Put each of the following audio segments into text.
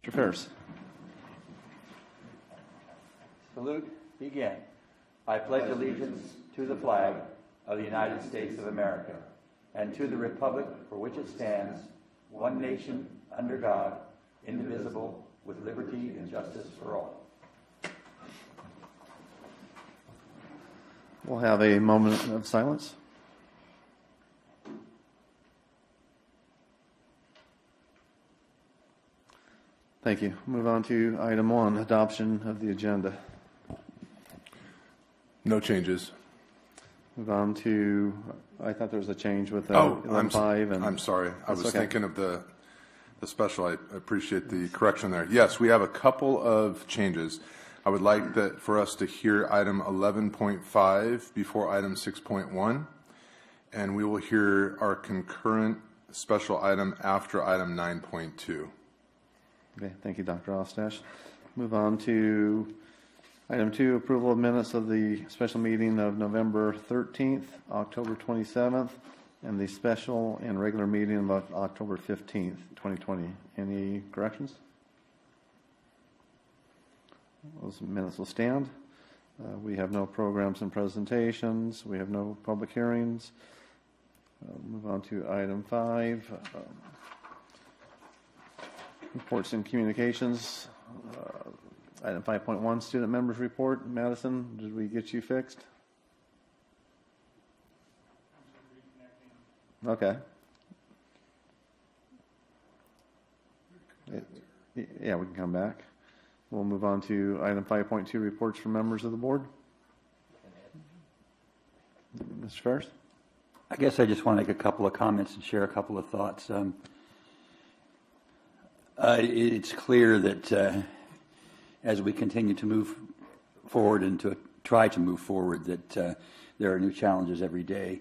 Mr. Ferris. Salute, begin. I pledge allegiance to the flag of the United States of America and to the republic for which it stands, one nation, under God, indivisible, with liberty and justice for all. We'll have a moment of silence. Thank you. Move on to item 1, adoption of the agenda. No changes. Move on to, I thought there was a change with I'm 5. And I'm sorry. I was okay. thinking of the special. I appreciate the correction there. Yes, we have a couple of changes. I would like that for us to hear item 11.5 before item 6.1, and we will hear our concurrent special item after item 9.2. Okay, thank you, Dr. Ostash. Move on to item 2, approval of minutes of the special meeting of November 13th, October 27th, and the special and regular meeting of October 15th, 2020. Any corrections? Those minutes will stand. We have no programs and presentations. We have no public hearings. Move on to item 5, reports and communications. Item 5.1, student members report. Madison, did we get you fixed? Okay. Yeah, we can come back. We'll move on to item 5.2, reports from members of the board. Mr. Ferris? I guess I just want to make a couple of comments and share a couple of thoughts. It's clear that as we continue to move forward and to try to move forward, that there are new challenges every day.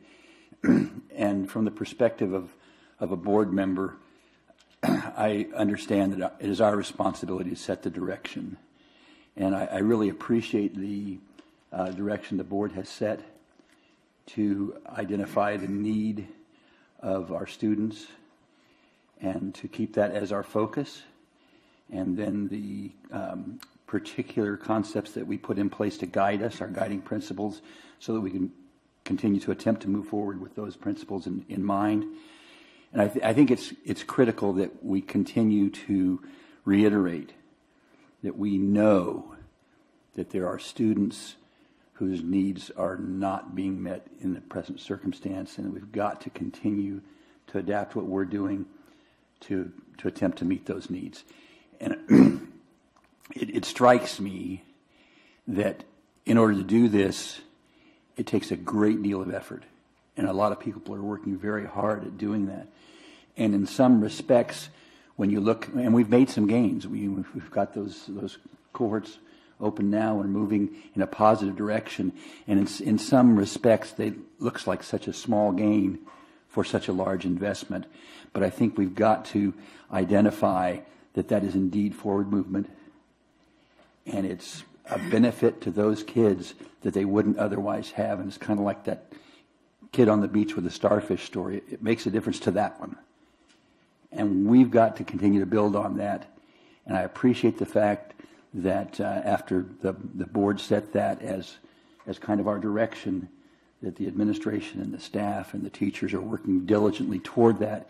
And from the perspective of a board member, I understand that it is our responsibility to set the direction. And I really appreciate the direction the board has set to identify the need of our students and to keep that as our focus. And then the particular concepts that we put in place to guide us, our guiding principles, so that we can continue to attempt to move forward with those principles in mind. And I think it's critical that we continue to reiterate that we know that there are students whose needs are not being met in the present circumstance, and we've got to continue to adapt what we're doing to attempt to meet those needs. And it strikes me that in order to do this, it takes a great deal of effort. And a lot of people are working very hard at doing that. And in some respects, when you look, and we've made some gains. We've got those cohorts open now and moving in a positive direction. And in some respects, they looks like such a small gain for such a large investment. But I think we've got to identify that is indeed forward movement. And it's a benefit to those kids that they wouldn't otherwise have. And it's kind of like that kid on the beach with the starfish story. It makes a difference to that one. And we've got to continue to build on that. And I appreciate the fact that after the board set that as kind of our direction, that the administration and the staff and the teachers are working diligently toward that,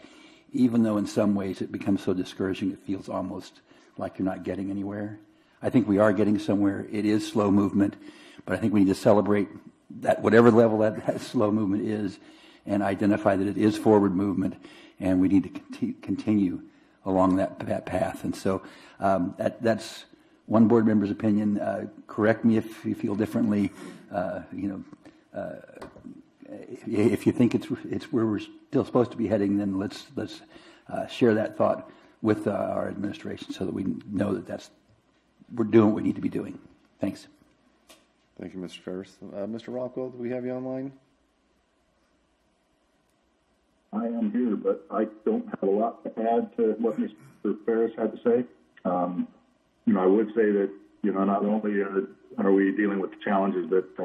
even though in some ways it becomes so discouraging it feels almost like you're not getting anywhere. I think we are getting somewhere. It is slow movement, but I think we need to celebrate that whatever level that slow movement is and identify that it is forward movement, and we need to continue along that path. And so that's one board member's opinion. Correct me if you feel differently. If you think it's where we're still supposed to be heading, then let's share that thought with our administration so that we know that we're doing what we need to be doing. Thanks. Thank you, Mr. Ferris. Mr. Rockwell, do we have you online? I am here, but I don't have a lot to add to what Mr. Ferris had to say. I would say that, not only are we dealing with the challenges that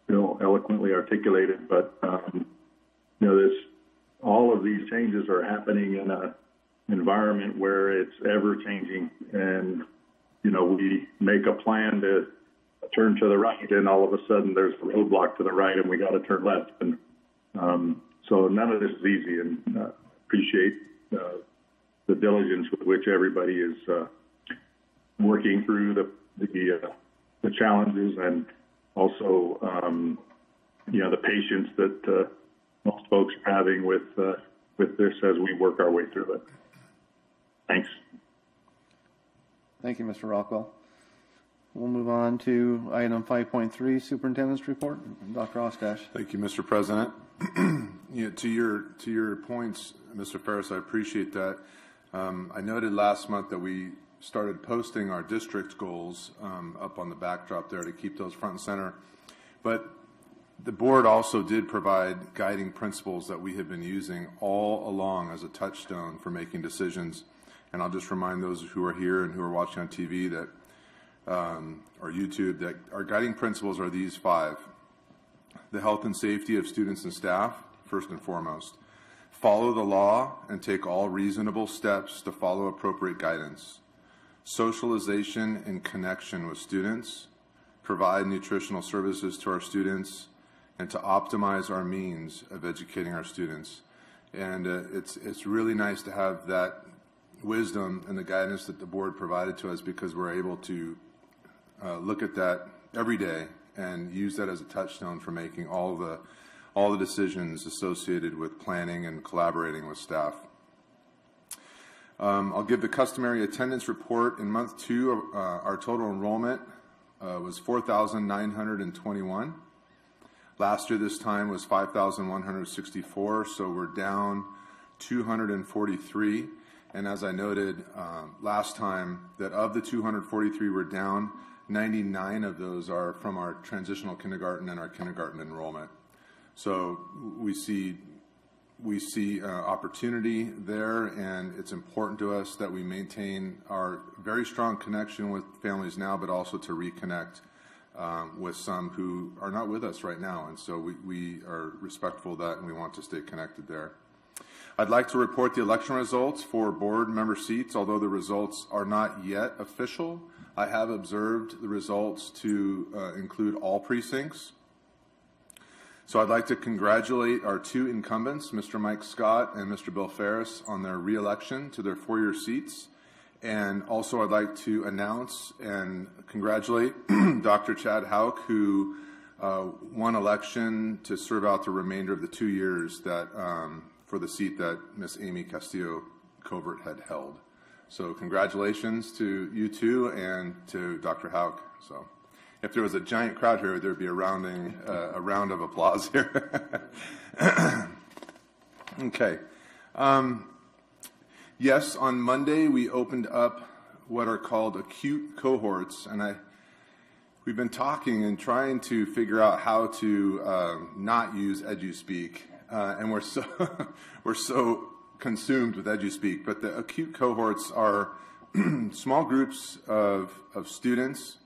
Bill eloquently articulated, but, all of these changes are happening in environment where it's ever changing, and you know, we make a plan to turn to the right, and all of a sudden there's a roadblock to the right, and we got to turn left. And so none of this is easy, and appreciate the diligence with which everybody is working through the challenges, and also you know, the patience that most folks are having with this as we work our way through it. Thanks. Thank you, Mr. Rockwell. We'll move on to item 5.3, Superintendent's Report. Dr. Ostash. Thank you, Mr. President. You know, to your points, Mr. Ferris, I appreciate that. I noted last month that we started posting our district goals up on the backdrop there to keep those front and center. But the board also did provide guiding principles that we have been using all along as a touchstone for making decisions. And I'll just remind those who are here and who are watching on TV that or YouTube, that our guiding principles are these 5. The health and safety of students and staff, first and foremost. Follow the law and take all reasonable steps to follow appropriate guidance. Socialization and connection with students. Provide nutritional services to our students, and to optimize our means of educating our students. And it's really nice to have that wisdom and the guidance that the board provided to us, because we're able to look at that every day and use that as a touchstone for making all the decisions associated with planning and collaborating with staff. I'll give the customary attendance report. In month 2, our total enrollment was 4,921. Last year this time was 5,164, so we're down 243. And as I noted last time, that of the 243 we're down, 99 of those are from our transitional kindergarten and our kindergarten enrollment. So we see opportunity there, and it's important to us that we maintain our very strong connection with families now, but also to reconnect with some who are not with us right now. And so we are respectful of that, and we want to stay connected there. I'd like to report the election results for board member seats. Although the results are not yet official, I have observed the results to include all precincts. So I'd like to congratulate our 2 incumbents, Mr. Mike Scott and Mr. Bill Ferris, on their re-election to their 4-year seats. And also I'd like to announce and congratulate Dr. Chad Hauk, who won election to serve out the remainder of the 2 years that for the seat that Miss Amy Castillo-Covert had held. So congratulations to you 2 and to Dr. Hauk. So if there was a giant crowd here, there'd be a round of applause here. Okay. Yes, on Monday we opened up what are called acute cohorts, and we've been talking and trying to figure out how to not use EduSpeak, and we're so consumed with EduSpeak. But the acute cohorts are small groups of students,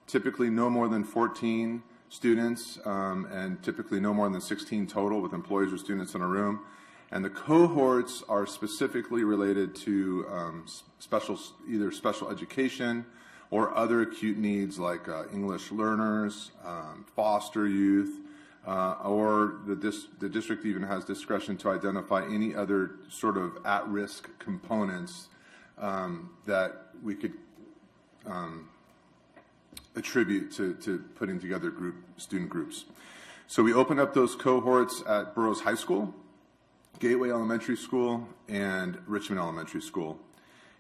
typically no more than 14 students, and typically no more than 16 total with employees or students in a room. And the cohorts are specifically related to either special education or other acute needs like English learners, foster youth, or the district even has discretion to identify any other sort of at-risk components that we could attribute to putting together student groups. So we opened up those cohorts at Burroughs High School, Gateway Elementary School, and Richmond Elementary School.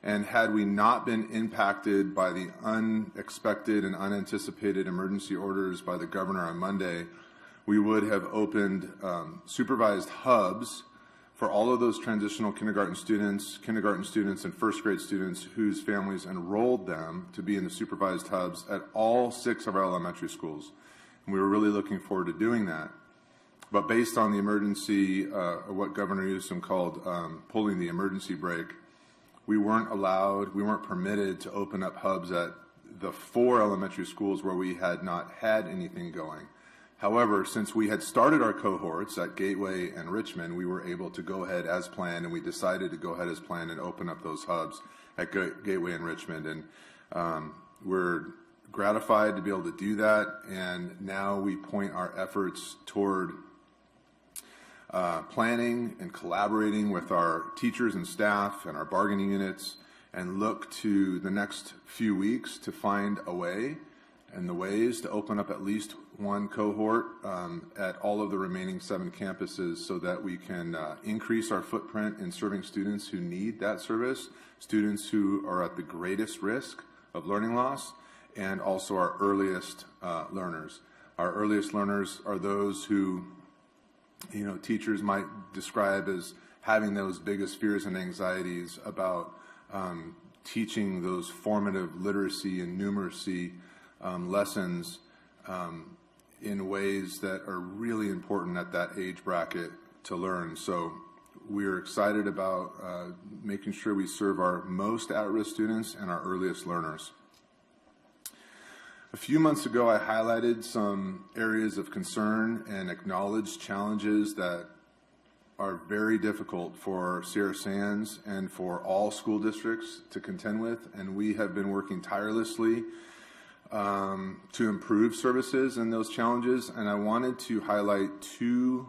And had we not been impacted by the unexpected and unanticipated emergency orders by the governor on Monday, we would have opened supervised hubs for all of those transitional kindergarten students, and first grade students whose families enrolled them to be in the supervised hubs at all 6 of our elementary schools. And we were really looking forward to doing that. But based on the emergency, or what Governor Newsom called pulling the emergency brake, we weren't permitted to open up hubs at the 4 elementary schools where we had not had anything going. However, since we had started our cohorts at Gateway and Richmond, we were able to go ahead as planned, and we decided to go ahead as planned and open up those hubs at Gateway and Richmond. And we're gratified to be able to do that, and now we point our efforts toward planning and collaborating with our teachers and staff and our bargaining units, and look to the next few weeks to find a way and the ways to open up at least one cohort at all of the remaining 7 campuses, so that we can increase our footprint in serving students who need that service, students who are at the greatest risk of learning loss, and also our earliest learners. Our earliest learners are those who, teachers might describe as having those biggest fears and anxieties about teaching those formative literacy and numeracy lessons in ways that are really important at that age bracket to learn. So we're excited about making sure we serve our most at-risk students and our earliest learners. A few months ago, I highlighted some areas of concern and acknowledged challenges that are very difficult for Sierra Sands and for all school districts to contend with, and we have been working tirelessly to improve services in those challenges. And I wanted to highlight 2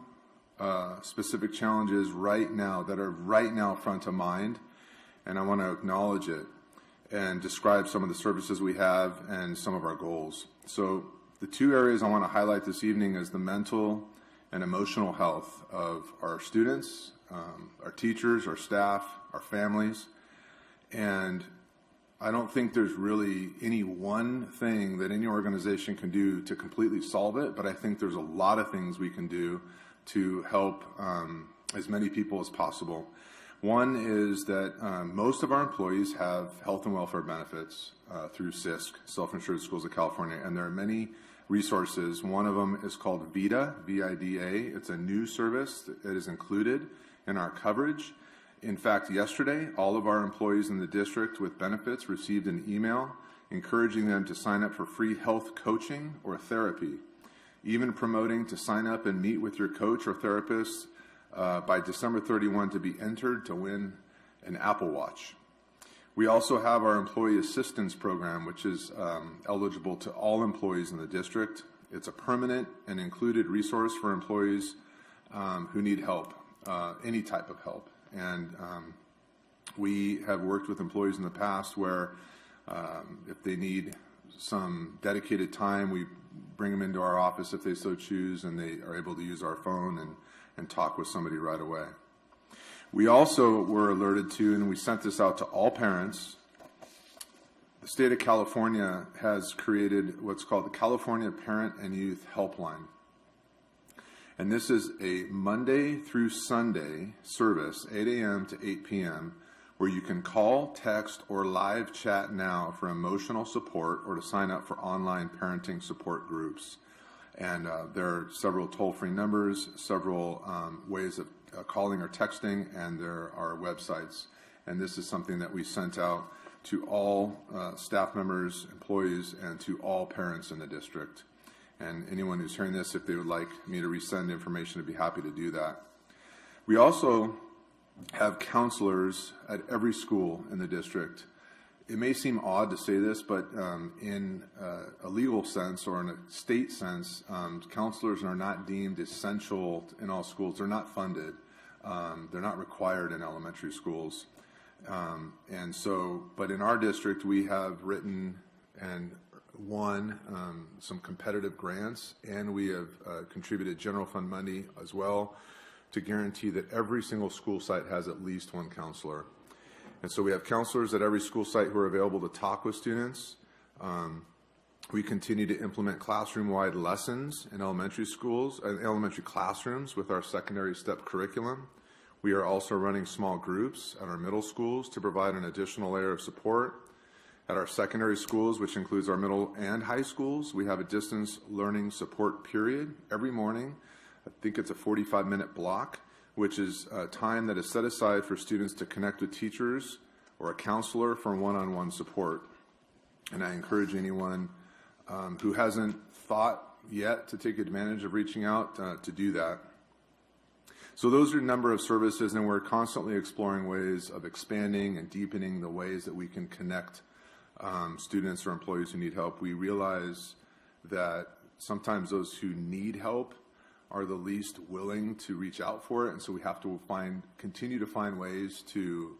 specific challenges right now that are right now front of mind, and I want to acknowledge it and describe some of the services we have and some of our goals. So the 2 areas I want to highlight this evening is the mental and emotional health of our students, our teachers, our staff, our families. And I don't think there's really any one thing that any organization can do to completely solve it, but I think there's a lot of things we can do to help as many people as possible. One is that most of our employees have health and welfare benefits through SISC, Self-Insured Schools of California, and there are many resources. One of them is called VIDA, V-I-D-A. It's a new service that is included in our coverage. In fact, yesterday, all of our employees in the district with benefits received an email encouraging them to sign up for free health coaching or therapy, even promoting to sign up and meet with your coach or therapist by December 31 to be entered to win an Apple Watch. We also have our employee assistance program, which is eligible to all employees in the district. It's a permanent and included resource for employees who need help, any type of help. And we have worked with employees in the past where if they need some dedicated time, we bring them into our office if they so choose, and they are able to use our phone and talk with somebody right away. We also were alerted to, and we sent this out to all parents, the state of California has created what's called the California Parent and Youth Helpline. And this is a Monday through Sunday service, 8 a.m. to 8 p.m., where you can call, text, or live chat now for emotional support or to sign up for online parenting support groups. And there are several toll-free numbers, several ways of calling or texting, and there are websites. And this is something that we sent out to all staff members, employees, and to all parents in the district. And anyone who's hearing this, if they would like me to resend information, I'd be happy to do that. We also have counselors at every school in the district. It may seem odd to say this, but in a legal sense or in a state sense, counselors are not deemed essential in all schools. They're not funded. They're not required in elementary schools. And so, but in our district, we have written and won some competitive grants, and we have contributed general fund money as well to guarantee that every single school site has at least one counselor. And so we have counselors at every school site who are available to talk with students. We continue to implement classroom-wide lessons in elementary schools, elementary classrooms with our secondary step curriculum. We are also running small groups at our middle schools to provide an additional layer of support. At our secondary schools, which includes our middle and high schools, we have a distance learning support period every morning. I think it's a 45-minute block, which is time that is set aside for students to connect with teachers or a counselor for one-on-one support. And I encourage anyone who hasn't thought yet to take advantage of reaching out to do that. So those are a number of services, and we're constantly exploring ways of expanding and deepening the ways that we can connect students or employees who need help. We realize that sometimes those who need help are the least willing to reach out for it, and so we have to continue to find ways to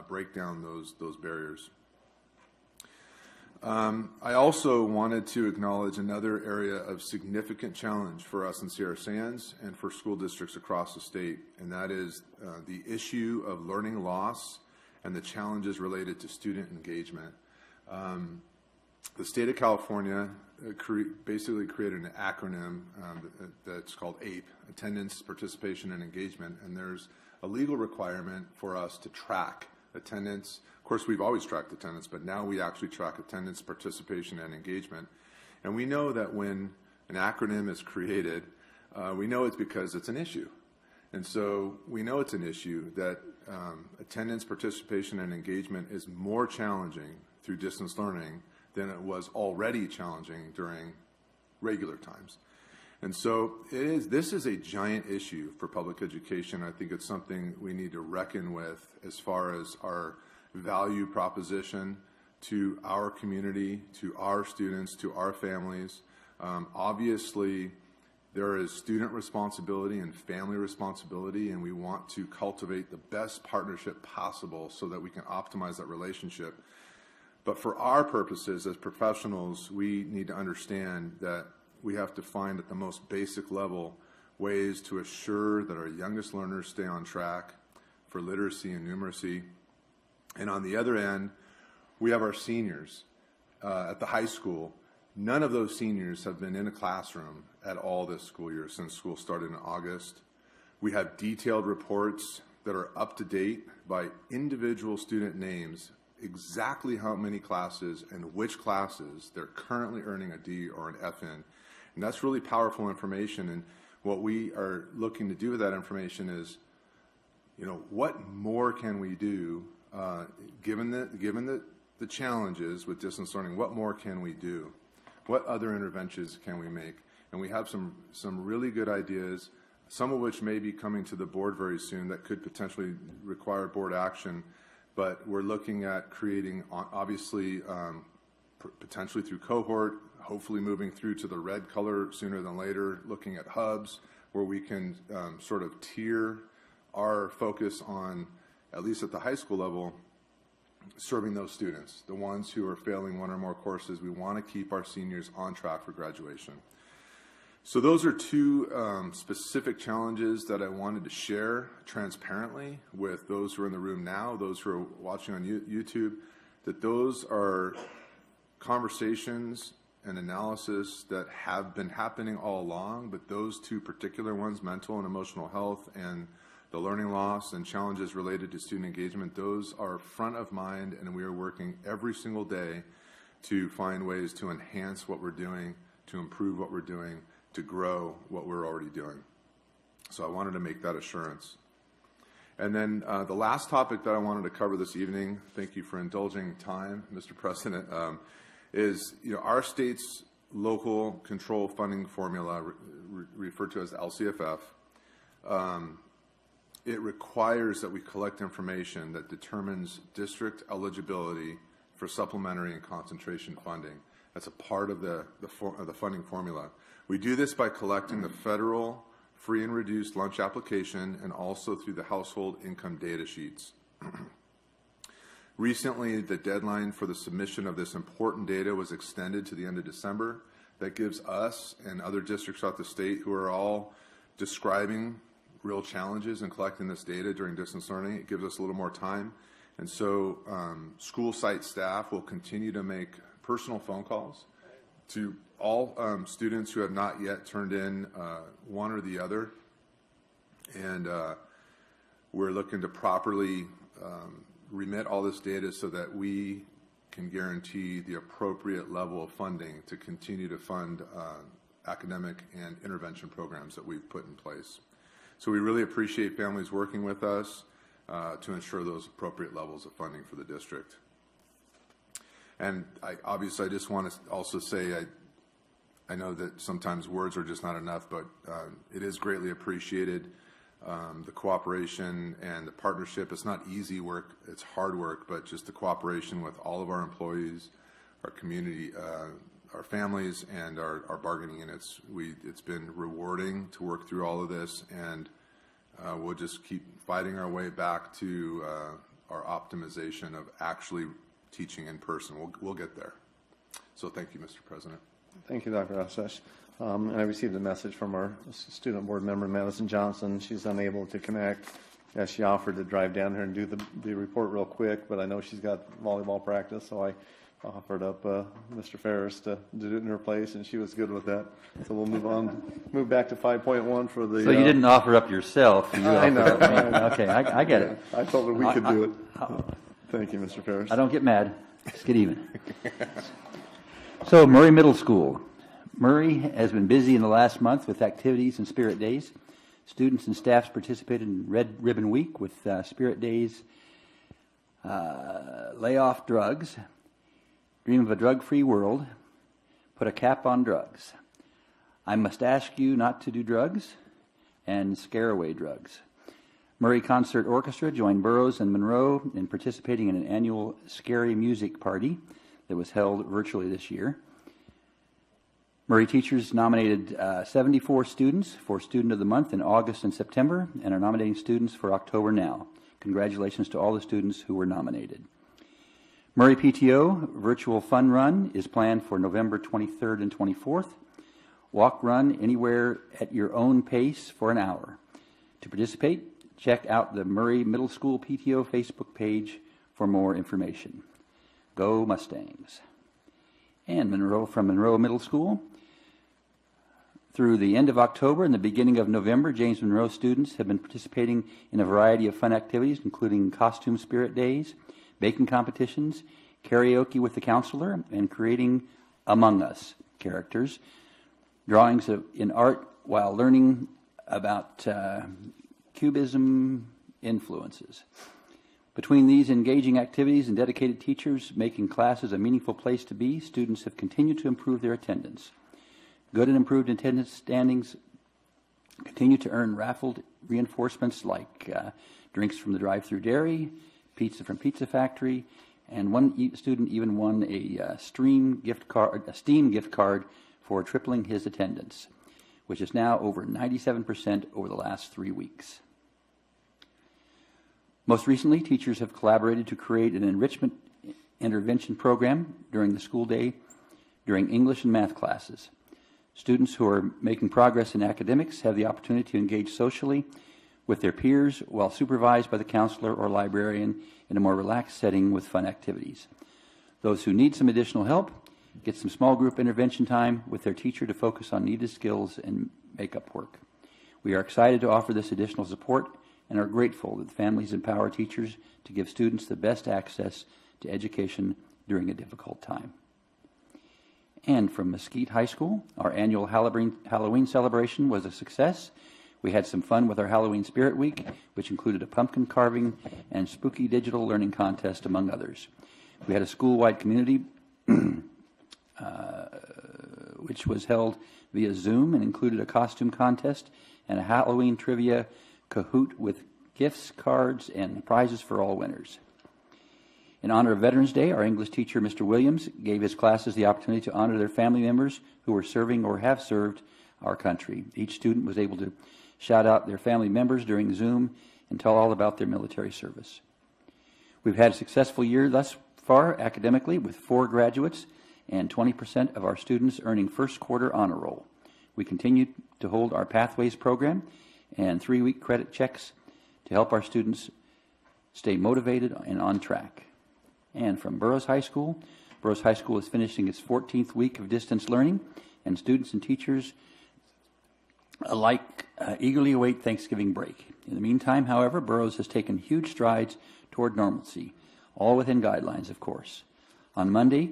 break down those barriers. I also wanted to acknowledge another area of significant challenge for us in Sierra Sands and for school districts across the state, and that is the issue of learning loss and the challenges related to student engagement. The state of California basically created an acronym that's called APE, Attendance, Participation, and Engagement, and there's a legal requirement for us to track attendance. Of course, we've always tracked attendance, but now we actually track attendance, participation, and engagement. And we know that when an acronym is created, we know it's because it's an issue. And so we know it's an issue that attendance, participation, and engagement is more challenging through distance learning than it was already challenging during regular times. And so this is a giant issue for public education. I think it's something we need to reckon with as far as our value proposition to our community, to our students, to our families. Obviously, there is student responsibility and family responsibility, and we want to cultivate the best partnership possible so that we can optimize that relationship. But for our purposes as professionals, we need to understand that we have to find at the most basic level ways to assure that our youngest learners stay on track for literacy and numeracy. And on the other end, we have our seniors at the high school. None of those seniors have been in a classroom at all this school year since school started in August. We have detailed reports that are up to date by individual student names, exactly how many classes and which classes they're currently earning a D or an F in. And that's really powerful information. And what we are looking to do with that information is, what more can we do, given the challenges with distance learning, what more can we do? What other interventions can we make? And we have some really good ideas, some of which may be coming to the board very soon that could potentially require board action. But we're looking at creating, obviously, potentially through cohort, hopefully moving through to the red color sooner than later, looking at hubs where we can sort of tier our focus on, at least at the high school level, serving those students, the ones who are failing one or more courses. We want to keep our seniors on track for graduation. So those are two specific challenges that I wanted to share transparently with those who are in the room now, those who are watching on YouTube, that those are conversations and analysis that have been happening all along, but those two particular ones, mental and emotional health and the learning loss and challenges related to student engagement, those are front of mind, and we are working every single day to find ways to enhance what we're doing, to improve what we're doing, to grow what we're already doing. So I wanted to make that assurance. And then the last topic that I wanted to cover this evening, thank you for indulging time, Mr. President, is our state's local control funding formula, referred to as LCFF. It requires that we collect information that determines district eligibility for supplementary and concentration funding. That's a part of the funding formula. We do this by collecting the federal free and reduced lunch application and also through the household income data sheets. Recently, the deadline for the submission of this important data was extended to the end of December. That gives us and other districts throughout the state who are all describing real challenges in collecting this data during distance learning, it gives us a little more time. And so school site staff will continue to make personal phone calls to all students who have not yet turned in one or the other. And we're looking to properly remit all this data so that we can guarantee the appropriate level of funding to continue to fund academic and intervention programs that we've put in place. So we really appreciate families working with us to ensure those appropriate levels of funding for the district. And obviously, I just want to also say I know that sometimes words are just not enough, but it is greatly appreciated. The cooperation and the partnership. It's not easy work, it's hard work, but just the cooperation with all of our employees, our community, our families, and our bargaining units. It's been rewarding to work through all of this, and we'll just keep fighting our way back to our optimization of actually teaching in person. We'll get there. So thank you, Mr. President. Thank you, Dr. Ostesh. And I received a message from our student board member, Madison Johnson. She's unable to connect. Yeah, she offered to drive down here and do the report real quick, but I know she's got volleyball practice, so I offered up Mr. Ferris to do it in her place, and she was good with that. So we'll move back to 5.1 for the... So you didn't offer up yourself. You I know. Okay, I get it. I told her we could do it. Thank you, Mr. Ferris. I don't get mad. Just get even. So, Murray Middle School. Murray has been busy in the last month with activities and Spirit Days. Students and staffs participated in Red Ribbon Week with Spirit Days, Lay Off Drugs, Dream of a Drug-Free World, Put a Cap on Drugs, I Must Ask You Not to Do Drugs, and Scare Away Drugs. Murray Concert Orchestra joined Burroughs and Monroe in participating in an annual Scary Music Party that was held virtually this year. Murray teachers nominated 74 students for Student of the Month in August and September and are nominating students for October now. Congratulations to all the students who were nominated. Murray PTO Virtual Fun Run is planned for November 23rd and 24th. Walk run anywhere at your own pace for an hour. To participate, check out the Murray Middle School PTO Facebook page for more information. Go Mustangs. And from Monroe Middle School, through the end of October and the beginning of November, James Monroe students have been participating in a variety of fun activities, including costume spirit days, baking competitions, karaoke with the counselor, and creating Among Us characters, drawings in art while learning about Cubism influences. Between these engaging activities and dedicated teachers making classes a meaningful place to be, students have continued to improve their attendance. Good and improved attendance standings continue to earn raffled reinforcements like drinks from the drive-through dairy, pizza from Pizza Factory, and one student even won a Steam gift card for tripling his attendance, which is now over 97% over the last 3 weeks. Most recently, teachers have collaborated to create an enrichment intervention program during the school day during English and math classes. Students who are making progress in academics have the opportunity to engage socially with their peers while supervised by the counselor or librarian in a more relaxed setting with fun activities. Those who need some additional help get some small group intervention time with their teacher to focus on needed skills and makeup work. We are excited to offer this additional support and are grateful that families empower teachers to give students the best access to education during a difficult time. And from Mesquite High School, our annual Halloween celebration was a success. We had some fun with our Halloween Spirit Week, which included a pumpkin carving and spooky digital learning contest, among others. We had a school-wide community which was held via Zoom and included a costume contest and a Halloween trivia Kahoot with gifts, cards, and prizes for all winners. In honor of Veterans Day, our English teacher, Mr. Williams, gave his classes the opportunity to honor their family members who were serving or have served our country. Each student was able to shout out their family members during Zoom and tell all about their military service. We've had a successful year thus far academically with 4 graduates and 20% of our students earning first quarter honor roll. We continue to hold our Pathways program and 3-week credit checks to help our students stay motivated and on track. And from Burroughs High School is finishing its 14th week of distance learning, and students and teachers alike eagerly await Thanksgiving break. In the meantime, however, Burroughs has taken huge strides toward normalcy, all within guidelines, of course. On Monday,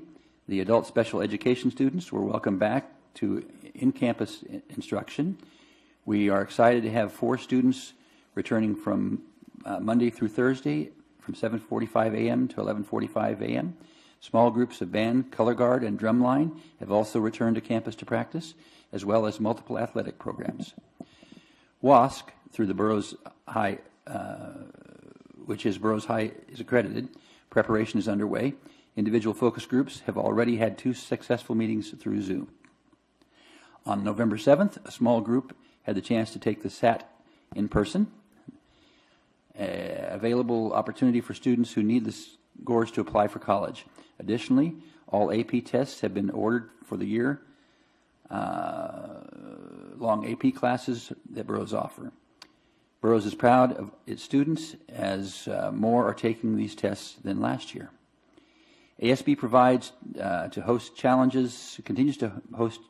the adult special education students were welcomed back to in-campus instruction. We are excited to have 4 students returning from Monday through Thursday from 7:45 a.m. to 11:45 a.m. Small groups of band, color guard, and drumline have also returned to campus to practice, as well as multiple athletic programs. WASC, through the Burroughs High, which is Burroughs High is accredited, preparation is underway. Individual focus groups have already had 2 successful meetings through Zoom. On November 7th, a small group had the chance to take the SAT in person. Available opportunity for students who need the scores to apply for college. Additionally, all AP tests have been ordered for the year long AP classes that Burroughs offer. Burroughs is proud of its students as more are taking these tests than last year. ASB provides to host challenges, continues to host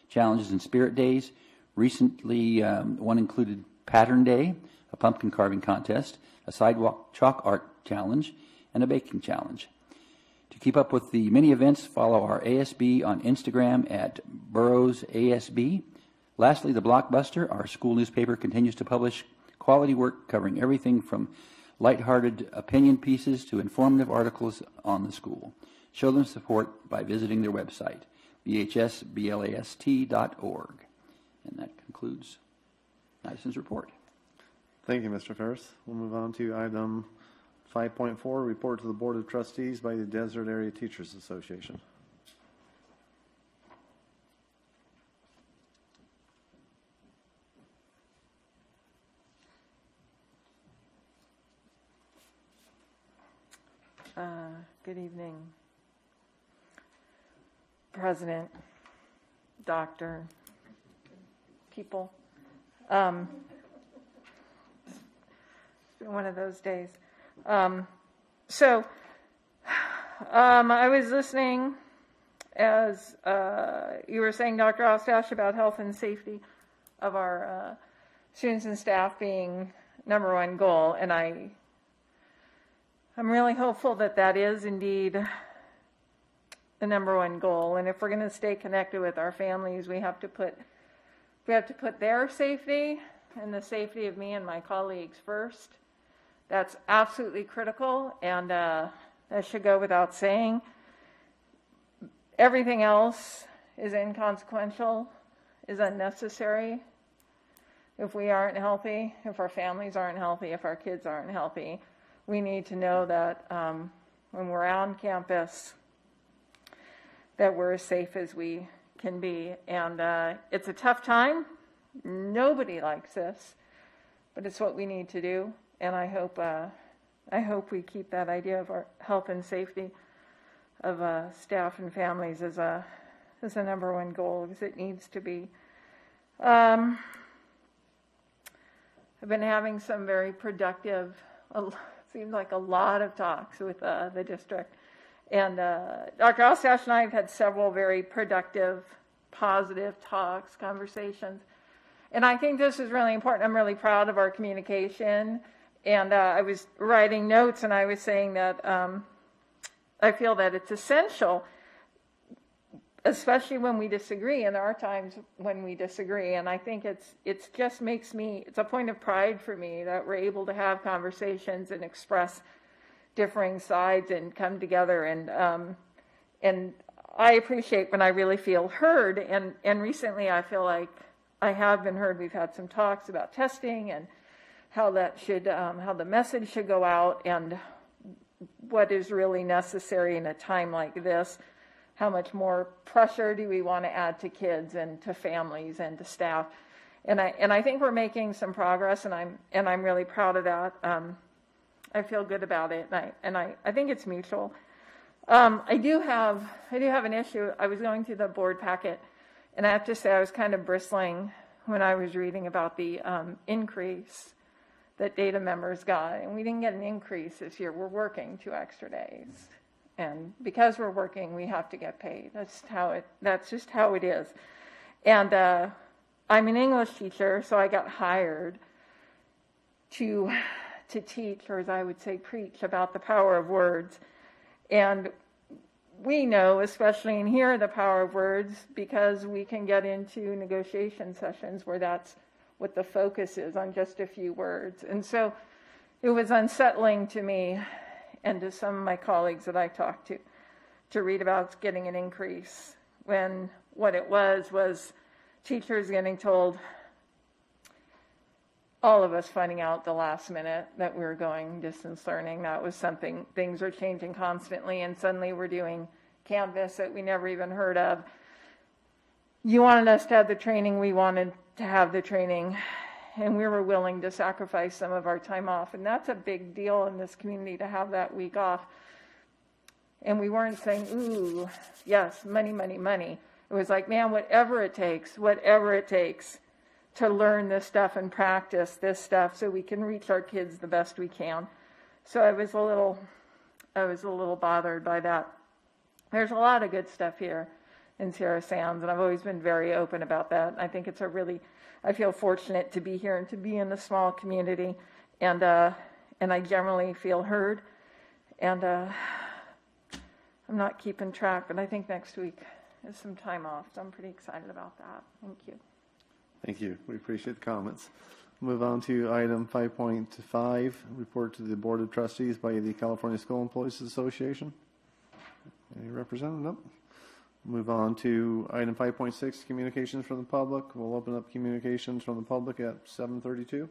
challenges and spirit days. Recently, one included Pattern Day, a pumpkin carving contest, a sidewalk chalk art challenge, and a baking challenge. To keep up with the many events, follow our ASB on Instagram at Burroughs ASB. Lastly, The Blockbuster, our school newspaper, continues to publish quality work covering everything from lighthearted opinion pieces to informative articles on the school. Show them support by visiting their website, bhsblast.org. And that concludes Madison's report. Thank you, Mr. Ferris. We'll move on to item 5.4, report to the Board of Trustees by the Desert Area Teachers Association. Good evening, President, Doctor, people. It's been one of those days. I was listening as you were saying, Dr. Ostash, about health and safety of our students and staff being #1 goal, and I'm really hopeful that that is indeed the #1 goal. And if we're going to stay connected with our families, we have to put their safety and the safety of me and my colleagues first. That's absolutely critical, and that should go without saying. Everything else is inconsequential, is unnecessary. If we aren't healthy, if our families aren't healthy, if our kids aren't healthy, we need to know that when we're on campus, that we're as safe as we can be. And it's a tough time. Nobody likes this, but it's what we need to do. And I hope we keep that idea of our health and safety of staff and families as a #1 goal, because it needs to be. I've been having some very productive, seems like a lot of talks with the district. And Dr. Ostash and I have had several very productive, positive talks, conversations. And I think this is really important. I'm really proud of our communication. And I was writing notes, and I was saying that I feel that it's essential, especially when we disagree, and there are times when we disagree. And I think it's a point of pride for me that we're able to have conversations and express differing sides and come together. And I appreciate when I really feel heard. And recently I feel like I have been heard. We've had some talks about testing and how the message should go out, and what is really necessary in a time like this. How much more pressure do we want to add to kids and to families and to staff? And I think we're making some progress, and I'm really proud of that. I feel good about it, and I think it's mutual. I do have an issue. I was going through the board packet, and I have to say I was kind of bristling when I was reading about the increase that data members got, and we didn't get an increase this year. We're working 2 extra days. And because we're working, we have to get paid. That's just how it is. And I'm an English teacher, so I got hired to teach, or as I would say, preach about the power of words. And we know, especially in here, the power of words, because we can get into negotiation sessions where that's what the focus is, on just a few words. And so it was unsettling to me. and to some of my colleagues that I talked to read about getting an increase, when what it was teachers getting told, all of us finding out the last minute that we were going distance learning. That was something, things are changing constantly, and suddenly we're doing Canvas that we never even heard of. You wanted us to have the training, we wanted to have the training, and we were willing to sacrifice some of our time off. And that's a big deal in this community, to have that week off. And we weren't saying, ooh, yes, money, money, money. It was like, man, whatever it takes to learn this stuff and practice this stuff so we can reach our kids the best we can. So I was a little bothered by that. There's a lot of good stuff here in Sierra Sands, and I've always been very open about that. I think it's I feel fortunate to be here and to be in a small community, and I generally feel heard, and I'm not keeping track, but I think next week is some time off, so I'm pretty excited about that. Thank you. Thank you. We appreciate the comments. Move on to item 5.5, report to the Board of Trustees by the California School Employees Association. Any representative? Nope. Move on to item 5.6, communications from the public. We'll open up communications from the public at 7:32.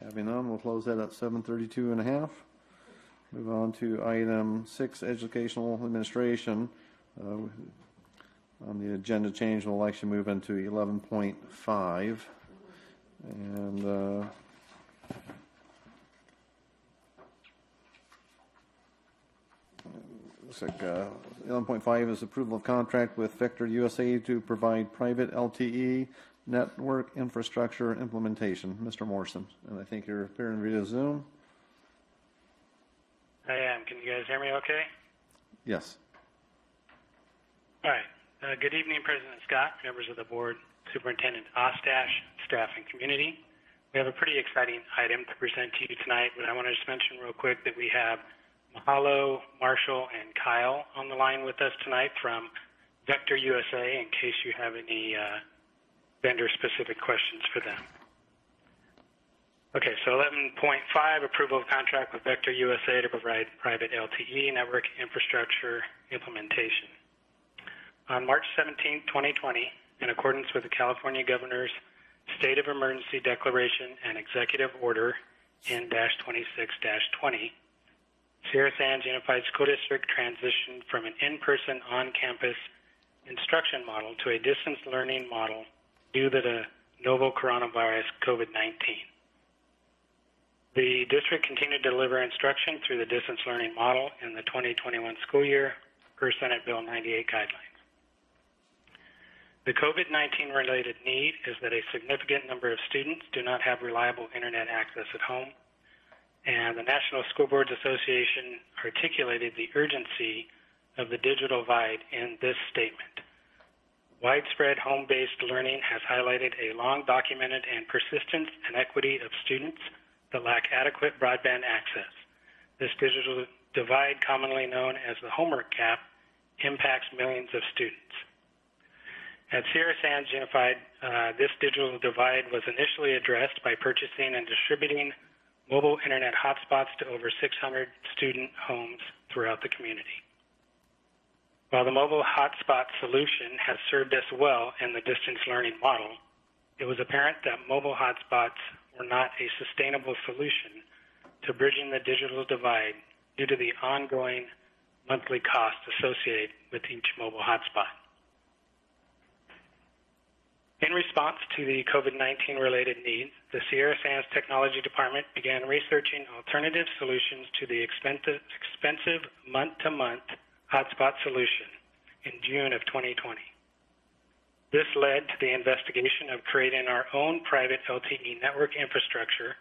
Having none, we'll close that at 7:32 and a half. Move on to item 6, educational administration. On the agenda change, we'll actually move into 11.5. And looks like 11.5 is approval of contract with Vector USA to provide private LTE network infrastructure implementation. Mr. Morrison, and I think you're appearing via Zoom. I am. Can you guys hear me okay? Yes. All right. Good evening, President Scott, members of the board, Superintendent Ostash, staff, and community. We have a pretty exciting item to present to you tonight, but I want to just mention real quick that we have Mahalo, Marshall, and Kyle on the line with us tonight from Vector USA in case you have any vendor-specific questions for them. Okay, so 11.5, approval of contract with Vector USA to provide private LTE network infrastructure implementation. On March 17, 2020, in accordance with the California Governor's State of Emergency Declaration and Executive Order N-26-20, Sierra Sands Unified School District transitioned from an in-person, on-campus instruction model to a distance learning model due to the novel coronavirus COVID-19. The district continued to deliver instruction through the distance learning model in the 2021 school year per Senate Bill 98 guidelines. The COVID-19 related need is that a significant number of students do not have reliable internet access at home, and the National School Boards Association articulated the urgency of the digital divide in this statement. Widespread home-based learning has highlighted a long-documented and persistent inequity of students that lack adequate broadband access. This digital divide, commonly known as the homework gap, impacts millions of students. At Sierra Sands Unified, this digital divide was initially addressed by purchasing and distributing mobile internet hotspots to over 600 student homes throughout the community. While the mobile hotspot solution has served us well in the distance learning model, it was apparent that mobile hotspots were not a sustainable solution to bridging the digital divide due to the ongoing monthly costs associated with each mobile hotspot. In response to the COVID-19 related needs, the Sierra Sands Technology Department began researching alternative solutions to the expensive month-to-month hotspot solution in June of 2020. This led to the investigation of creating our own private LTE network infrastructure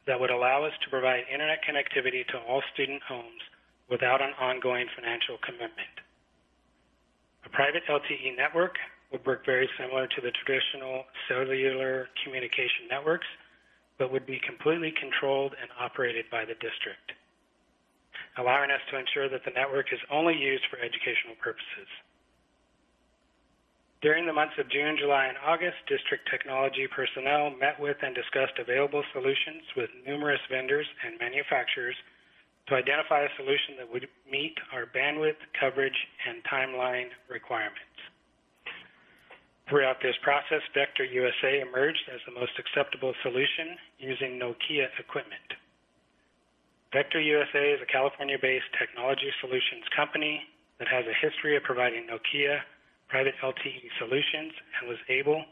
that would allow us to provide internet connectivity to all student homes without an ongoing financial commitment. A private LTE network would work very similar to the traditional cellular communication networks, but would be completely controlled and operated by the district, allowing us to ensure that the network is only used for educational purposes. During the months of June, July, and August, district technology personnel met with and discussed available solutions with numerous vendors and manufacturers to identify a solution that would meet our bandwidth, coverage, and timeline requirements. Throughout this process, Vector USA emerged as the most acceptable solution using Nokia equipment. Vector USA is a California-based technology solutions company that has a history of providing Nokia private LTE solutions and was able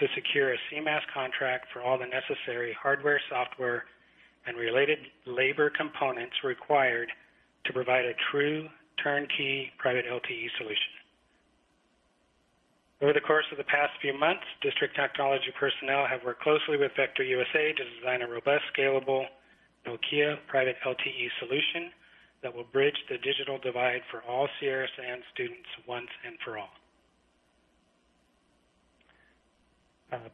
to secure a CMAS contract for all the necessary hardware, software, and related labor components required to provide a true turnkey private LTE solution. Over the course of the past few months, district technology personnel have worked closely with Vector USA to design a robust, scalable Nokia private LTE solution that will bridge the digital divide for all Sierra Sands students once and for all.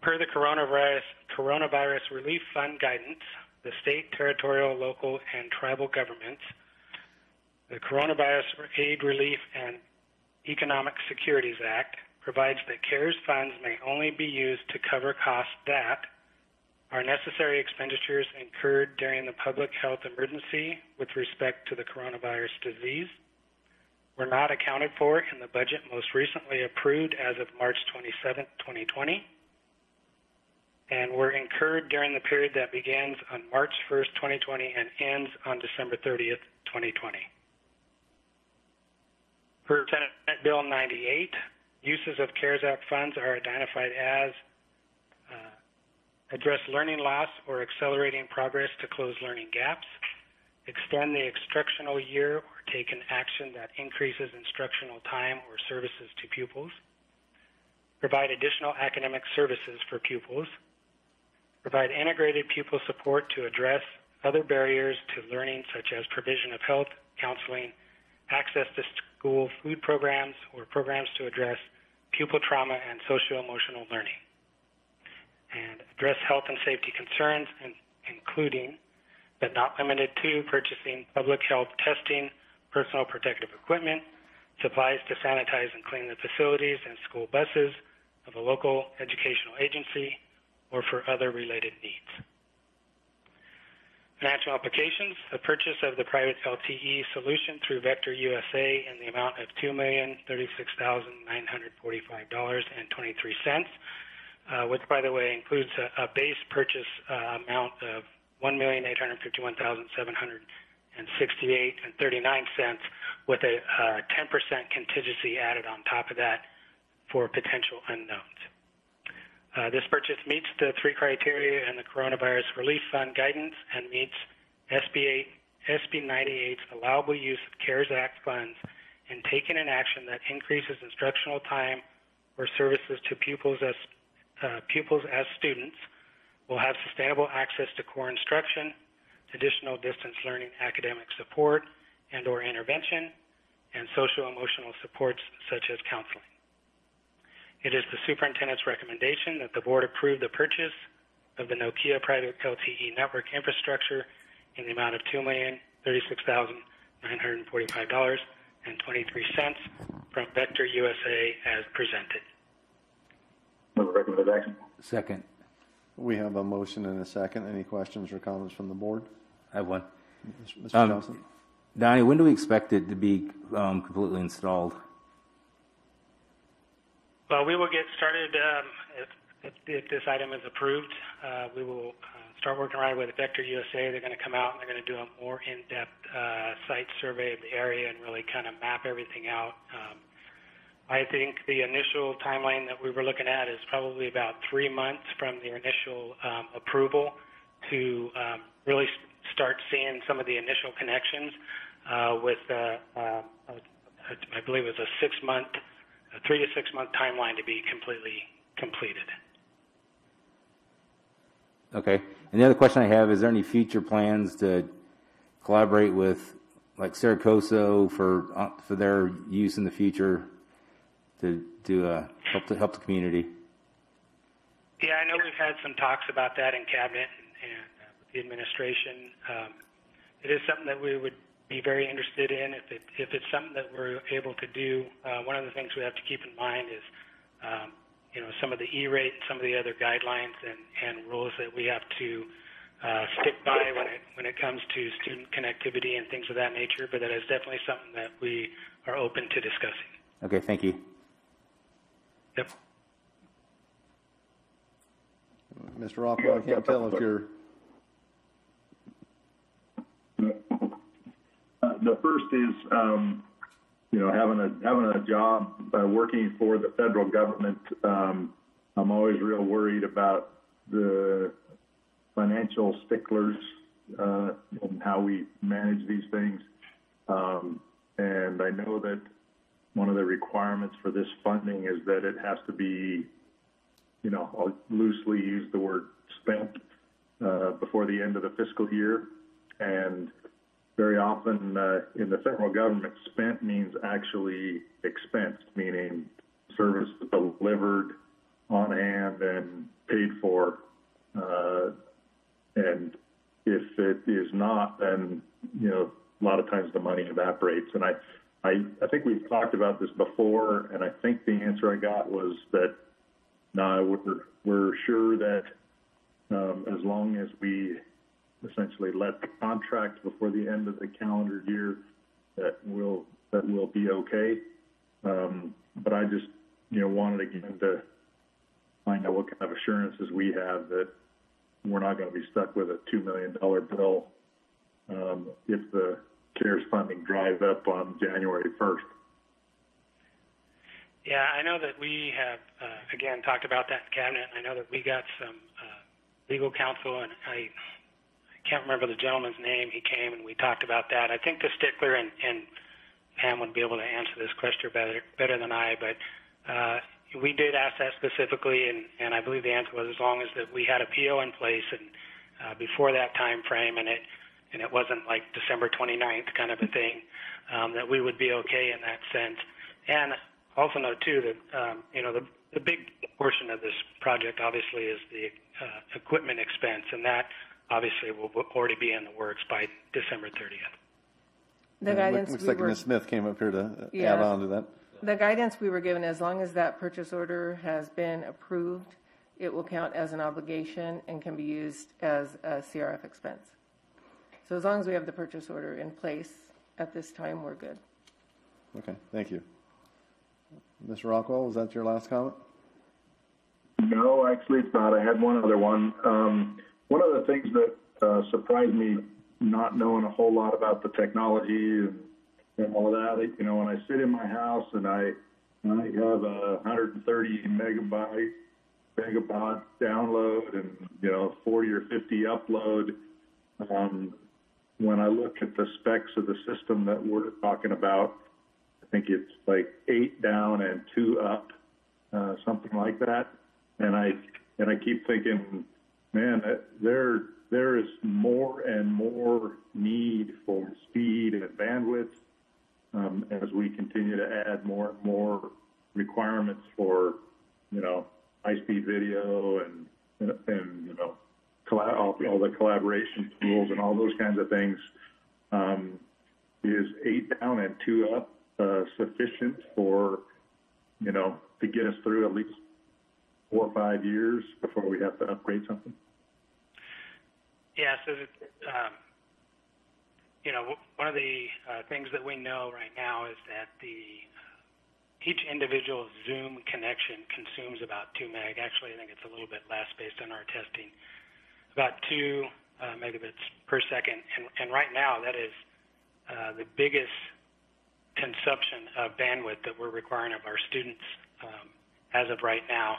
Per the Coronavirus Relief Fund guidance, the state, territorial, local, and tribal governments, the Coronavirus Aid Relief and Economic Securities Act provides that CARES funds may only be used to cover costs that are necessary expenditures incurred during the public health emergency with respect to the coronavirus disease, were not accounted for in the budget most recently approved as of March 27, 2020, and were incurred during the period that begins on March 1st, 2020 and ends on December 30th, 2020. Per Senate Bill 98, uses of CARES Act funds are identified as address learning loss or accelerating progress to close learning gaps, extend the instructional year or take an action that increases instructional time or services to pupils, provide additional academic services for pupils, provide integrated pupil support to address other barriers to learning such as provision of health, counseling, access to school food programs, or programs to address pupil trauma and socio-emotional learning, and address health and safety concerns, including but not limited to purchasing public health testing, personal protective equipment, supplies to sanitize and clean the facilities and school buses of a local educational agency, or for other related needs. Financial implications: the purchase of the private LTE solution through Vector USA in the amount of $2,036,945.23, which, by the way, includes a base purchase amount of $1,851,768.39, with a 10% contingency added on top of that for potential unknowns. This purchase meets the three criteria in the Coronavirus Relief Fund guidance and meets SB 98's allowable use of CARES Act funds in taking an action that increases instructional time or services to pupils as students will have sustainable access to core instruction, additional distance learning academic support and or intervention, and social-emotional supports such as counseling. It is the superintendent's recommendation that the board approve the purchase of the Nokia private LTE network infrastructure in the amount of $2,036,945.23 from Vector USA as presented. Move recommended action. Second. We have a motion and a second. Any questions or comments from the board? I have one. Mr. Johnson? Donnie, when do we expect it to be completely installed? Well, we will get started if this item is approved. We will start working right away with Vector USA. They're going to come out and they're going to do a more in-depth site survey of the area and really kind of map everything out. I think the initial timeline that we were looking at is probably about 3 months from the initial approval to really start seeing some of the initial connections with, I believe it was a 3 to 6 month timeline to be completely completed. Okay. And the other question I have, is there any future plans to collaborate with like Saracoso for their use in the future to help the community? Yeah, I know we've had some talks about that in cabinet and with the administration. It is something that we would be very interested in if it's something that we're able to do. One of the things we have to keep in mind is some of the E-rate, some of the other guidelines and rules that we have to stick by when it comes to student connectivity and things of that nature. But that is definitely something that we are open to discussing. Okay, thank you. Yep. Mr. Rockwell, I can't tell if you're. The first is, having a job working for the federal government. I'm always real worried about the financial sticklers and how we manage these things. And I know that one of the requirements for this funding is that it has to be, I'll loosely use the word spent before the end of the fiscal year. And very often in the federal government, spent means actually expensed, meaning service delivered on hand and paid for. And if it is not, then, a lot of times the money evaporates. And I think we've talked about this before, and I think the answer I got was that, no, we're sure that as long as we essentially let the contract before the end of the calendar year, that will be okay. But I just, wanted again to find out what kind of assurances we have that we're not going to be stuck with a $2 million bill if the CARES funding dries up on January 1st. Yeah, I know that we have, again, talked about that in Cabinet. I know that we got some legal counsel, and I can't remember the gentleman's name. He came, and we talked about that. I think the stickler, and Pam would be able to answer this question better than I, but we did ask that specifically, and I believe the answer was as long as that we had a PO in place and before that time frame, and it wasn't like December 29th kind of a thing, that we would be okay in that sense. And also note too that the big portion of this project obviously is the equipment expense, and that obviously will already be in the works by December 30th. The guidance looks like Ms. Smith came up here to add on to that. The guidance we were given, as long as that purchase order has been approved, it will count as an obligation and can be used as a CRF expense. So as long as we have the purchase order in place at this time, we're good. Okay, thank you. Mr. Rockwell, was that your last comment? No, actually it's not. I had one other one. One of the things that surprised me, not knowing a whole lot about the technology and all of that, when I sit in my house and I have a 130 megabyte download and 40 or 50 upload, when I look at the specs of the system that we're talking about, I think it's like 8 down and 2 up, something like that. And I keep thinking, man, there is more and more need for speed and bandwidth as we continue to add more and more requirements for, high-speed video and all the collaboration tools and all those kinds of things. Is 8 down and 2 up sufficient for, to get us through at least 4 or 5 years before we have to upgrade something? Yeah, so one of the things that we know right now is that each individual Zoom connection consumes about 2 meg. Actually, I think it's a little bit less based on our testing, about 2 megabits per second. And right now, that is the biggest consumption of bandwidth that we're requiring of our students as of right now.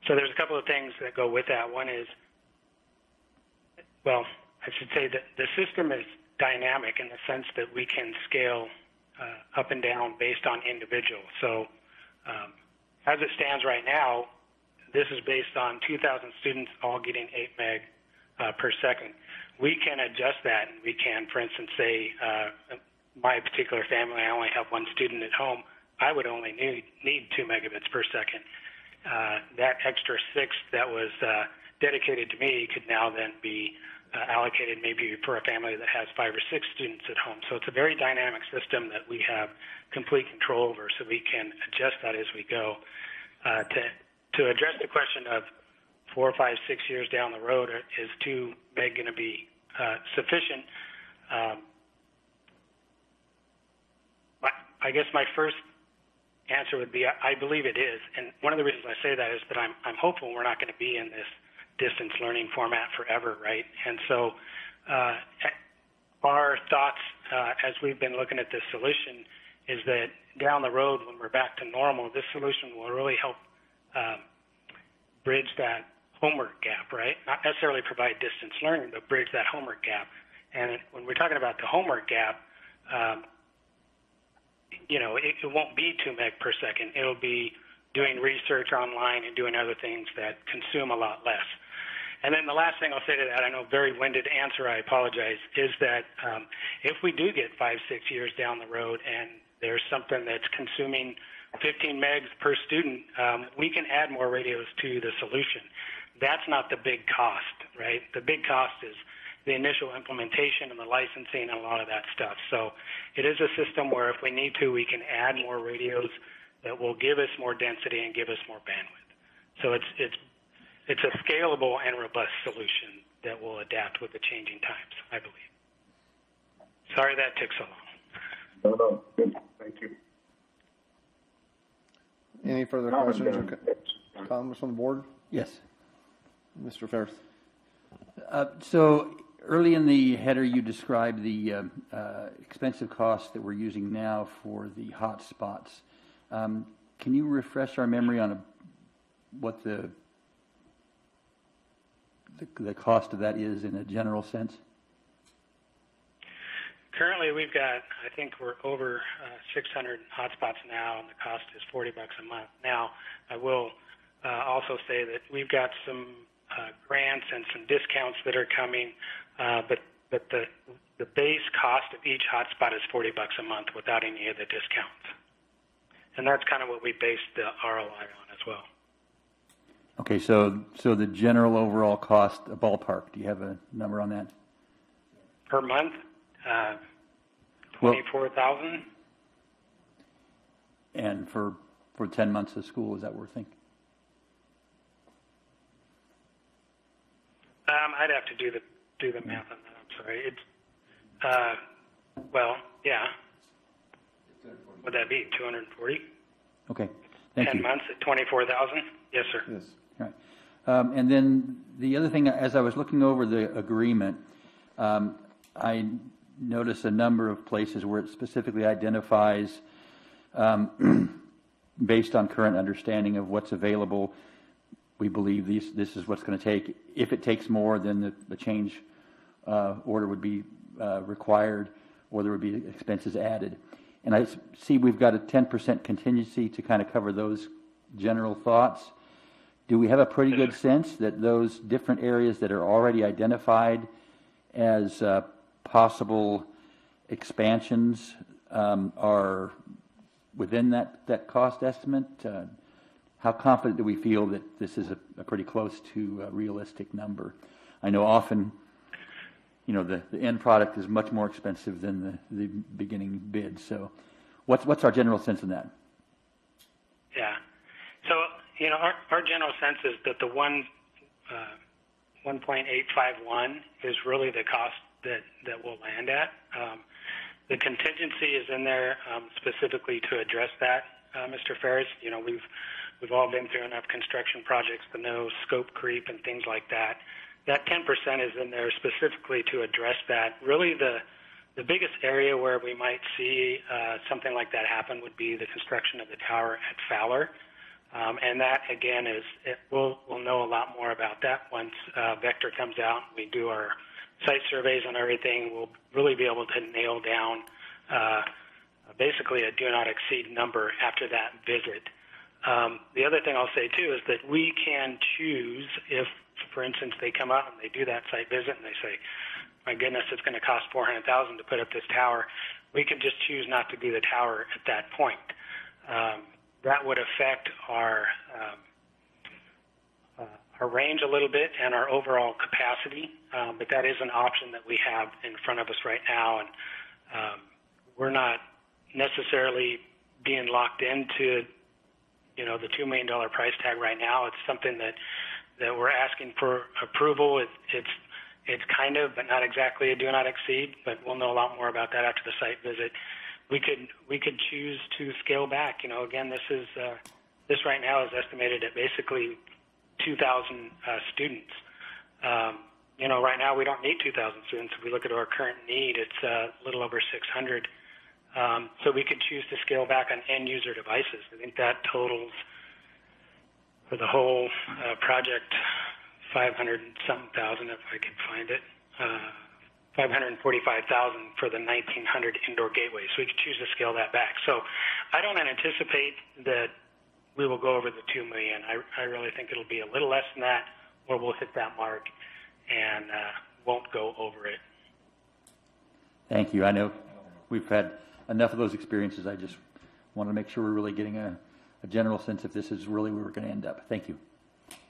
So there's a couple of things that go with that. One is, well, I should say that the system is dynamic in the sense that we can scale up and down based on individual. So as it stands right now, this is based on 2,000 students all getting 8 meg per second. We can adjust that, and we can, for instance, say my particular family, I only have 1 student at home. I would only need 2 megabits per second. That extra 6 that was dedicated to me could now then be allocated maybe for a family that has 5 or 6 students at home. So it's a very dynamic system that we have complete control over, so we can adjust that as we go. To address the question of 4, 5, 6 years down the road, is 2 meg going to be sufficient? I guess my first answer would be I believe it is, and one of the reasons I say that is that I'm hopeful we're not going to be in this distance learning format forever, right? And so our thoughts as we've been looking at this solution is that down the road when we're back to normal, this solution will really help bridge that homework gap, right? Not necessarily provide distance learning, but bridge that homework gap. And when we're talking about the homework gap, it won't be 2 meg per second. It'll be doing research online and doing other things that consume a lot less. And then the last thing I'll say to that, I know very winded answer, I apologize, is that if we do get 5, 6 years down the road and there's something that's consuming 15 megs per student, we can add more radios to the solution. That's not the big cost, right? The big cost is the initial implementation and the licensing and a lot of that stuff. So it is a system where if we need to, we can add more radios that will give us more density and give us more bandwidth. So it's a scalable and robust solution that will adapt with the changing times, I believe. Sorry that took so long. No, good. Thank you. Any further questions or comments from the board? Yes. Mr. Ferris. So early in the header, you described the expensive costs that we're using now for the hotspots. Can you refresh our memory on what the cost of that is in a general sense? Currently, we've got, I think we're over 600 hotspots now, and the cost is $40 a month. Now, I will also say that we've got some grants and some discounts that are coming, but the base cost of each hotspot is $40 a month without any of the discounts. And that's kind of what we base the ROI on as well. Okay, so the general overall cost, a ballpark, do you have a number on that? Per month, $24,000. And for 10 months of school, is that what we're thinking? I'd have to do the math on that. I'm sorry. It's well, yeah. Would that be 240? Okay, thank you. 10 months at 24,000. Yes, sir. Yes. All right. And then the other thing, as I was looking over the agreement, I noticed a number of places where it specifically identifies, based on current understanding of what's available, we believe this is what's going to take. If it takes more, then the change order would be required, or there would be expenses added. And I see we've got a 10% contingency to kind of cover those general thoughts. Do we have a pretty good sense that those different areas that are already identified as possible expansions are within that cost estimate? How confident do we feel that this is a pretty close to a realistic number? I know often, the end product is much more expensive than the beginning bid. So what's our general sense in that? Yeah. So, our general sense is that the 1.851 is really the cost that we'll land at. The contingency is in there specifically to address that, Mr. Ferris. We've all been through enough construction projects to know scope creep and things like that. That 10% is in there specifically to address that. Really, the biggest area where we might see something like that happen would be the construction of the tower at Fowler. And that, again, we'll know a lot more about that once Vector comes out. We do our site surveys and everything. We'll really be able to nail down basically a do not exceed number after that visit. The other thing I'll say, too, is that we can choose if, for instance, they come out and they do that site visit and they say, my goodness, it's going to cost $400,000 to put up this tower. We can just choose not to do the tower at that point. That would affect our range a little bit and our overall capacity. but that is an option that we have in front of us right now, and we're not necessarily being locked into, the $2 million price tag right now. It's something that we're asking for approval. It's kind of, but not exactly a do not exceed, but we'll know a lot more about that after the site visit. We could choose to scale back. Again, this right now is estimated at basically 2,000 students. Right now we don't need 2,000 students. If we look at our current need, it's a little over 600. So we could choose to scale back on end user devices. I think that totals for the whole project 500 and something thousand, if I could find it. 545,000 for the 1,900 indoor gateways. So we could choose to scale that back. So I don't anticipate that we will go over the 2 million. I really think it'll be a little less than that, or we'll hit that mark and won't go over it. Thank you. I know we've had enough of those experiences. I just want to make sure we're really getting a general sense if this is really where we're going to end up. Thank you.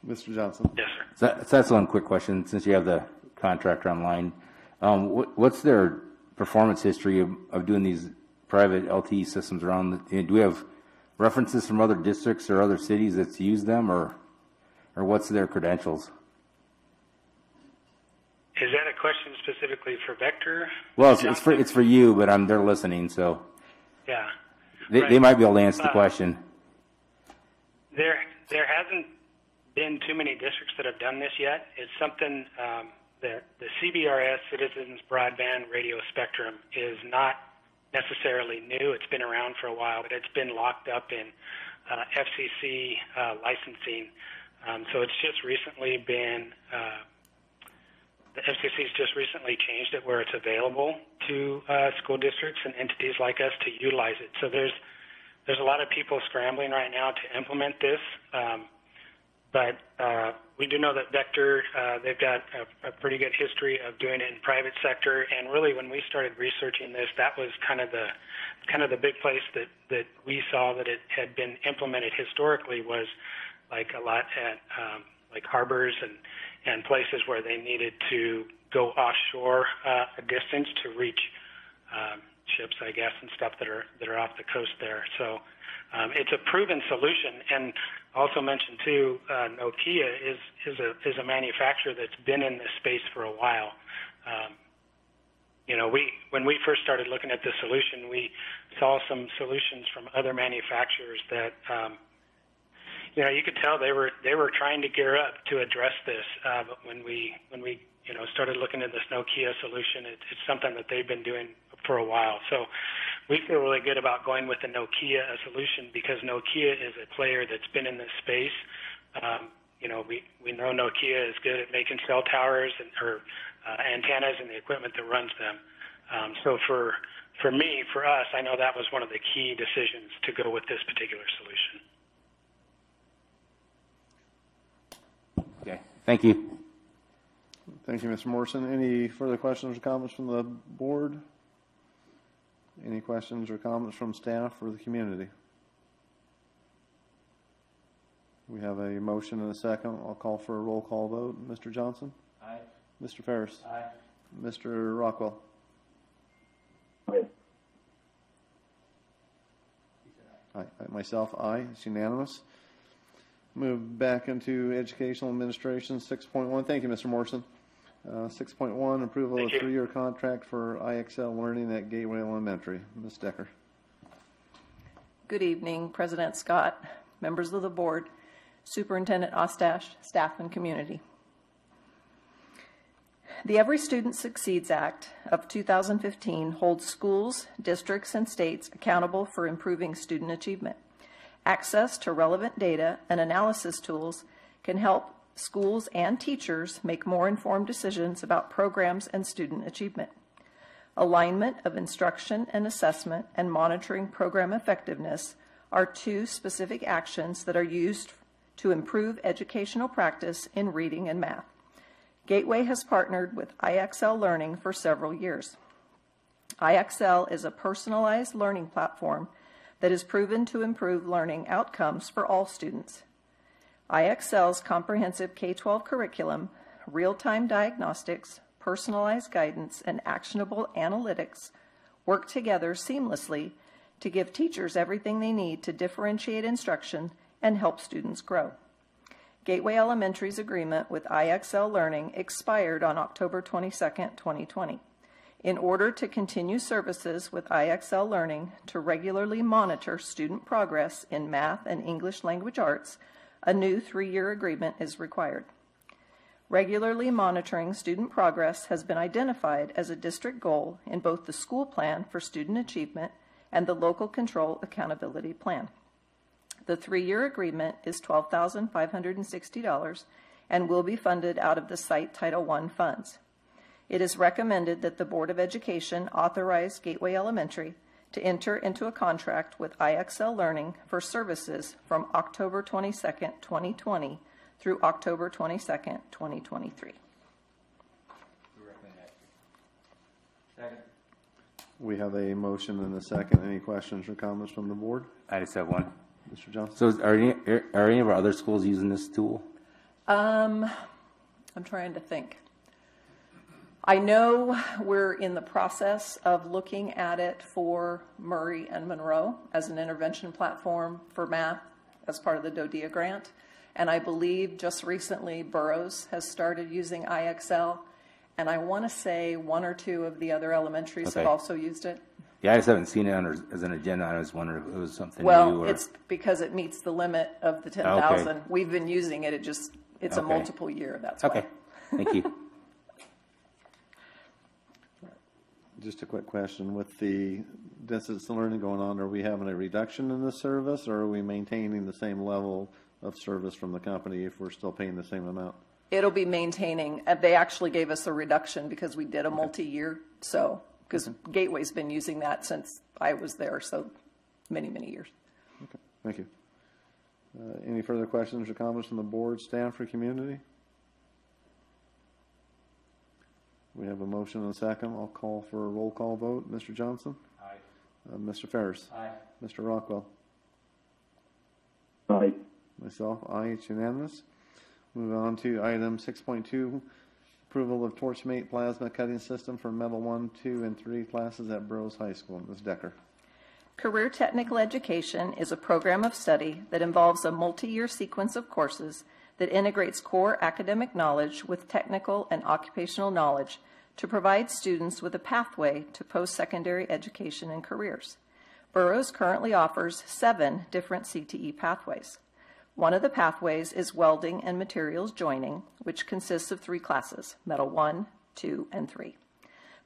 Mr. Johnson. Yes, sir. So that's one quick question, since you have the contractor online. What's their performance history of doing these private LTE systems around? Do we have references from other districts or other cities that's used them, or what's their credentials? Is that a question specifically for Vector? Well, it's for you, but they're listening, so Yeah. they might be able to answer the question. There hasn't been too many districts that have done this yet. It's something that the CBRS, Citizens Broadband Radio Spectrum, is not necessarily new. It's been around for a while, but it's been locked up in FCC licensing. So it's just recently been, the FCC's just recently changed it where it's available to school districts and entities like us to utilize it. So there's a lot of people scrambling right now to implement this. But we do know that Vector, they've got a pretty good history of doing it in private sector. And really, when we started researching this, that was kind of the big place that we saw that it had been implemented historically, was like a lot at like harbors and places where they needed to go offshore a distance to reach ships, I guess, and stuff that are off the coast there. So it's a proven solution. And also mentioned too, Nokia is a manufacturer that's been in this space for a while. When we first started looking at this solution, we saw some solutions from other manufacturers that you could tell they were trying to gear up to address this. But when we started looking at this Nokia solution, it's something that they've been doing for a while. So we feel really good about going with the Nokia solution, because Nokia is a player that's been in this space. We know Nokia is good at making cell towers or antennas and the equipment that runs them. So for us, I know that was one of the key decisions to go with this particular solution. Okay, thank you. Thank you, Mr. Morrison. Any further questions or comments from the board? Any questions or comments from staff or the community? We have a motion and a second. I'll call for a roll call vote. Mr. Johnson? Aye. Mr. Ferris? Aye. Mr. Rockwell? Aye. Aye. Myself, aye. It's unanimous. Move back into educational administration, 6.1. Thank you, Mr. Morrison. 6.1, approval of 3-year contract for IXL Learning at Gateway Elementary. Ms. Decker. Good evening, President Scott, members of the board, Superintendent Ostash, staff, and community. The Every Student Succeeds Act of 2015 holds schools, districts, and states accountable for improving student achievement. Access to relevant data and analysis tools can help schools and teachers make more informed decisions about programs and student achievement. Alignment of instruction and assessment and monitoring program effectiveness are two specific actions that are used to improve educational practice in reading and math. Gateway has partnered with IXL Learning for several years. IXL is a personalized learning platform that is proven to improve learning outcomes for all students. IXL's comprehensive K-12 curriculum, real-time diagnostics, personalized guidance, and actionable analytics work together seamlessly to give teachers everything they need to differentiate instruction and help students grow. Gateway Elementary's agreement with IXL Learning expired on October 22, 2020. In order to continue services with IXL Learning to regularly monitor student progress in math and English language arts, a new 3-year agreement is required. Regularly monitoring student progress has been identified as a district goal in both the school plan for student achievement and the local control accountability plan. The 3-year agreement is $12,560 and will be funded out of the site Title I funds. It is recommended that the Board of Education authorize Gateway Elementary to enter into a contract with IXL Learning for services from October 22, 2020 through October 22, 2023. We have a motion and a second. Any questions or comments from the board? I just have one. Mr. Johnson? So are any of our other schools using this tool? I'm trying to think. I know we're in the process of looking at it for Murray and Monroe as an intervention platform for math as part of the DODEA grant. And I believe just recently Burroughs has started using IXL. And I want to say 1 or 2 of the other elementaries have also used it. Yeah, I just haven't seen it as an agenda. I was wondering if it was something new. Well, Or... it's because it meets the limit of the 10,000. Okay. We've been using it. It's a multiple year. That's why. Okay, thank you. Just a quick question. With the distance learning going on, are we having a reduction in the service, or are we maintaining the same level of service from the company if we're still paying the same amount? It'll be maintaining. They actually gave us a reduction because we did a multi-year. So, because Gateway's been using that since I was there, so many, many years. Okay, thank you. Any further questions or comments from the board, staff, or community? We have a motion and a second. I'll call for a roll call vote. Mr. Johnson? Aye. Mr. Ferris? Aye. Mr. Rockwell? Aye. Myself, aye. It's unanimous. Move on to item 6.2, approval of Torchmate plasma cutting system for Metal 1, 2, and 3 classes at Burroughs High School. Ms. Decker. Career Technical Education is a program of study that involves a multi-year sequence of courses that integrates core academic knowledge with technical and occupational knowledge to provide students with a pathway to post-secondary education and careers. Burroughs currently offers 7 different CTE pathways. One of the pathways is welding and materials joining, which consists of 3 classes, Metal 1, 2, and 3.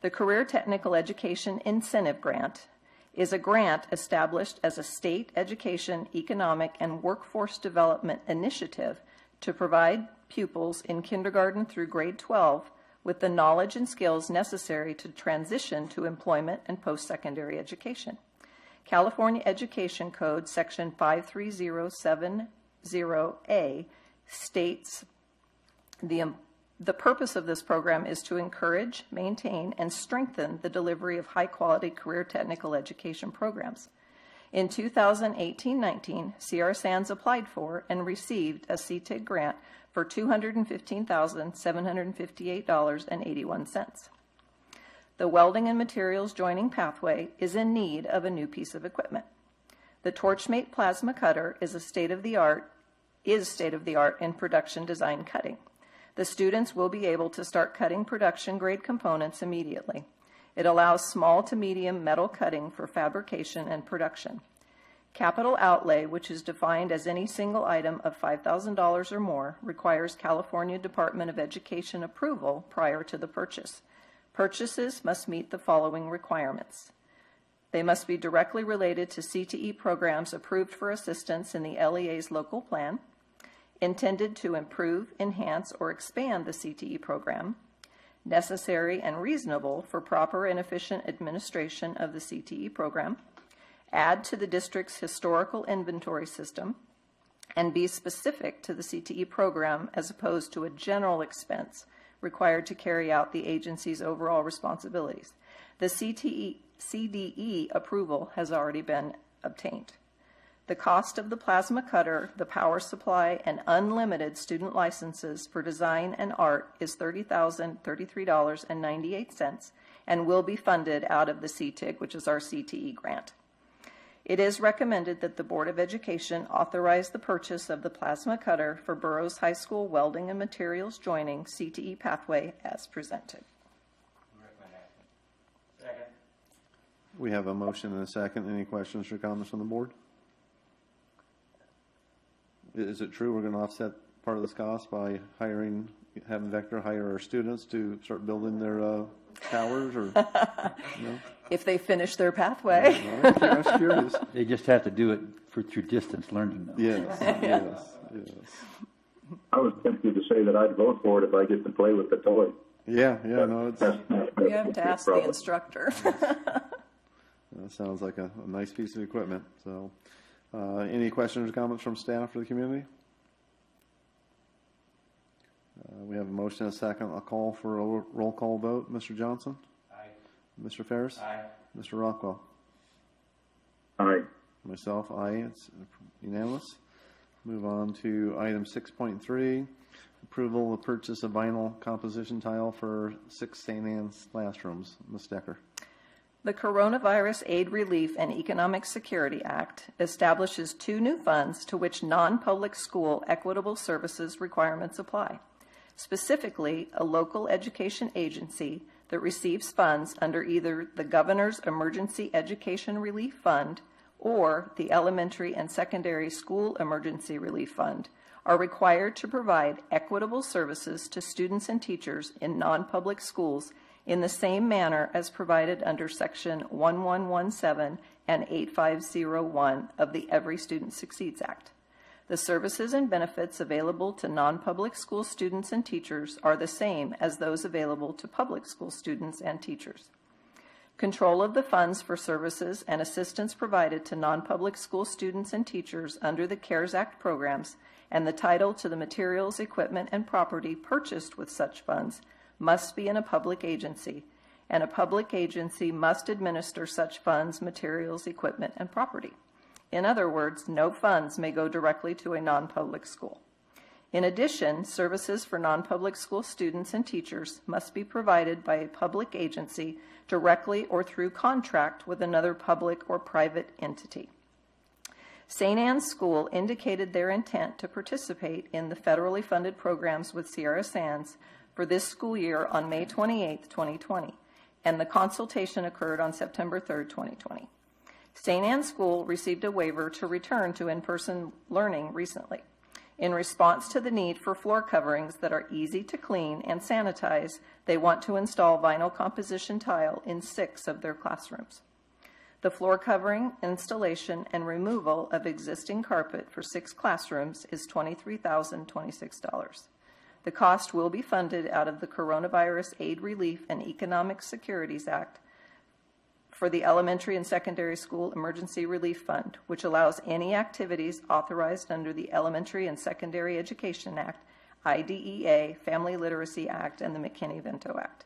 The Career Technical Education Incentive Grant is a grant established as a state education, economic, and workforce development initiative to provide pupils in kindergarten through grade 12 with the knowledge and skills necessary to transition to employment and post-secondary education. California Education Code Section 53070A states the purpose of this program is to encourage, maintain, and strengthen the delivery of high-quality career technical education programs. In 2018-19, CR Sands applied for and received a CTIG grant for $215,758.81. The welding and materials joining pathway is in need of a new piece of equipment. The Torchmate plasma cutter is state-of-the-art in production design cutting. The students will be able to start cutting production grade components immediately. It allows small to medium metal cutting for fabrication and production. Capital outlay, which is defined as any single item of $5,000 or more, requires California Department of Education approval prior to the purchase. Purchases must meet the following requirements. They must be directly related to CTE programs approved for assistance in the LEA's local plan, intended to improve, enhance, or expand the CTE program, necessary and reasonable for proper and efficient administration of the CTE program, add to the district's historical inventory system, and be specific to the CTE program as opposed to a general expense required to carry out the agency's overall responsibilities. The CDE approval has already been obtained. The cost of the plasma cutter, the power supply, and unlimited student licenses for design and art is $30,033.98 and will be funded out of the CTIG, which is our CTE grant. It is recommended that the Board of Education authorize the purchase of the plasma cutter for Burroughs High School Welding and Materials Joining CTE pathway as presented. Second. We have a motion and a second. Any questions or comments from the board? Is it true we're going to offset part of this cost by having Vector hire our students to start building their towers, or no? If they finish their pathway. I was curious. They just have to do it through distance learning, though. Yes, yes. I was tempted to say that I'd vote for it if I get to play with the toy. Yeah, no, it's, You have to ask the instructor. that sounds like a nice piece of equipment. So, any questions or comments from staff or the community? We have a motion and a second. I'll call for a roll call vote. Mr. Johnson? Aye. Mr. Ferris? Aye. Mr. Rockwell? Aye. Myself, aye. It's unanimous. Move on to item 6.3, approval of purchase of vinyl composition tile for 6 St. Anne's classrooms. Ms. Decker. The Coronavirus Aid, Relief, and Economic Security Act establishes 2 new funds to which non-public school equitable services requirements apply. Specifically, a local education agency that receives funds under either the Governor's Emergency Education Relief Fund or the Elementary and Secondary School Emergency Relief Fund are required to provide equitable services to students and teachers in non-public schools in the same manner as provided under Section 1117 and 8501 of the Every Student Succeeds Act. The services and benefits available to non-public school students and teachers are the same as those available to public school students and teachers. Control of the funds for services and assistance provided to non-public school students and teachers under the CARES Act programs and the title to the materials, equipment, and property purchased with such funds must be in a public agency, and a public agency must administer such funds, materials, equipment, and property. In other words, no funds may go directly to a non-public school. In addition, services for non-public school students and teachers must be provided by a public agency directly or through contract with another public or private entity. St. Anne's School indicated their intent to participate in the federally funded programs with Sierra Sands for this school year on May 28, 2020, and the consultation occurred on September 3, 2020. St. Anne's School received a waiver to return to in-person learning recently. In response to the need for floor coverings that are easy to clean and sanitize, they want to install vinyl composition tile in 6 of their classrooms. The floor covering, installation, and removal of existing carpet for 6 classrooms is $23,026. The cost will be funded out of the Coronavirus Aid, Relief, and Economic Securities Act for the Elementary and Secondary School Emergency Relief Fund, which allows any activities authorized under the Elementary and Secondary Education Act, IDEA, Family Literacy Act, and the McKinney-Vento Act.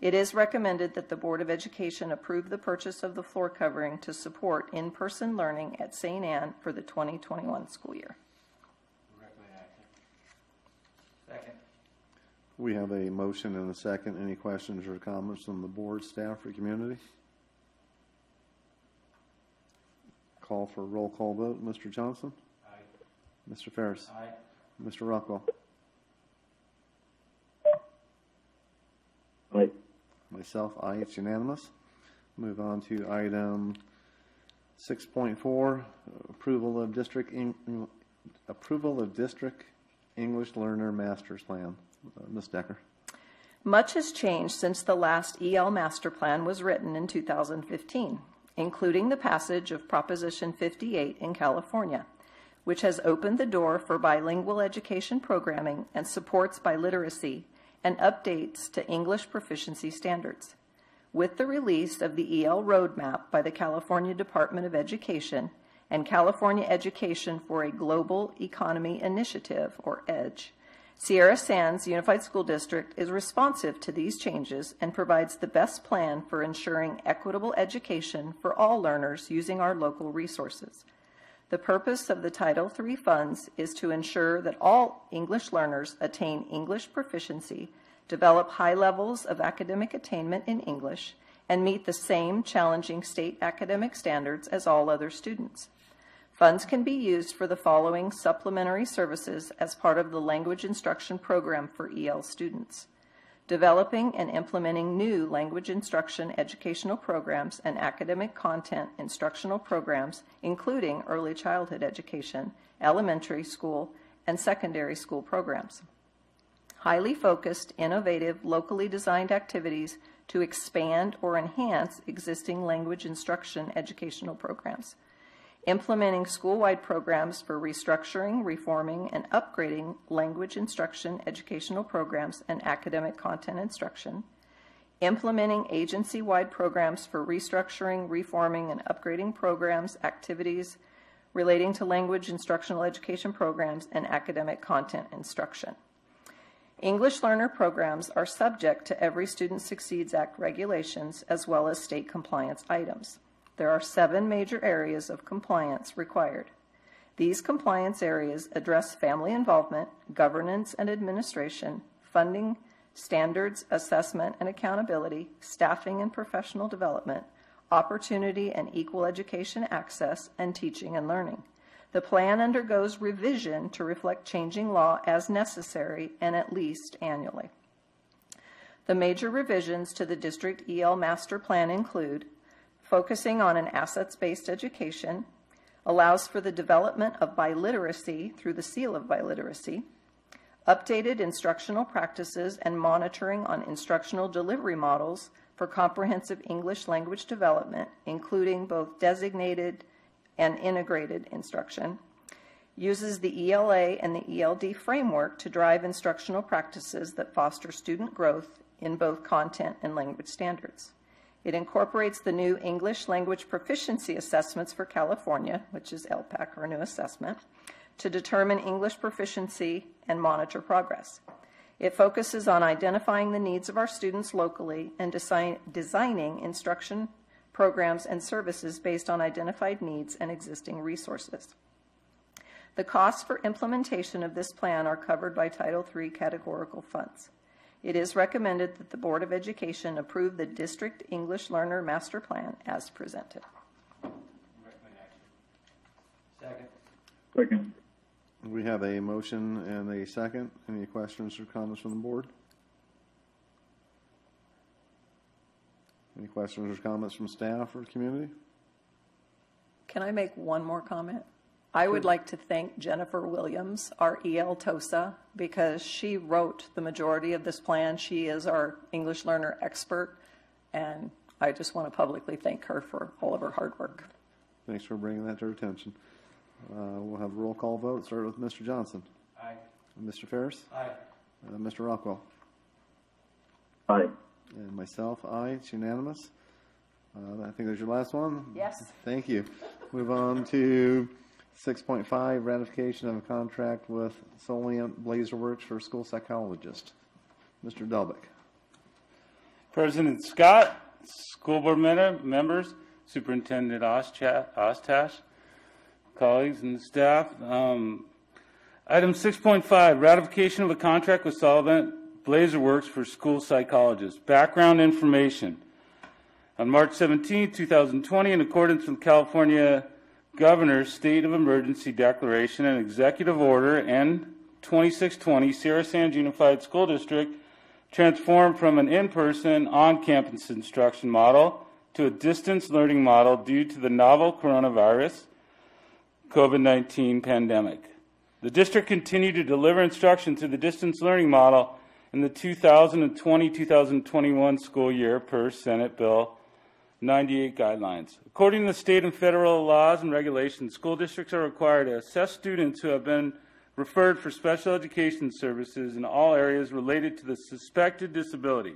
It is recommended that the Board of Education approve the purchase of the floor covering to support in-person learning at St. Anne for the 2021 school year. Second. We have a motion and a second. Any questions or comments from the board, staff, or community? Call for a roll call vote. Mr. Johnson? Aye. Mr. Ferris? Aye. Mr. Rockwell? Aye. Myself, aye. It's unanimous. Move on to item 6.4, approval of district English Learner Master's Plan. Ms. Decker. Much has changed since the last EL Master Plan was written in 2015, including the passage of Proposition 58 in California, which has opened the door for bilingual education programming and supports biliteracy and updates to English proficiency standards. With the release of the EL Roadmap by the California Department of Education and California Education for a Global Economy Initiative, or EDGE, Sierra Sands Unified School District is responsive to these changes and provides the best plan for ensuring equitable education for all learners using our local resources. The purpose of the Title III funds is to ensure that all English learners attain English proficiency, develop high levels of academic attainment in English, and meet the same challenging state academic standards as all other students. Funds can be used for the following supplementary services as part of the language instruction program for EL students: developing and implementing new language instruction educational programs and academic content instructional programs, including early childhood education, elementary school, and secondary school programs. Highly focused, innovative, locally designed activities to expand or enhance existing language instruction educational programs. Implementing school-wide programs for restructuring, reforming, and upgrading language instruction educational programs and academic content instruction. Implementing agency-wide programs for restructuring, reforming, and upgrading programs, activities relating to language instructional education programs and academic content instruction. English learner programs are subject to Every Student Succeeds Act regulations as well as state compliance items. There are 7 major areas of compliance required. These compliance areas address family involvement, governance and administration, funding, standards, assessment and accountability, staffing and professional development, opportunity and equal education access, and teaching and learning. The plan undergoes revision to reflect changing law as necessary and at least annually. The major revisions to the District EL Master Plan include focusing on an assets-based education, allows for the development of biliteracy through the Seal of Biliteracy, updated instructional practices and monitoring on instructional delivery models for comprehensive English language development, including both designated and integrated instruction, uses the ELA and the ELD framework to drive instructional practices that foster student growth in both content and language standards. It incorporates the new English language proficiency assessments for California, which is LPAC, our new assessment, to determine English proficiency and monitor progress. It focuses on identifying the needs of our students locally and designing instruction programs and services based on identified needs and existing resources. The costs for implementation of this plan are covered by Title III categorical funds. It is recommended that the Board of Education approve the District English Learner Master Plan as presented. Second. We have a motion and a second. Any questions or comments from the board? Any questions or comments from staff or community? Can I make one more comment? I would like to thank Jennifer Williams, our EL TOSA, because she wrote the majority of this plan. She is our English learner expert, and I just want to publicly thank her for all of her hard work. Thanks for bringing that to our attention. We'll have a roll call vote. Start with Mr. Johnson. Aye. Mr. Ferris? Aye. Mr. Rockwell? Aye. And myself, aye. It's unanimous. I think there's your last one. Yes. Thank you. Move on to 6.5, ratification of a contract with Solient Blazerworks for school psychologist. Mr. Delbeck. President Scott, school board members, Superintendent Ostash, colleagues and staff. Item 6.5, ratification of a contract with Solvent Blazerworks for school psychologists. Background information. On March 17, 2020, in accordance with California Governor's State of Emergency Declaration and Executive Order N2620, Sierra Sands Unified School District transformed from an in-person, on-campus instruction model to a distance learning model due to the novel coronavirus COVID-19 pandemic. The district continued to deliver instruction through the distance learning model in the 2020-2021 school year per Senate Bill 98 guidelines. According to the state and federal laws and regulations, school districts are required to assess students who have been referred for special education services in all areas related to the suspected disability.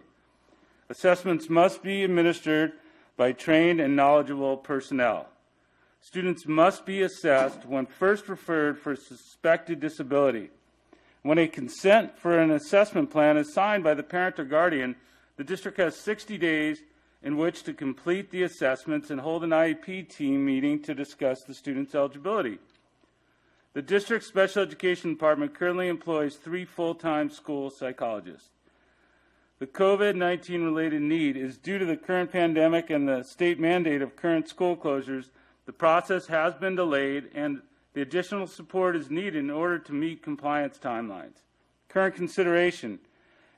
Assessments must be administered by trained and knowledgeable personnel. Students must be assessed when first referred for suspected disability. When a consent for an assessment plan is signed by the parent or guardian, the district has 60 days in which to complete the assessments and hold an IEP team meeting to discuss the student's eligibility. The district special education department currently employs 3 full-time school psychologists. The COVID-19 related need is due to the current pandemic and the state mandate of current school closures. The process has been delayed and the additional support is needed in order to meet compliance timelines. Current consideration.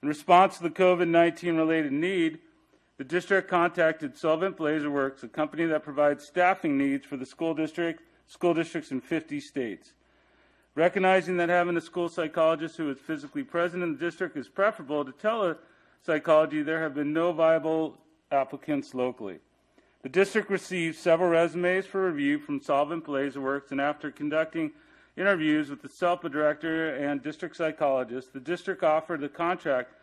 In response to the COVID-19 related need, the district contacted Solvent Blazerworks, a company that provides staffing needs for the school districts in 50 states. Recognizing that having a school psychologist who is physically present in the district is preferable to telepsychology, there have been no viable applicants locally. The district received several resumes for review from Solvent Blazerworks, and after conducting interviews with the SELPA director and district psychologist, the district offered a contract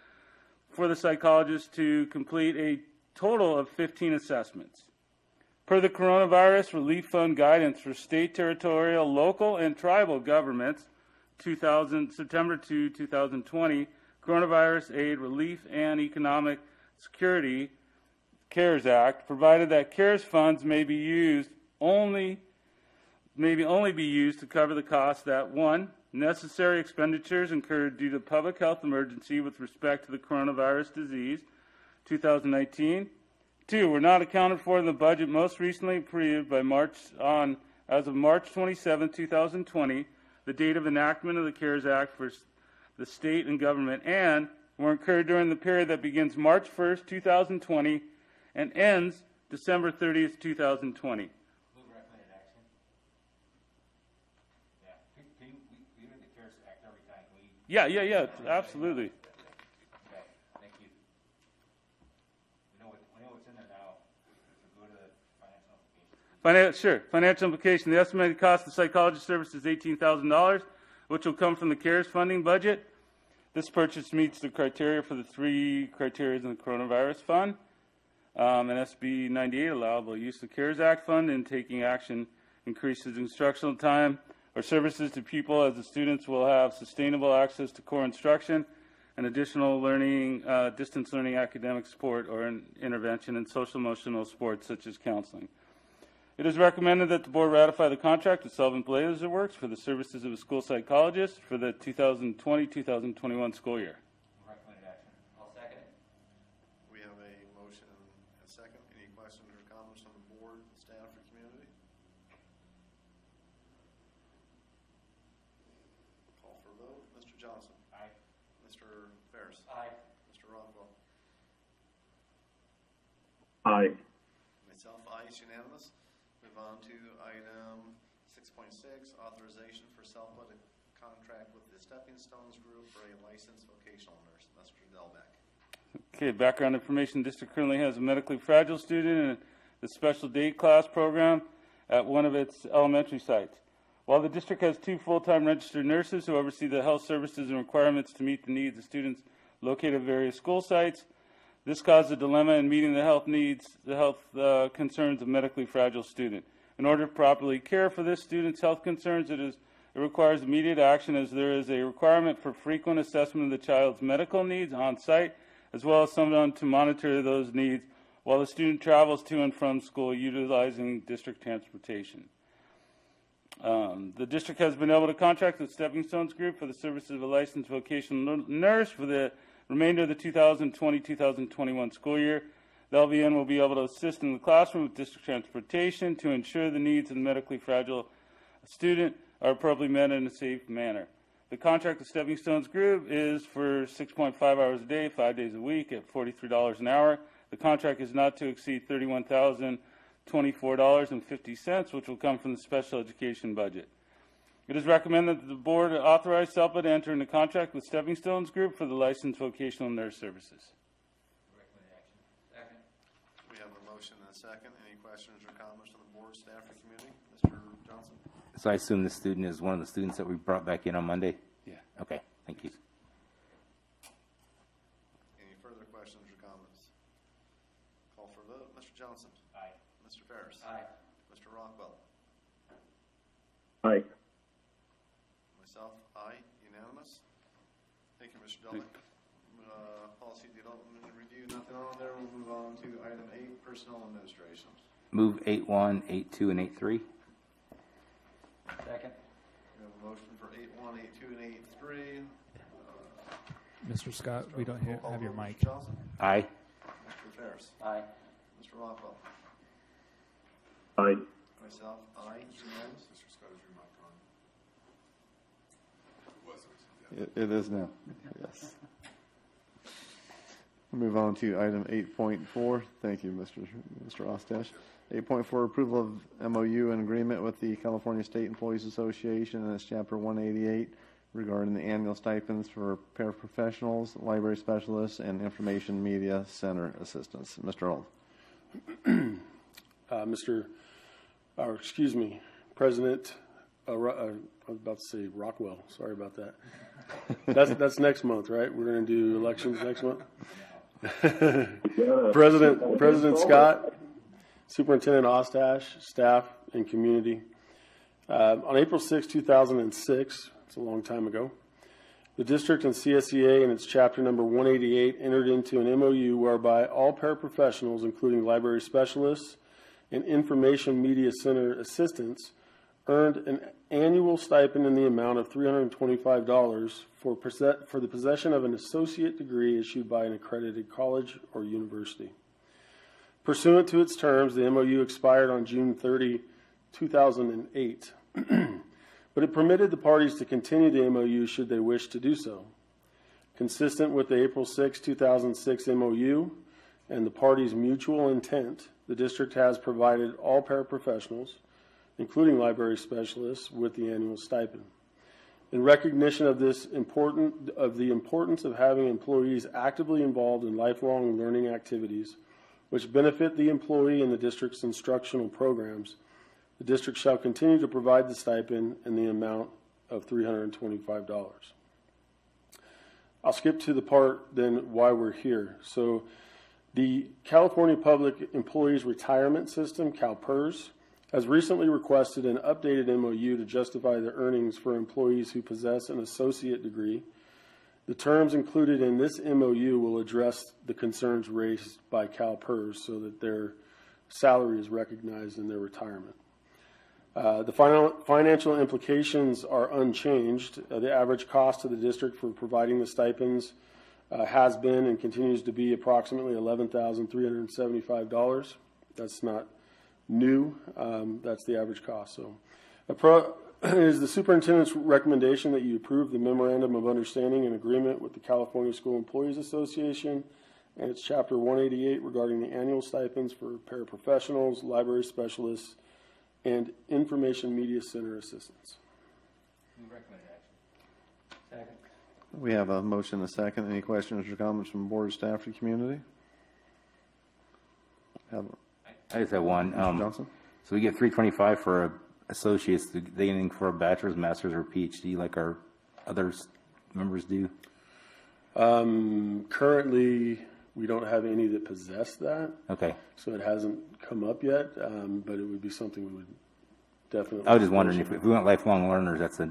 for the psychologist to complete a total of 15 assessments. Per the Coronavirus Relief Fund guidance for state, territorial, local, and tribal governments, September 2, 2020, Coronavirus Aid, Relief, and Economic Security, CARES Act, provided that CARES funds may only be used to cover the costs that 1. Necessary expenditures incurred due to public health emergency with respect to the coronavirus disease, 2019. 2. Were not accounted for in the budget most recently approved by as of March 27, 2020, the date of enactment of the CARES Act for the state and government, and were incurred during the period that begins March 1, 2020, and ends December 30, 2020. Yeah, absolutely. Okay, thank you. We know what's in there now. Go to the financial implications. Sure. Financial implication. The estimated cost of psychologist service is $18,000, which will come from the CARES funding budget. This purchase meets the criteria for the 3 criteria in the coronavirus fund. And SB 98, allowable use of the CARES Act fund, and taking action increases instructional time or services to people, as the students will have sustainable access to core instruction and additional learning, distance learning academic support or an intervention in social emotional sports such as counseling. It is recommended that the board ratify the contract with Solvent Blazerworks for the services of a school psychologist for the 2020-2021 school year. Recommended action. I'll second it. We have a motion and a second. Any questions or comments from the board, staff, or community? Call for a vote. Mr. Johnson? Aye. Mr. Ferris? Aye. Mr. Rockwell? Aye. Myself, aye. It's unanimous. Move on to item 6.6, authorization for SELPA to contract with the Stepping Stones Group for a licensed vocational nurse. Mr. Delbeck. Okay, background information. District currently has a medically fragile student in the special day class program at one of its elementary sites. While the district has 2 full-time registered nurses who oversee the health services and requirements to meet the needs of students located at various school sites, this caused a dilemma in meeting the health concerns of medically fragile student. In order to properly care for this student's health concerns, it requires immediate action, as there is a requirement for frequent assessment of the child's medical needs on site, as well as someone to monitor those needs while the student travels to and from school utilizing district transportation. The district has been able to contract with Stepping Stones Group for the services of a licensed vocational nurse for the remainder of the 2020-2021 school year. The LVN will be able to assist in the classroom with district transportation to ensure the needs of the medically fragile student are appropriately met in a safe manner. The contract with Stepping Stones Group is for 6.5 hours a day, 5 days a week at $43 an hour. The contract is not to exceed $31,024.50, which will come from the special education budget. It is recommended that the board authorize SELPA to enter into contract with Stepping Stones Group for the licensed vocational nurse services. Recommended action. Second. We have a motion and a second. Any questions or comments from the board, staff, or community? Mr. Johnson? So I assume this student is one of the students that we brought back in on Monday? Yeah. Okay, thank you. Any further questions or comments? Call for a vote. Mr. Johnson? Aye. Mr. Ferris? Aye. Mr. Rockwell? Aye. Myself, aye. Unanimous. Thank you, Mr. Delbeck. Policy development and review, nothing on there. We'll move on to item 8, Personnel Administration. Move 8-1, 8-2, and 8-3. Second. We have a motion for 8-1, 8-2, and 8-3. Mr. Scott, we don't have your mic. Mr. Johnson? Aye. Mr. Ferris? Aye. Mr. Rockwell? Aye. Myself, aye. Unanimous? Mr. Scott, is your mic on? Was it? It is now, yes. Move on to item 8.4. Thank you, Mr. Ostesh. 8.4, approval of MOU and agreement with the California State Employees Association and its Chapter 188 regarding the annual stipends for paraprofessionals, library specialists, and information media center assistants. Mr. Old. President, I was about to say Rockwell. Sorry about that. That's next month, right? We're going to do elections next month. President Scott, Superintendent Ostash, staff, and community. On April 6, 2006, it's a long time ago, the district and CSEA in its chapter number 188 entered into an MOU whereby all paraprofessionals, including library specialists and information media center assistants, earned an annual stipend in the amount of $325 for the possession of an associate degree issued by an accredited college or university. Pursuant to its terms, the MOU expired on June 30, 2008, but it permitted the parties to continue the MOU should they wish to do so. Consistent with the April 6, 2006 MOU and the parties' mutual intent, the district has provided all paraprofessionals, including library specialists, with the annual stipend. In recognition of the importance of having employees actively involved in lifelong learning activities, which benefit the employee and the district's instructional programs, the district shall continue to provide the stipend in the amount of $325. I'll skip to the part then why we're here. So the California Public Employees Retirement System, CalPERS, has recently requested an updated MOU to justify the earnings for employees who possess an associate degree. The terms included in this MOU will address the concerns raised by CalPERS so that their salary is recognized in their retirement. The financial implications are unchanged. The average cost to the district for providing the stipends has been and continues to be approximately $11,375. That's not new. That's the average cost. So it is the superintendent's recommendation that you approve the memorandum of understanding and agreement with the California School Employees Association and its Chapter 188 regarding the annual stipends for paraprofessionals, library specialists, and information media center assistants. Second. We have a motion and a second. Any questions or comments from board, staff, or community? I just have one. Mr. Johnson? So we get $325 for associates. Do they anything for a bachelor's, master's, or PhD like our other members do? Currently, we don't have any that possess that. Okay. So it hasn't come up yet, but it would be something we would definitely. I was just wondering if we want lifelong learners, that's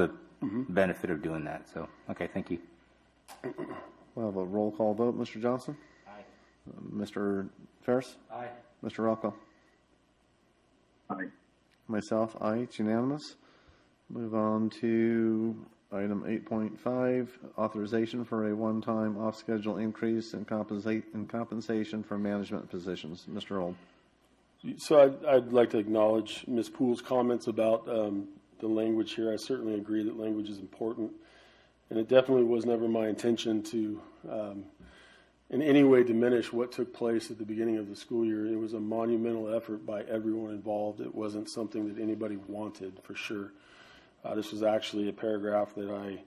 a Mm-hmm. benefit of doing that. So, okay, thank you. We'll have a roll call vote. Mr. Johnson? Aye. Mr. Ferris? Aye. Mr. Rockwell? Aye. Myself, aye. It's unanimous. Move on to item 8.5, authorization for a one-time off-schedule increase in compensation for management positions. Mr. Old. So I'd like to acknowledge Ms. Poole's comments about the language here. I certainly agree that language is important, and it definitely was never my intention to in any way diminish what took place at the beginning of the school year. It was a monumental effort by everyone involved. It wasn't something that anybody wanted, for sure. This was actually a paragraph that I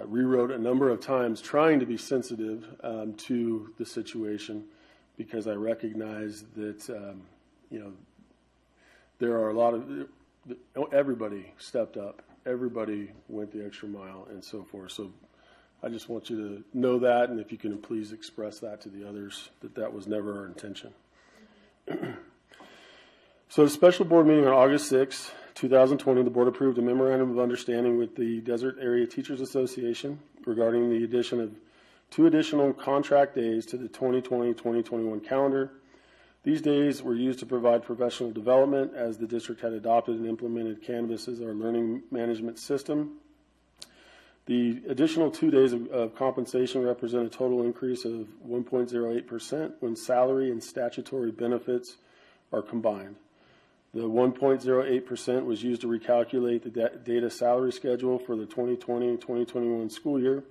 rewrote a number of times, trying to be sensitive to the situation, because I recognize that there are a lot of everybody stepped up, everybody went the extra mile, and so forth. So I just want you to know that, and if you can please express that to the others, that was never our intention. So, a special board meeting on August 6, 2020, the board approved a memorandum of understanding with the Desert Area Teachers Association regarding the addition of 2 additional contract days to the 2020-2021 calendar. These days were used to provide professional development, as the district had adopted and implemented Canvas as our learning management system. The additional 2 days of compensation represent a total increase of 1.08% when salary and statutory benefits are combined. The 1.08% was used to recalculate the data salary schedule for the 2020-2021 school year.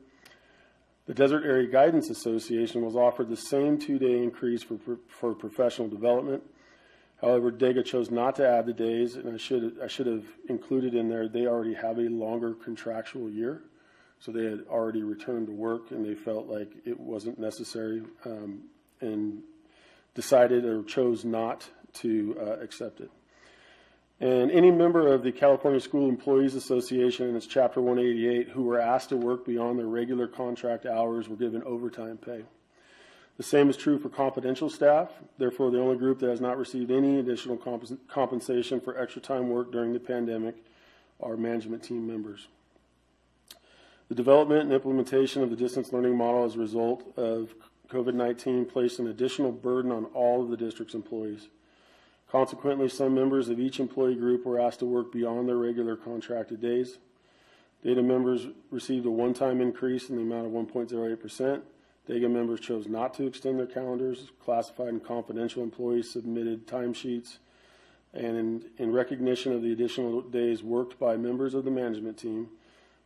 The Desert Area Guidance Association was offered the same 2-day increase for professional development. However, DAGA chose not to add the days, and I should have included in there, they already have a longer contractual year. So they had already returned to work, and they felt like it wasn't necessary, and decided or chose not to accept it. And any member of the California School Employees Association and its Chapter 188 who were asked to work beyond their regular contract hours were given overtime pay. The same is true for confidential staff. Therefore, the only group that has not received any additional compensation for extra time work during the pandemic are management team members. The development and implementation of the distance learning model as a result of COVID-19 placed an additional burden on all of the district's employees. Consequently, some members of each employee group were asked to work beyond their regular contracted days. DATA members received a one-time increase in the amount of 1.08%. DAGA members chose not to extend their calendars. Classified and confidential employees submitted timesheets. And in recognition of the additional days worked by members of the management team,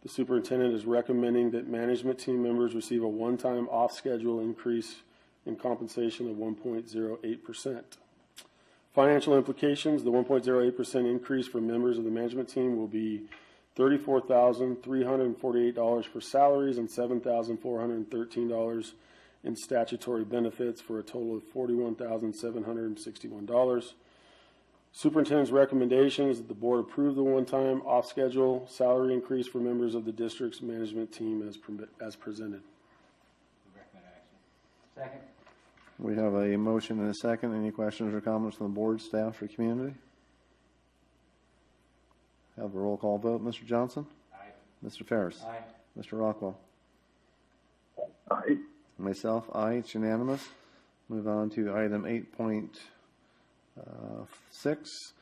the superintendent is recommending that management team members receive a one-time off-schedule increase in compensation of 1.08%. Financial implications: the 1.08% increase for members of the management team will be $34,348 for salaries and $7,413 in statutory benefits, for a total of $41,761. Superintendent's recommendation is that the board approve the one-time off-schedule salary increase for members of the district's management team as presented. Second. We have a motion and a second. Any questions or comments from the board, staff, or community? Have a roll call vote. Mr. Johnson? Aye. Mr. Ferris? Aye. Mr. Rockwell? Aye. Myself, aye. It's unanimous. Move on to item 8.6,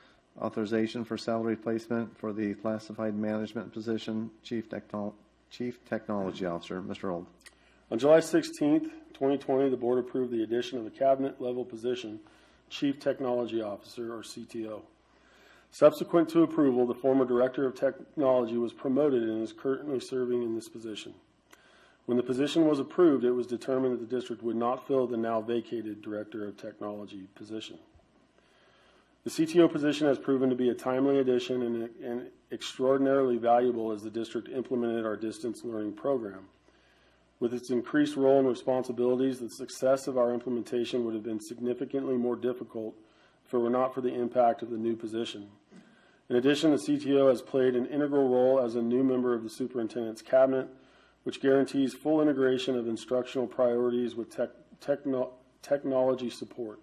authorization for salary placement for the classified management position, Chief Technology Officer. Mr. Old. On July 16th, 2020, the board approved the addition of a cabinet-level position, Chief Technology Officer, or CTO. Subsequent to approval, the former Director of Technology was promoted and is currently serving in this position. When the position was approved, it was determined that the district would not fill the now vacated Director of Technology position. The CTO position has proven to be a timely addition and extraordinarily valuable as the district implemented our distance learning program. With its increased role and responsibilities, the success of our implementation would have been significantly more difficult if it were not for the impact of the new position. In addition, the CTO has played an integral role as a new member of the superintendent's cabinet, which guarantees full integration of instructional priorities with technology support.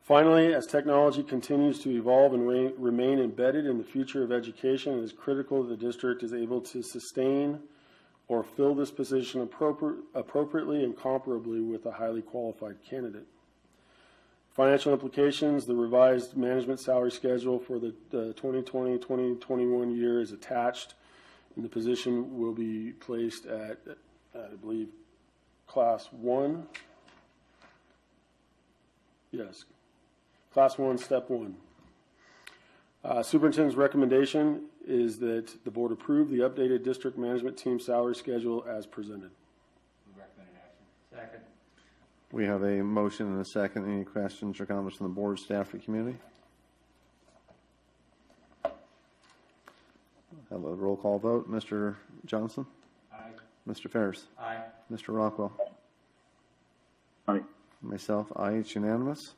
Finally, as technology continues to evolve and remain embedded in the future of education, it is critical that the district is able to sustain or fill this position appropriately and comparably with a highly qualified candidate. Financial implications: the revised management salary schedule for the 2020-2021 year is attached, and the position will be placed at, I believe, Class 1. Yes, Class 1, Step 1. Superintendent's recommendation is that the board approve the updated district management team salary schedule as presented. Recommended action. Second. We have a motion and a second. Any questions or comments from the board, staff, or community? Have a roll call vote. Mr. Johnson? Aye. Mr. Ferris? Aye. Mr. Rockwell? Aye. Myself, aye. It's unanimous.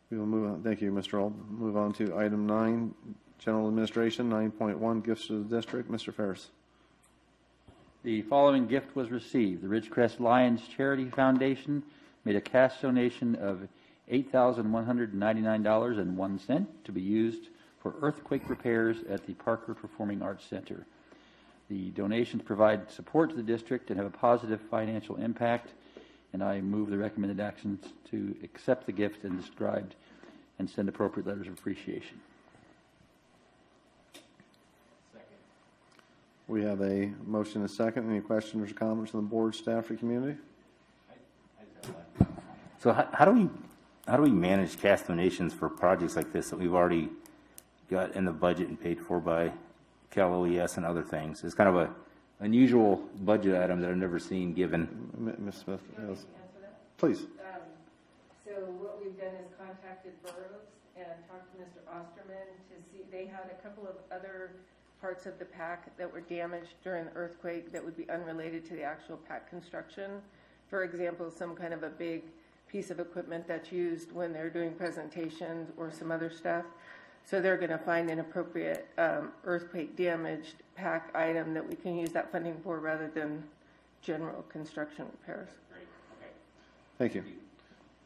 We will move on. Thank you, Mr. Old. Move on to item 9, General Administration, 9.1, gifts to the district. Mr. Ferris. The following gift was received. The Ridgecrest Lions Charity Foundation made a cash donation of $8,199.01 to be used for earthquake repairs at the Parker Performing Arts Center. The donations provide support to the district and have a positive financial impact and I move the recommended actions to accept the gift and described and send appropriate letters of appreciation. We have a motion and a second. Any questions or comments from the board, staff, or community? So how do we manage cash donations for projects like this that we've already got in the budget and paid for by Cal OES and other things? It's kind of a unusual budget item that I've never seen given. Ms. Smith, yes. Please. So what we've done is contacted boroughs and talked to Mr. Osterman to see, they had a couple of other parts of the PAC that were damaged during the earthquake that would be unrelated to the actual PAC construction. For example, some kind of a big piece of equipment that's used when they're doing presentations or some other stuff. So they're going to find an appropriate earthquake damaged PAC item that we can use that funding for rather than general construction repairs. Great. Okay. Thank you.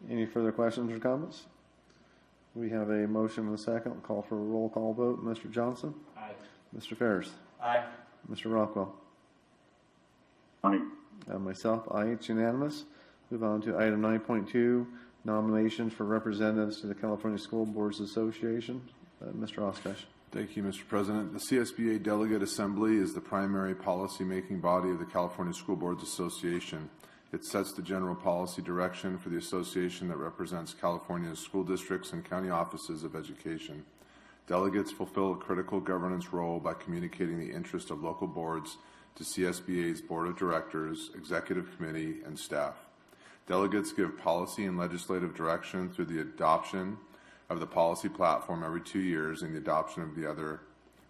Any further questions or comments? We have a motion and a second. We'll call for a roll call vote. Mr. Johnson? Aye. Mr. Ferris? Aye. Mr. Rockwell? Aye. Myself, aye. It's unanimous. Move on to item 9.2, nominations for representatives to the California School Boards Association. Mr. Ostash. Thank you, Mr. President. The CSBA Delegate Assembly is the primary policy-making body of the California School Boards Association. It sets the general policy direction for the association that represents California's school districts and county offices of education. Delegates fulfill a critical governance role by communicating the interest of local boards to CSBA's Board of Directors, Executive Committee, and staff. Delegates give policy and legislative direction through the adoption of the policy platform every 2 years and the adoption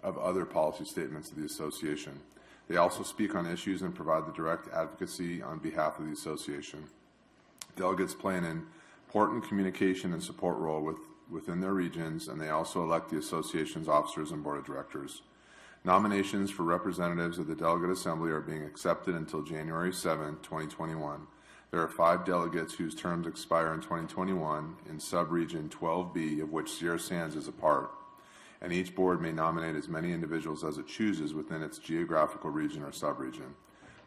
of other policy statements of the association. They also speak on issues and provide the direct advocacy on behalf of the association. Delegates play an important communication and support role within their regions, and they also elect the association's officers and board of directors. Nominations for representatives of the Delegate Assembly are being accepted until January 7, 2021. There are 5 delegates whose terms expire in 2021 in sub-region 12B, of which Sierra Sands is a part, and each board may nominate as many individuals as it chooses within its geographical region or sub-region.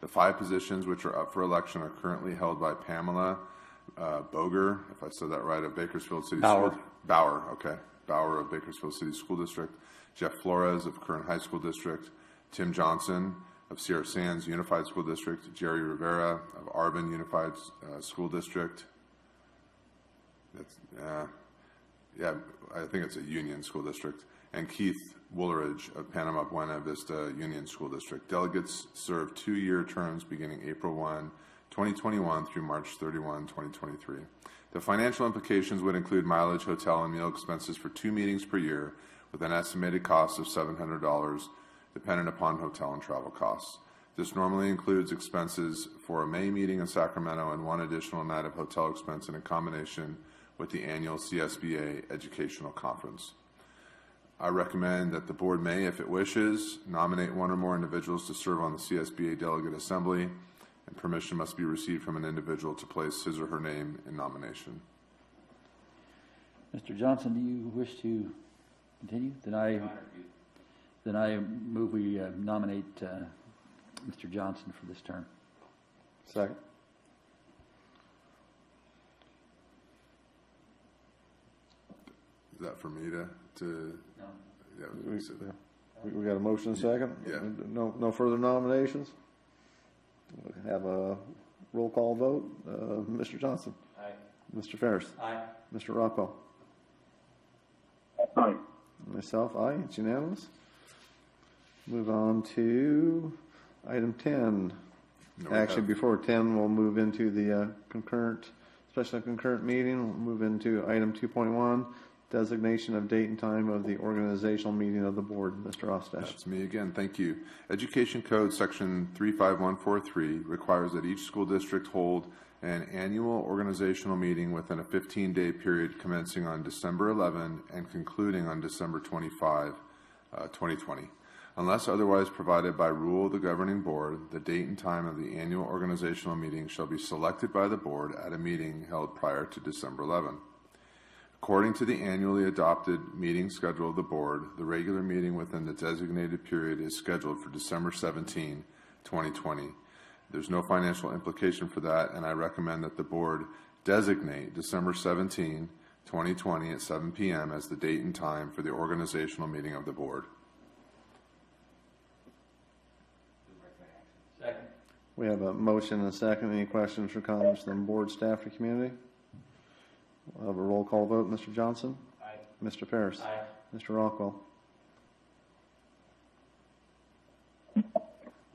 The 5 positions which are up for election are currently held by Pamela Boger, if I said that right, of Bakersfield City Bauer. School. Bauer, okay. Bauer of Bakersfield City School District, Jeff Flores of Kern High School District, Tim Johnson of Sierra Sands Unified School District, Jerry Rivera of Arbin Unified School District. That's, yeah, I think it's a Union School District. And Keith Woolridge of Panama Buena Vista Union School District. Delegates serve 2-year terms beginning April 1, 2021 through March 31, 2023. The financial implications would include mileage, hotel, and meal expenses for 2 meetings per year with an estimated cost of $700, dependent upon hotel and travel costs. This normally includes expenses for a May meeting in Sacramento and 1 additional night of hotel expense in combination with the annual CSBA Educational Conference. I recommend that the board may, if it wishes, nominate 1 or more individuals to serve on the CSBA Delegate Assembly, and permission must be received from an individual to place his or her name in nomination. Mr. Johnson, do you wish to continue? Then I move we nominate Mr. Johnson for this term. Second. Is that for me to No. yeah, We got a motion and a second? Yeah. No further nominations? We'll have a roll call vote. Mr. Johnson? Aye. Mr. Ferris? Aye. Mr. Rockwell? Aye. Myself, aye. It's unanimous. Move on to item 10. No, we Actually, have- before 10, we'll move into the special concurrent meeting. We'll move into item 2.1, designation of date and time of the organizational meeting of the board. Mr. Ostash. That's me again. Thank you. Education Code Section 35143 requires that each school district hold an annual organizational meeting within a 15-day period commencing on December 11 and concluding on December 25, 2020. Unless otherwise provided by rule of the governing board, the date and time of the annual organizational meeting shall be selected by the board at a meeting held prior to December 11. According to the annually adopted meeting schedule of the board, the regular meeting within the designated period is scheduled for December 17, 2020. There's no financial implication for that, and I recommend that the board designate December 17, 2020 at 7 p.m. as the date and time for the organizational meeting of the board. Second. We have a motion and a second. Any questions or comments from board, staff, or community? We'll have a roll call vote. Mr. Johnson? Aye. Mr. Ferris? Aye. Mr. Rockwell?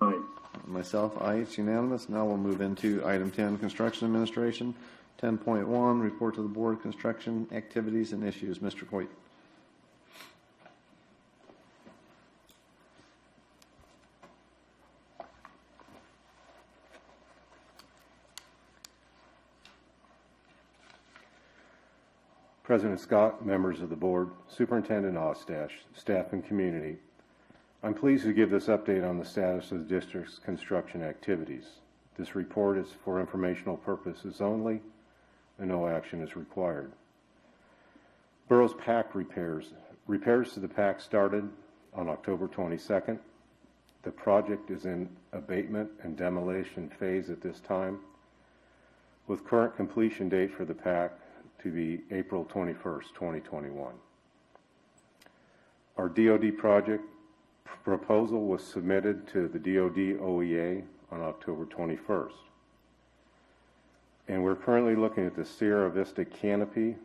Aye. Myself, aye. It's unanimous. Now we'll move into item 10, construction administration. 10.1, report to the board, construction activities and issues. Mr. Coit. President Scott, members of the board, Superintendent Ostash, staff and community, I'm pleased to give this update on the status of the district's construction activities. This report is for informational purposes only, and no action is required. Borough's PAC repairs. Repairs to the PAC started on October 22nd. The project is in abatement and demolition phase at this time, with current completion date for the PAC to be April 21st, 2021. Our DoD project proposal was submitted to the DoD OEA on October 21st. And we're currently looking at the Sierra Vista canopy.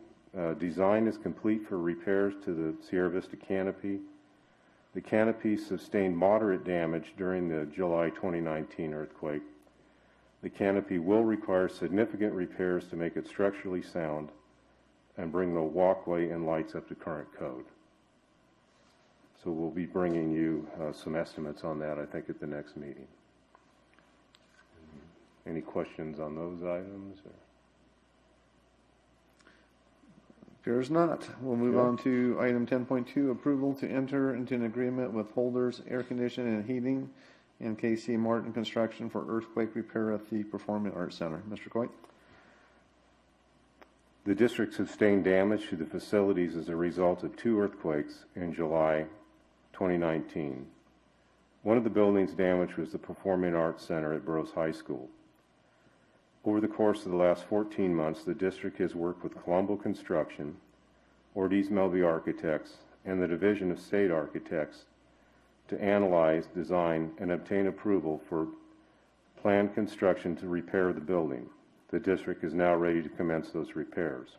Design is complete for repairs to the Sierra Vista canopy. The canopy sustained moderate damage during the July 2019 earthquake. The canopy will require significant repairs to make it structurally sound and bring the walkway and lights up to current code. So we'll be bringing you some estimates on that, I think, at the next meeting. Any questions on those items? Appears not. We'll move on to item 10.2, approval to enter into an agreement with Holders Air Conditioning and Heating and KC Martin Construction for earthquake repair at the Performing Arts Center. Mr. Coit. The district sustained damage to the facilities as a result of 2 earthquakes in July 2019. One of the buildings damaged was the Performing Arts Center at Burroughs High School. Over the course of the last 14 months, the district has worked with Colombo Construction, Ortiz Melby Architects, and the Division of State Architects to analyze, design, and obtain approval for planned construction to repair the building. The district is now ready to commence those repairs.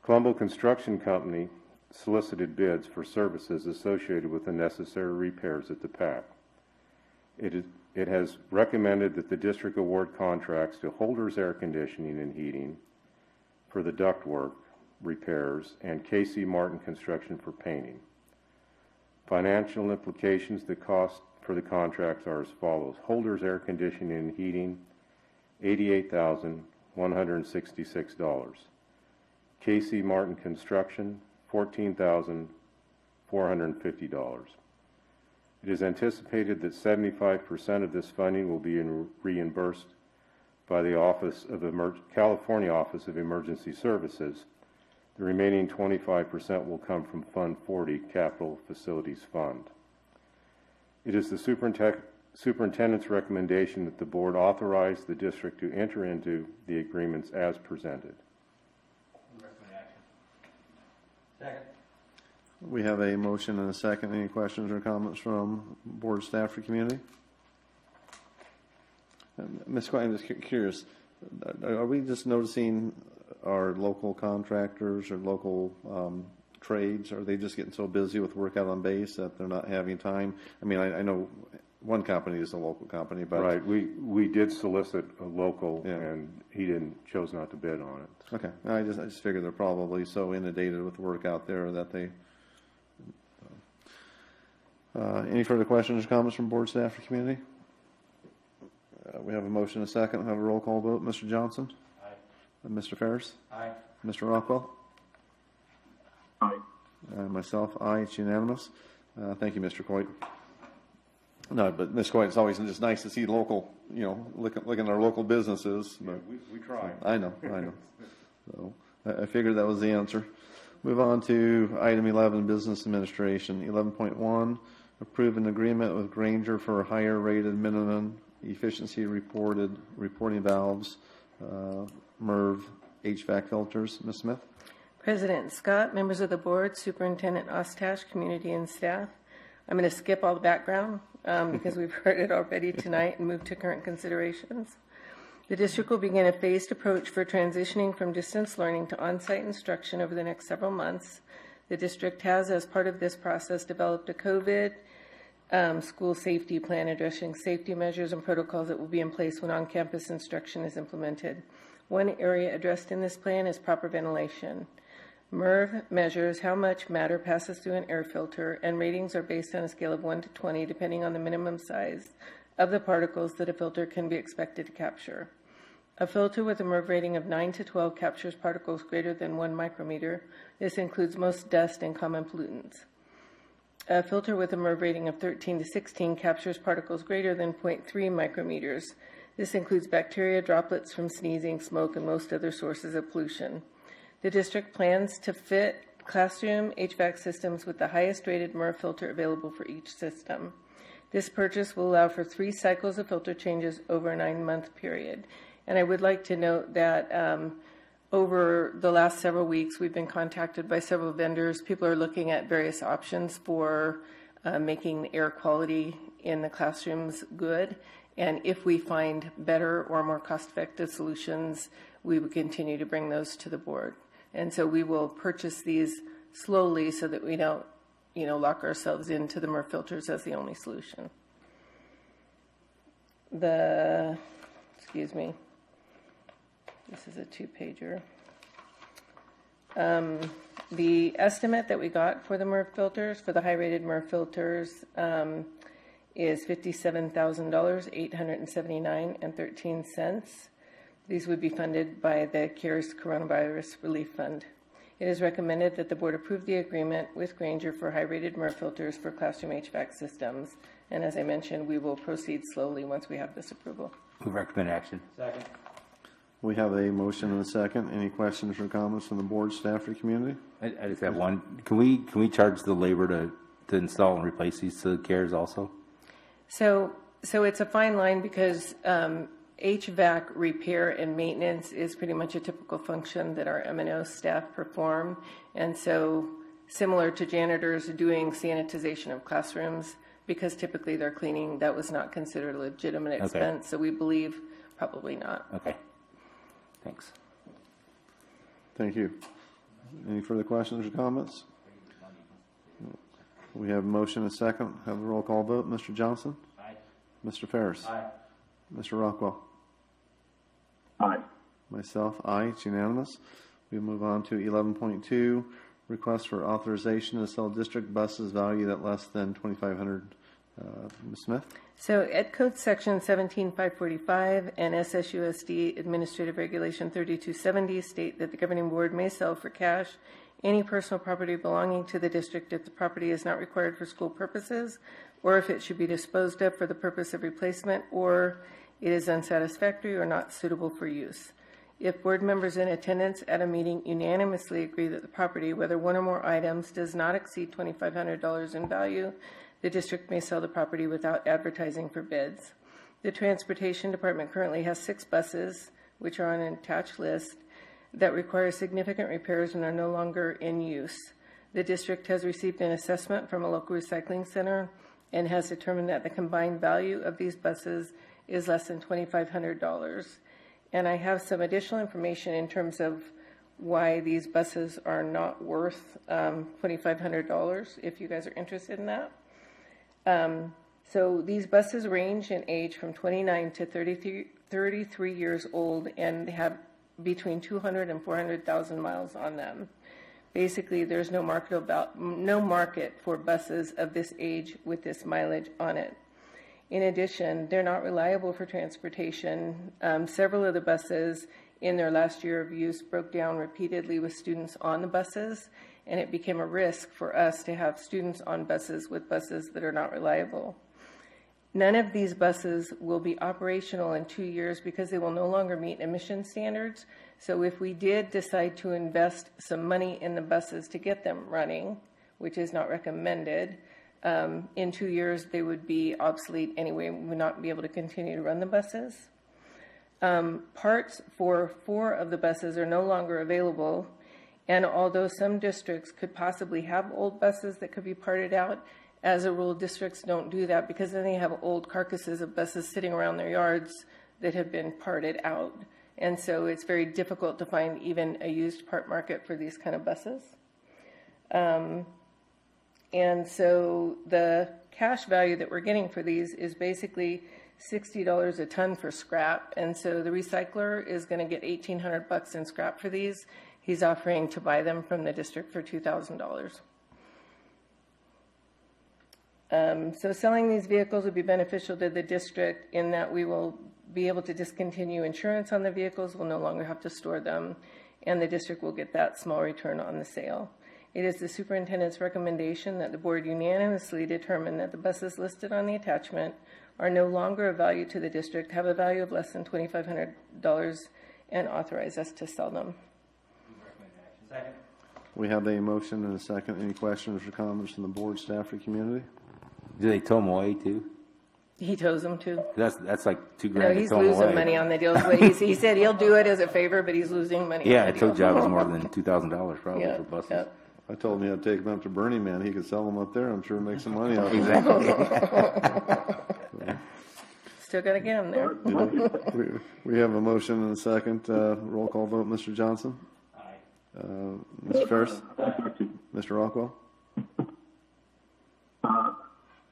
Colombo Construction Company solicited bids for services associated with the necessary repairs at the PAC. It has recommended that the district award contracts to Holders Air Conditioning and Heating for the ductwork repairs and KC Martin Construction for painting. Financial implications, the cost for the contracts are as follows. Holders Air Conditioning and Heating, $88,166. KC Martin Construction, $14,450. It is anticipated that 75% of this funding will be reimbursed by the California Office of Emergency Services. The remaining 25% will come from Fund 40, Capital Facilities Fund. It is the superintendent's recommendation that the board authorize the district to enter into the agreements as presented. Second. We have a motion and a second. Any questions or comments from board, staff, or community? Ms. Coit, I'm just curious. Are we just noticing our local contractors or local trades, are they just getting so busy with work out on base that they're not having time? I mean, I know one company is a local company, but right, we did solicit a local, and he chose not to bid on it. Okay, I just figured they're probably so inundated with work out there that they. Any further questions or comments from board, staff, or community? We have a motion and a second. We'll have a roll call vote. Mr. Johnson? Aye. Mr. Ferris? Aye. Mr. Rockwell? Aye. Myself, aye. It's unanimous. Thank you, Mr. Coit. No, but Ms. Coit, it's always just nice to see local, looking at our local businesses. But, we try. I know. So I figured that was the answer. Move on to item 11, business administration. 11.1, approve an agreement with Granger for a higher rated minimum efficiency reporting valves, MERV HVAC filters. Ms. Smith? President Scott, members of the board, Superintendent Ostash, community and staff. I'm going to skip all the background because we've heard it already tonight and move to current considerations. The district will begin a phased approach for transitioning from distance learning to on-site instruction over the next several months. The district has, as part of this process, developed a COVID school safety plan addressing safety measures and protocols that will be in place when on-campus instruction is implemented. One area addressed in this plan is proper ventilation. MERV measures how much matter passes through an air filter, and ratings are based on a scale of 1 to 20, depending on the minimum size of the particles that a filter can be expected to capture. A filter with a MERV rating of 9 to 12 captures particles greater than 1 micrometer. This includes most dust and common pollutants. A filter with a MERV rating of 13 to 16 captures particles greater than 0.3 micrometers. This includes bacteria, droplets from sneezing, smoke, and most other sources of pollution. The district plans to fit classroom HVAC systems with the highest rated MERV filter available for each system. This purchase will allow for 3 cycles of filter changes over a 9-month period. And I would like to note that over the last several weeks, we've been contacted by several vendors. People are looking at various options for making the air quality in the classrooms good. And if we find better or more cost-effective solutions, we will continue to bring those to the board. And so we will purchase these slowly so that we don't, lock ourselves into the MERV filters as the only solution. Excuse me. This is a 2-pager. The estimate that we got for the MERV filters, for the high-rated MERV filters, is $57,879.13. These would be funded by the CARES Coronavirus Relief Fund. It is recommended that the board approve the agreement with Grainger for high-rated MERV filters for classroom HVAC systems. And as I mentioned, we will proceed slowly once we have this approval. We recommend action. Second. We have a motion and a second. Any questions or comments from the board, staff, or community? I just have one. Can we charge the labor to install and replace these to CARES also? So it's a fine line because HVAC repair and maintenance is pretty much a typical function that our M&O staff perform. And so similar to janitors doing sanitization of classrooms, because typically they're cleaning, that was not considered a legitimate expense. Okay. So we believe probably not. Okay. Thanks. Thank you. Any further questions or comments? We have a motion and a second. Have a roll call vote. Mr. Johnson? Aye. Mr. Ferris? Aye. Mr. Rockwell? Aye. Myself, aye. It's unanimous. We move on to 11.2, request for authorization to sell district buses valued at less than $2,500. Ms. Smith? So Ed Code Section 17545 and SSUSD Administrative Regulation 3270 state that the governing board may sell for cash any personal property belonging to the district if the property is not required for school purposes, or if it should be disposed of for the purpose of replacement, or it is unsatisfactory or not suitable for use. If board members in attendance at a meeting unanimously agree that the property, whether one or more items, does not exceed $2,500 in value, the district may sell the property without advertising for bids. The Transportation Department currently has 6 buses, which are on an attached list, that require significant repairs and are no longer in use. The district has received an assessment from a local recycling center and has determined that the combined value of these buses is less than $2,500. And I have some additional information in terms of why these buses are not worth $2,500, if you guys are interested in that. So these buses range in age from 29 to 33 years old and have between 200 and 400,000 miles on them. Basically, there's no market for buses of this age with this mileage on it. In addition, they're not reliable for transportation. Several of the buses in their last year of use broke down repeatedly with students on the buses, and it became a risk for us to have students on buses with buses that are not reliable. None of these buses will be operational in 2 years because they will no longer meet emission standards. So if we did decide to invest some money in the buses to get them running, which is not recommended, In 2 years, they would be obsolete anyway. We would not be able to continue to run the buses. Parts for 4 of the buses are no longer available. And although some districts could possibly have old buses that could be parted out, as a rule, districts don't do that because then they have old carcasses of buses sitting around their yards that have been parted out. And so it's very difficult to find even a used part market for these kind of buses. And so the cash value that we're getting for these is basically $60 a ton for scrap. And so the recycler is going to get $1,800 in scrap for these. He's offering to buy them from the district for $2,000. So selling these vehicles would be beneficial to the district in that we will be able to discontinue insurance on the vehicles. We'll no longer have to store them, and the district will get that small return on the sale. It is the superintendent's recommendation that the board unanimously determine that the buses listed on the attachment are no longer of value to the district, have a value of less than $2,500, and authorize us to sell them. Second. We have a motion and a second. Any questions or comments from the board, staff, or community? Do they tow them away too? He tows them too. That's like $2,000 No, to he's tow them losing away. money on the deals. But he said he'll do it as a favor, but he's losing money. Yeah, on a the tow deal. job is more than $2,000 probably Yeah, for buses. yeah. I told him he had to take them up to Burning Man. He could sell them up there. I'm sure make some money out of it. Exactly. Still got to get them there. We have a motion and a second. Roll call vote. Mr. Johnson? Aye. Mr. Ferris? Mr. Rockwell?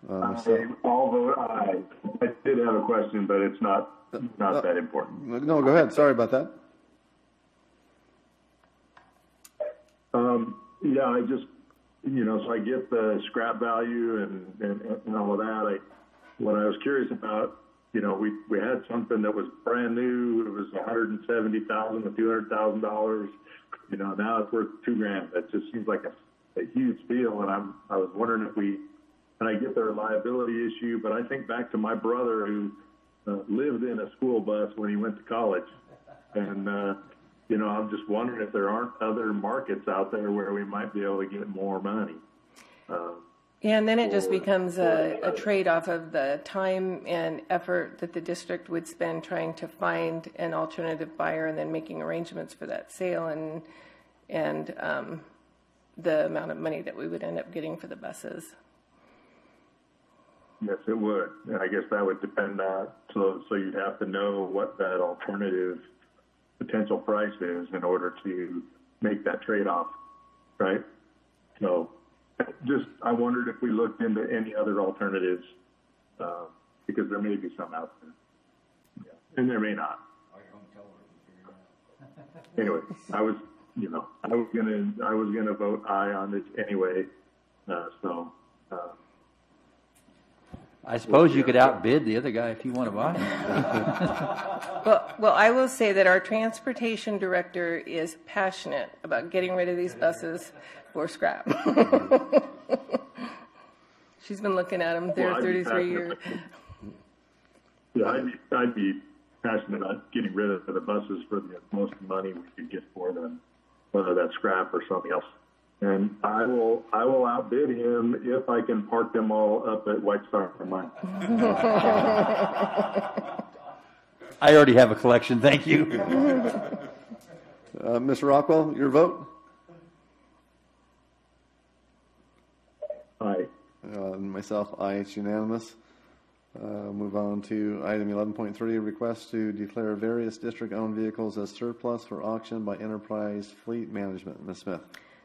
I'll vote aye. I did have a question, but it's not that important. No, go ahead. Sorry about that. Yeah, I just, so I get the scrap value and all of that. What I was curious about, we had something that was brand new. It was $170,000 to $200,000. Now it's worth $2,000. That just seems like a huge deal. And I was wondering if and I get the reliability issue, but I think back to my brother who lived in a school bus when he went to college. And, I'm just wondering if there aren't other markets out there where we might be able to get more money. Yeah, and then it just becomes a trade-off of the time and effort that the district would spend trying to find an alternative buyer and then making arrangements for that sale and the amount of money that we would end up getting for the buses. Yes, it would. And I guess that would depend on, so you'd have to know what that alternative potential price is in order to make that trade-off, right? So I wondered if we looked into any other alternatives, because there may be some out there. Yeah. And there may not. Anyway, I was gonna vote aye on this anyway. I suppose you could outbid the other guy if you want to buy him. Well, I will say that our transportation director is passionate about getting rid of these buses for scrap. She's been looking at them. They're 33 years. Yeah, I'd be passionate about getting rid of the buses for the most money we could get for them, whether that's scrap or something else. And I will outbid him if I can park them all up at White Star for mine. I already have a collection. Thank you. Mr. Rockwell, your vote? Aye. Myself, aye. It's unanimous. Move on to item 11.3, request to declare various district-owned vehicles as surplus for auction by Enterprise Fleet Management. Ms. Smith.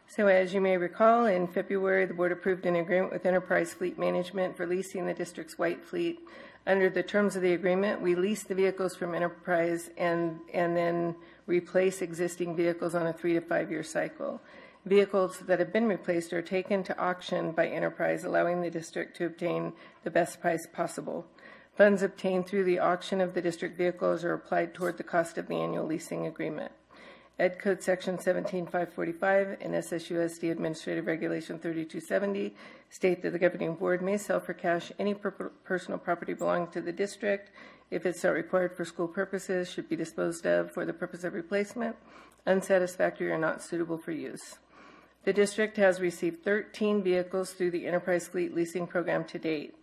So as you may recall, in February, the board approved an agreement with Enterprise Fleet Management for leasing the district's white fleet. Under the terms of the agreement, we lease the vehicles from Enterprise and then replace existing vehicles on a 3 to 5 year cycle. Vehicles that have been replaced are taken to auction by Enterprise, allowing the district to obtain the best price possible. Funds obtained through the auction of the district vehicles are applied toward the cost of the annual leasing agreement. Ed Code Section 17545 and SSUSD Administrative Regulation 3270 state that the governing board may sell for cash any personal property belonging to the district if it's not required for school purposes, should be disposed of for the purpose of replacement, unsatisfactory, or not suitable for use. The district has received 13 vehicles through the Enterprise Fleet Leasing Program to date.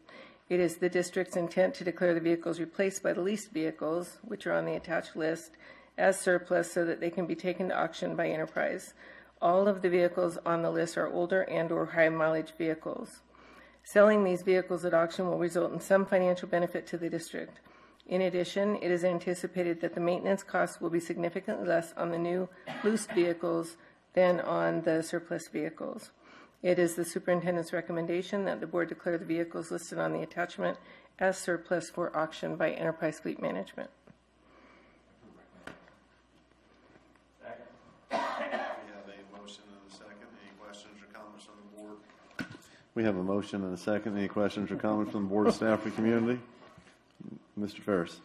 It is the district's intent to declare the vehicles replaced by the leased vehicles, which are on the attached list, as surplus so that they can be taken to auction by Enterprise. All of the vehicles on the list are older and/or high-mileage vehicles. Selling these vehicles at auction will result in some financial benefit to the district. In addition, it is anticipated that the maintenance costs will be significantly less on the new leased vehicles than on the surplus vehicles. It is the superintendent's recommendation that the board declare the vehicles listed on the attachment as surplus for auction by Enterprise Fleet Management. We have a motion and a second. Any questions or comments from the board, staff, or community? Mr. Ferris.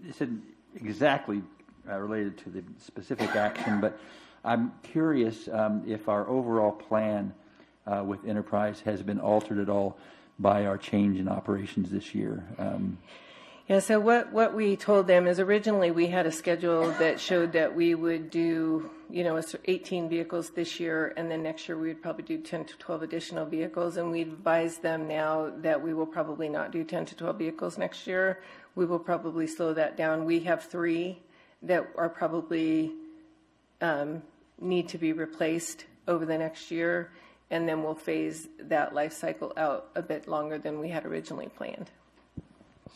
This isn't exactly related to the specific action, but I'm curious if our overall plan with Enterprise has been altered at all by our change in operations this year. Yeah, so what we told them is originally we had a schedule that showed that we would do, 18 vehicles this year, and then next year we would probably do 10 to 12 additional vehicles, and we advise them now that we will probably not do 10 to 12 vehicles next year. We will probably slow that down. We have 3 that are probably need to be replaced over the next year, and then we'll phase that life cycle out a bit longer than we had originally planned.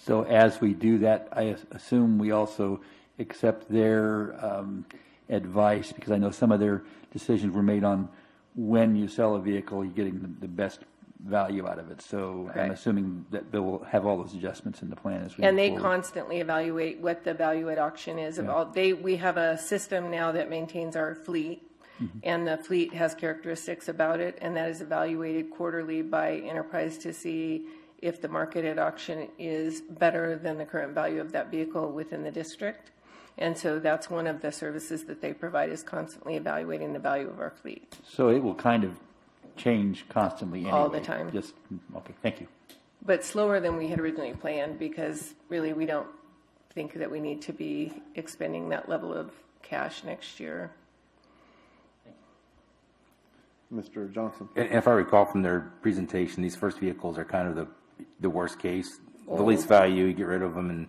So as we do that, I assume we also accept their advice, because I know some of their decisions were made on when you sell a vehicle, you're getting the best value out of it. So correct. I'm assuming that they will have all those adjustments in the plan as we and move they forward. Constantly evaluate what the value at auction is. Of all, we have a system now that maintains our fleet, and the fleet has characteristics about it, and that is evaluated quarterly by Enterprise to see if the market at auction is better than the current value of that vehicle within the district. And so that's one of the services that they provide, is constantly evaluating the value of our fleet. So it will kind of change constantly anyway. All the time. Just, okay, thank you. But slower than we had originally planned, because really we don't think that we need to be expending that level of cash next year. Mr. Johnson. And if I recall from their presentation, these first vehicles are kind of the worst case. The least value, you get rid of them and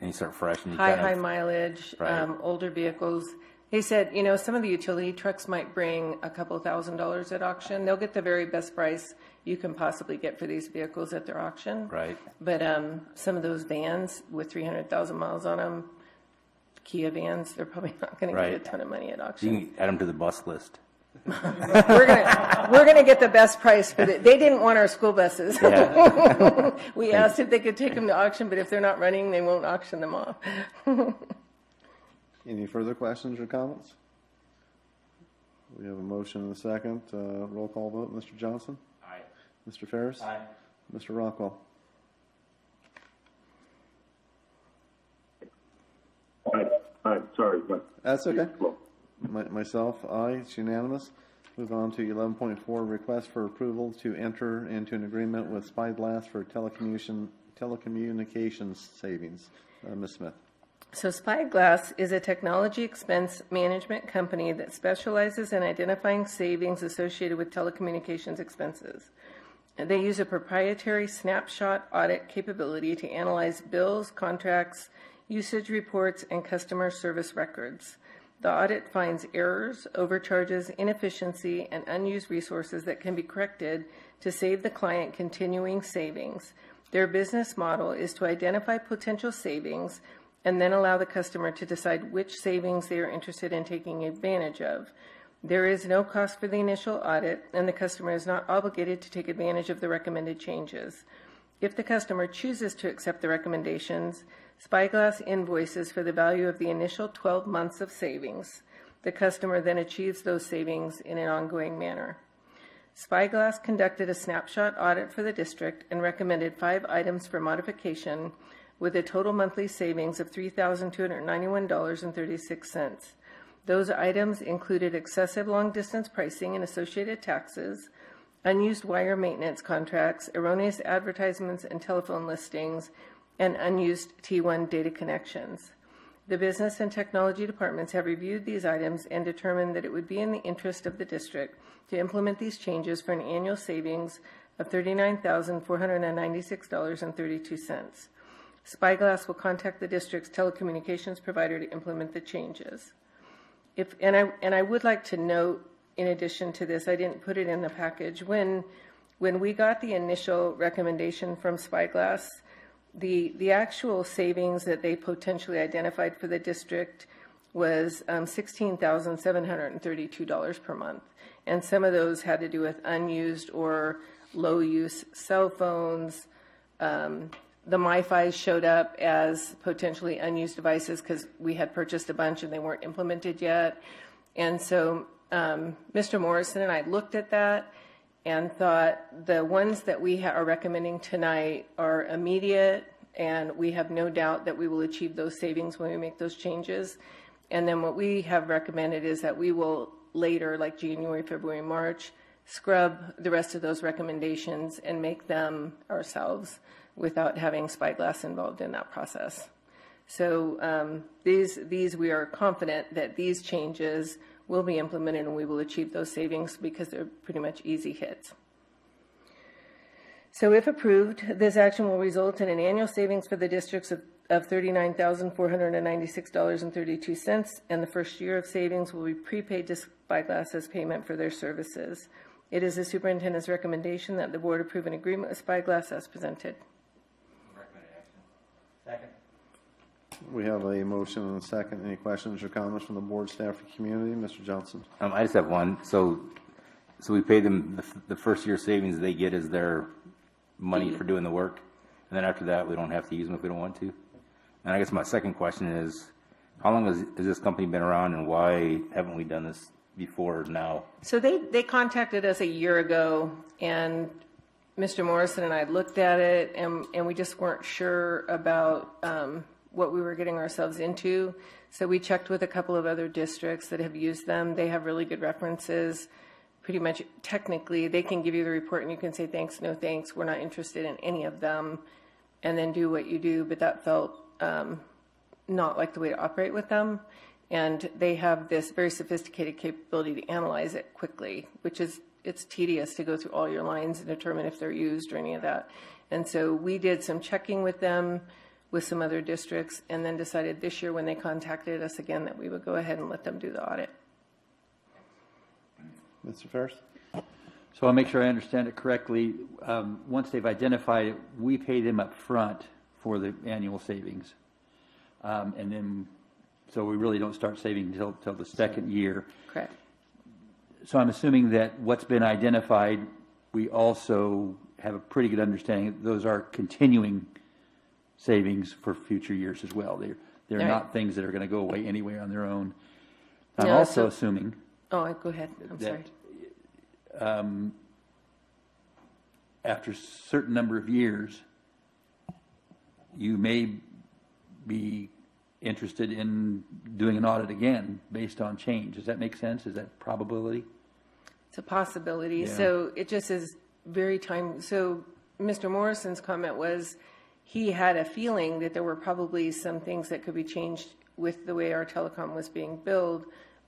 you start fresh. And you high mileage, right. Older vehicles. They said, some of the utility trucks might bring a couple $1,000s at auction. They'll get the very best price you can possibly get for these vehicles at their auction. Right. But some of those vans with 300,000 miles on them, Kia vans, they're probably not going to get a ton of money at auction. You can add them to the bus list. We're gonna get the best price for it. They didn't want our school buses. Yeah. We asked if they could take them to auction, but if they're not running, they won't auction them off. Any further questions or comments? We have a motion and a second. Roll call vote. Mr. Johnson? Aye. Mr. Ferris? Aye. Mr. Rockwell? Aye. Sorry, but That's okay. Myself, aye. It's unanimous. Move on to 11.4, request for approval to enter into an agreement with Spyglass for telecommunications savings. Ms. Smith. So Spyglass is a technology expense management company that specializes in identifying savings associated with telecommunications expenses. They use a proprietary snapshot audit capability to analyze bills, contracts, usage reports, and customer service records. The audit finds errors, overcharges, inefficiency, and unused resources that can be corrected to save the client continuing savings. Their business model is to identify potential savings and then allow the customer to decide which savings they are interested in taking advantage of. There is no cost for the initial audit, and the customer is not obligated to take advantage of the recommended changes. If the customer chooses to accept the recommendations, Spyglass invoices for the value of the initial 12 months of savings. The customer then achieves those savings in an ongoing manner. Spyglass conducted a snapshot audit for the district and recommended 5 items for modification with a total monthly savings of $3,291.36. Those items included excessive long-distance pricing and associated taxes, unused wire maintenance contracts, erroneous advertisements and telephone listings, and unused T1 data connections. The business and technology departments have reviewed these items and determined that it would be in the interest of the district to implement these changes for an annual savings of $39,496.32. Spyglass will contact the district's telecommunications provider to implement the changes. I would like to note, in addition to this, I didn't put it in the package, when we got the initial recommendation from Spyglass, the actual savings that they potentially identified for the district was $16,732 per month. And some of those had to do with unused or low-use cell phones. The MiFis showed up as potentially unused devices because we had purchased a bunch and they weren't implemented yet. And so Mr. Morrison and I looked at that and thought the ones that we are recommending tonight are immediate, and we have no doubt that we will achieve those savings when we make those changes. And then what we have recommended is that we will later, like January, February, March, scrub the rest of those recommendations and make them ourselves without having Spyglass involved in that process. So these we are confident that these changes will be implemented and we will achieve those savings because they're pretty much easy hits. So if approved, this action will result in an annual savings for the districts of $39,496.32, and the first year of savings will be prepaid to Spyglass as payment for their services. It is the superintendent's recommendation that the board approve an agreement with Spyglass as presented. Second. We have a motion and a second. Any questions or comments from the board, staff, or community? Mr. Johnson. I just have one. So we pay them the first year savings they get as their money for doing the work, and then after that we don't have to use them if we don't want to. And I guess my second question is, how long has this company been around, and why haven't we done this before now? So they contacted us a year ago, and Mr. Morrison and I looked at it, and we just weren't sure about what we were getting ourselves into. So we checked with a couple of other districts that have used them. They have really good references. Pretty much technically, they can give you the report and you can say, thanks, no thanks, we're not interested in any of them, and then do what you do. But that felt not like the way to operate with them. And they have this very sophisticated capability to analyze it quickly, which is, it's tedious to go through all your lines and determine if they're used or any of that. And so we did some checking with them, with some other districts, and then decided this year when they contacted us again that we would go ahead and let them do the audit. Mr. Ferris? So I'll make sure I understand it correctly. Once they've identified it, we pay them up front for the annual savings. And then, so we really don't start saving until the second year. Correct. So I'm assuming that what's been identified, we also have a pretty good understanding that those are continuing savings for future years as well. They're right. Not things that are going to go away anyway on their own. I'm also assuming. Oh, go ahead. I'm sorry. After a certain number of years, you may be interested in doing an audit again based on change. Does that make sense? Is that probability? It's a possibility. Yeah. So it just is very time. So Mr. Morrison's comment was he had a feeling that there were probably some things that could be changed with the way our telecom was being billed.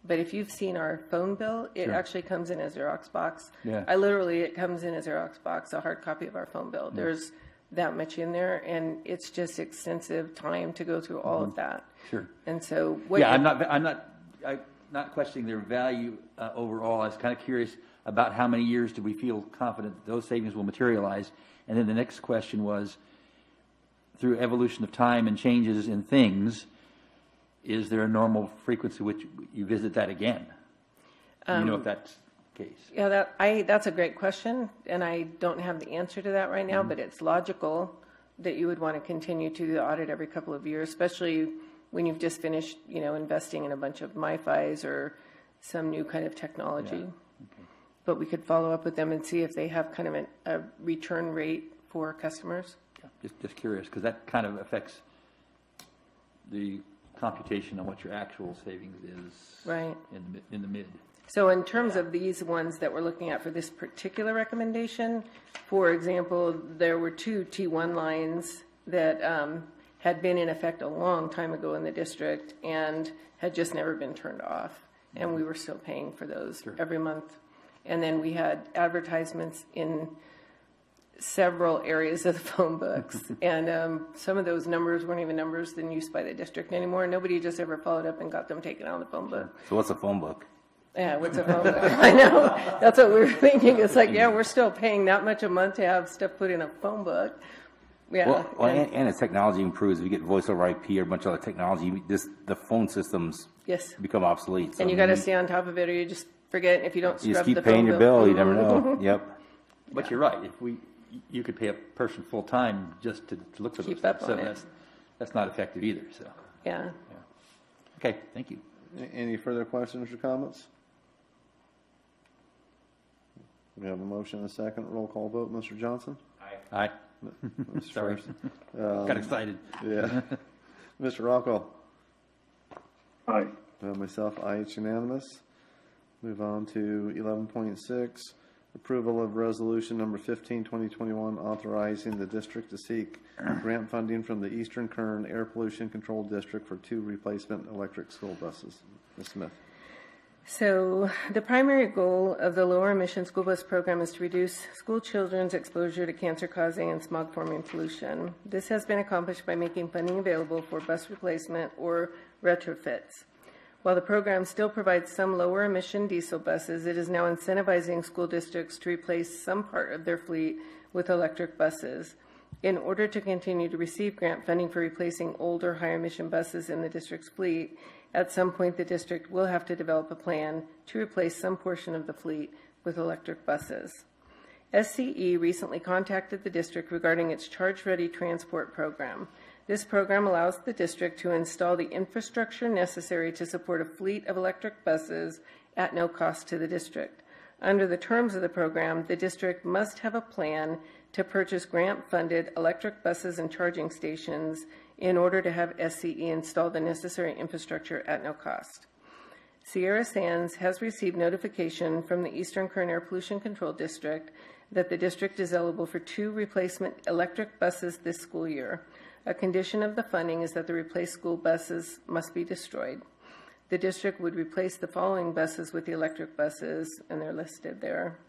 But if you've seen our phone bill, it actually comes in a Xerox box. Yeah. It comes in a Xerox box, a hard copy of our phone bill. Mm-hmm. There's that much in there, and it's just extensive time to go through all of that. Sure. And so, I'm not questioning their value overall. I was kind of curious about how many years do we feel confident that those savings will materialize. And then the next question was, through evolution of time and changes in things, is there a normal frequency which you visit that again? You know if that's the case. Yeah, that's a great question, and I don't have the answer to that right now, but it's logical that you would want to continue to do the audit every couple of years, especially when you've just finished, investing in a bunch of MiFis or some new kind of technology. Yeah. Okay. But we could follow up with them and see if they have kind of a return rate for customers. Yeah, just curious, because that kind of affects the computation on what your actual savings is right in the mid. So in terms of these ones that we're looking at for this particular recommendation, for example, there were two T1 lines that had been in effect a long time ago in the district and had just never been turned off. And we were still paying for those every month. And then we had advertisements in several areas of the phone books. And some of those numbers weren't even numbers in use by the district anymore. Nobody just ever followed up and got them taken out of the phone book. So what's a phone book? Yeah, what's a phone book? I know. That's what we were thinking. It's like, yeah, we're still paying that much a month to have stuff put in a phone book. Yeah. Well, and as technology improves, we get voice over IP or a bunch of other technology, the phone systems become obsolete. So and you got to stay on top of it, or you just forget if you don't scrub you just keep the paying phone your bill. You never know. Yep. But you're right. If you could pay a person full time just to look for those Keep up things. on So it. that's not effective either. So Yeah. okay, thank you. Any further questions or comments? We have a motion and a second. Roll call vote. Mr. Johnson? Aye. Mr. Sorry. First? Got excited. Yeah. Mr. Rockwell? Aye. Myself, aye, it's unanimous. Move on to 11.6, approval of resolution number 15, 2021, authorizing the district to seek grant funding from the Eastern Kern Air Pollution Control District for 2 replacement electric school buses. Ms. Smith. So the primary goal of the lower emission school bus program is to reduce school children's exposure to cancer-causing and smog-forming pollution. This has been accomplished by making funding available for bus replacement or retrofits. While the program still provides some lower emission diesel buses, it is now incentivizing school districts to replace some part of their fleet with electric buses. In order to continue to receive grant funding for replacing older higher emission buses in the district's fleet, at some point the district will have to develop a plan to replace some portion of the fleet with electric buses. SCE recently contacted the district regarding its Charge Ready Transport program. This program allows the district to install the infrastructure necessary to support a fleet of electric buses at no cost to the district. Under the terms of the program, the district must have a plan to purchase grant-funded electric buses and charging stations in order to have SCE install the necessary infrastructure at no cost. Sierra Sands has received notification from the Eastern Kern Air Pollution Control District that the district is eligible for 2 replacement electric buses this school year. A condition of the funding is that the replaced school buses must be destroyed. The district would replace the following buses with the electric buses, and they're listed there.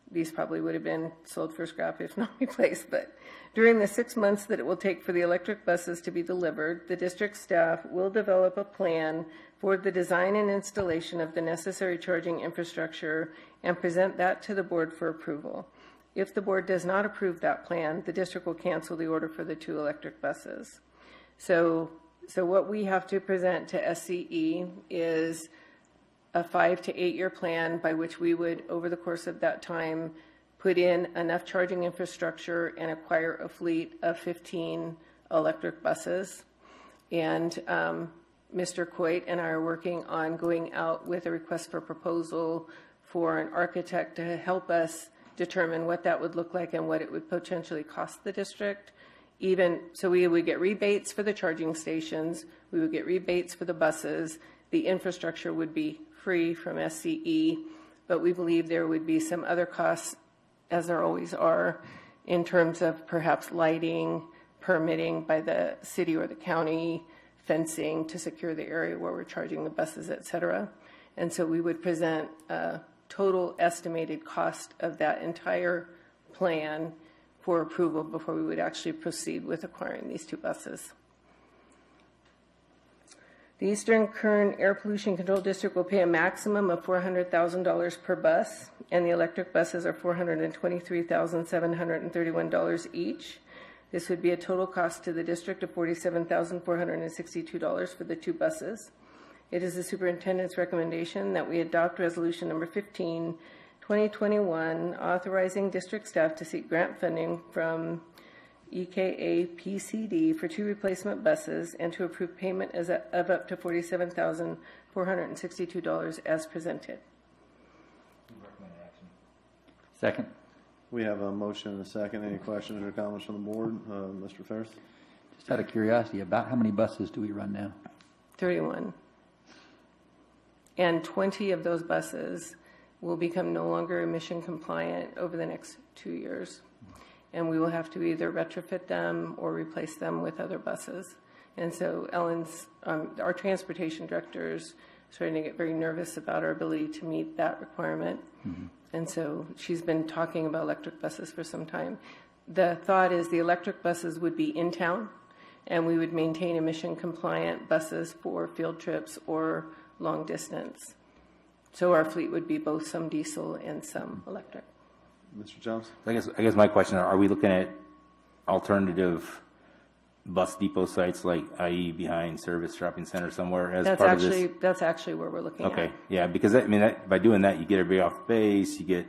These probably would have been sold for scrap if not replaced, but during the 6 months that it will take for the electric buses to be delivered, the district staff will develop a plan for the design and installation of the necessary charging infrastructure and present that to the board for approval. If the board does not approve that plan, the district will cancel the order for the 2 electric buses. So what we have to present to SCE is a 5 to 8 year plan by which we would, over the course of that time, put in enough charging infrastructure and acquire a fleet of 15 electric buses. And Mr. Coit and I are working on going out with a request for proposal for an architect to help us determine what that would look like and what it would potentially cost the district. Even so, we would get rebates for the charging stations, we would get rebates for the buses, the infrastructure would be free from SCE, but we believe there would be some other costs, as there always are, in terms of perhaps lighting, permitting by the city or the county, fencing to secure the area where we're charging the buses, et cetera. And so we would present a total estimated cost of that entire plan for approval before we would actually proceed with acquiring these 2 buses. The Eastern Kern Air Pollution Control District will pay a maximum of $400,000 per bus, and the electric buses are $423,731 each. This would be a total cost to the district of $47,462 for the 2 buses. It is the superintendent's recommendation that we adopt resolution number 15, 2021, authorizing district staff to seek grant funding from EKA PCD for 2 replacement buses and to approve payment of up to $47,462 as presented. Second. We have a motion and a second. Any questions or comments from the board? Mr. Ferris? Just out of curiosity, about how many buses do we run now? 31. And 20 of those buses will become no longer emission compliant over the next 2 years. and we will have to either retrofit them or replace them with other buses. And so Ellen's, our transportation director is starting to get very nervous about our ability to meet that requirement. Mm-hmm. And so she's been talking about electric buses for some time. The thought is the electric buses would be in town, and we would maintain emission compliant buses for field trips or long distance. So our fleet would be both some diesel and some electric. Mr. Jones? I guess my question, are we looking at alternative bus depot sites like IE behind Service Shopping Center somewhere as part of this? That's actually where we're looking at. Okay, yeah, because by doing that, you get everybody off base, you get,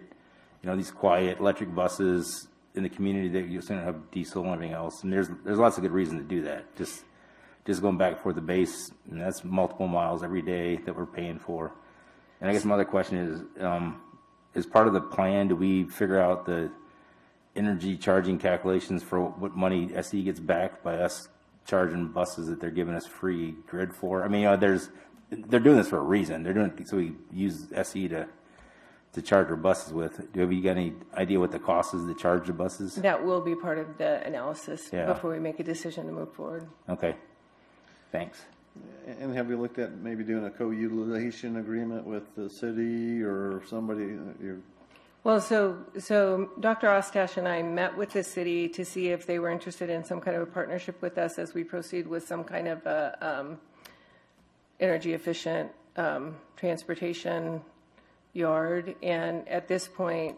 these quiet electric buses in the community that you don't have diesel and everything else. And there's lots of good reason to do that. Just going back and forth the base, and that's multiple miles every day that we're paying for. And I guess my other question is part of the plan, do we figure out the energy charging calculations for what money SE gets back by us charging buses that they're giving us free grid for? I mean, they're doing this for a reason. They're doing it so we use SE to charge our buses with. Have you got any idea what the cost is to charge the buses? That will be part of the analysis before we make a decision to move forward. Okay, thanks. And have we looked at maybe doing a co-utilization agreement with the city or somebody? Well, so Dr. Ostash and I met with the city to see if they were interested in some kind of a partnership with us as we proceed with some kind of a energy efficient transportation yard. And at this point,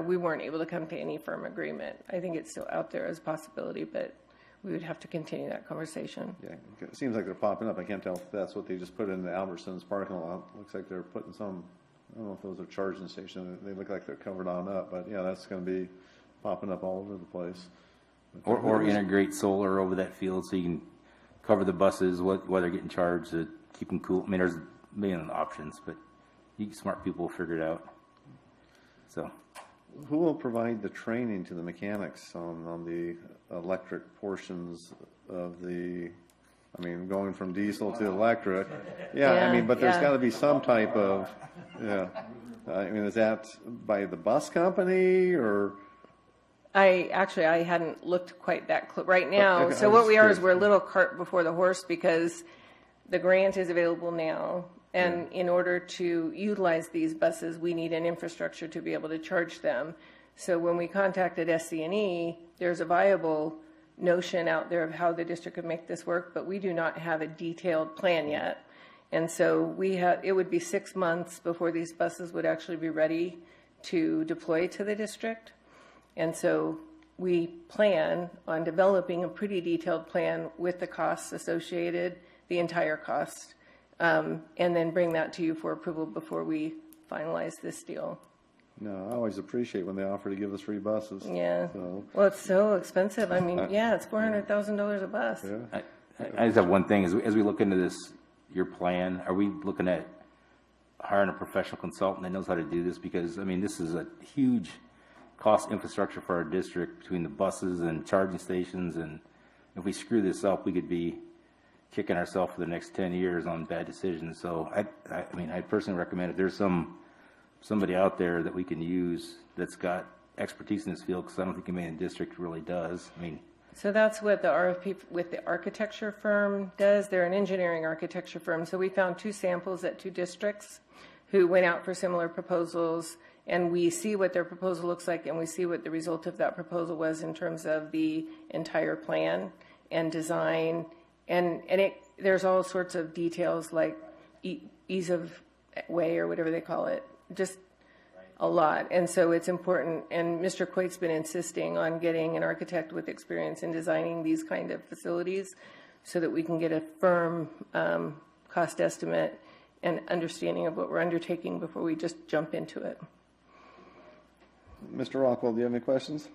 we weren't able to come to any firm agreement. I think it's still out there as a possibility, but we would have to continue that conversation. Yeah, it seems like they're popping up. I can't tell if that's what they just put in the Albertsons parking lot. Looks like they're putting some, I don't know if those are charging stations. They look like they're covered on up, but yeah, that's going to be popping up all over the place. Or integrate solar over that field so you can cover the buses while they're getting charged to keep them cool. I mean, there's a million options, but smart people will figure it out. So, who will provide the training to the mechanics on the electric portions of the, going from diesel to electric? Yeah, but there's got to be some type of, is that by the bus company or? I hadn't looked quite that close right now. Okay, so what we are is we're a little cart before the horse because the grant is available now. And in order to utilize these buses, we need an infrastructure to be able to charge them. So when we contacted SC&E, there's a viable notion out there of how the district could make this work, but we do not have a detailed plan yet. And so it would be 6 months before these buses would actually be ready to deploy to the district. And so we plan on developing a pretty detailed plan with the costs associated, the entire cost. And then bring that to you for approval before we finalize this deal. No, I always appreciate when they offer to give us free buses. Yeah. So. Well, it's so expensive. It's $400,000 a bus. Yeah. I just have one thing. As we look into your plan, are we looking at hiring a professional consultant that knows how to do this? Because, this is a huge cost infrastructure for our district between the buses and charging stations. And if we screw this up, we could be kicking ourselves for the next 10 years on bad decisions. So I personally recommend if there's somebody out there that we can use that's got expertise in this field, because I don't think anybody in the district really does. So that's what the RFP with the architecture firm does. They're an engineering architecture firm. So we found 2 samples at 2 districts who went out for similar proposals, and we see what their proposal looks like, and we see what the result of that proposal was in terms of the entire plan and design. And there's all sorts of details like ease of way or whatever they call it, just a lot. And so it's important, and Mr. Coit's been insisting on getting an architect with experience in designing these kind of facilities so that we can get a firm cost estimate and understanding of what we're undertaking before we just jump into it. Mr. Rockwell, do you have any questions?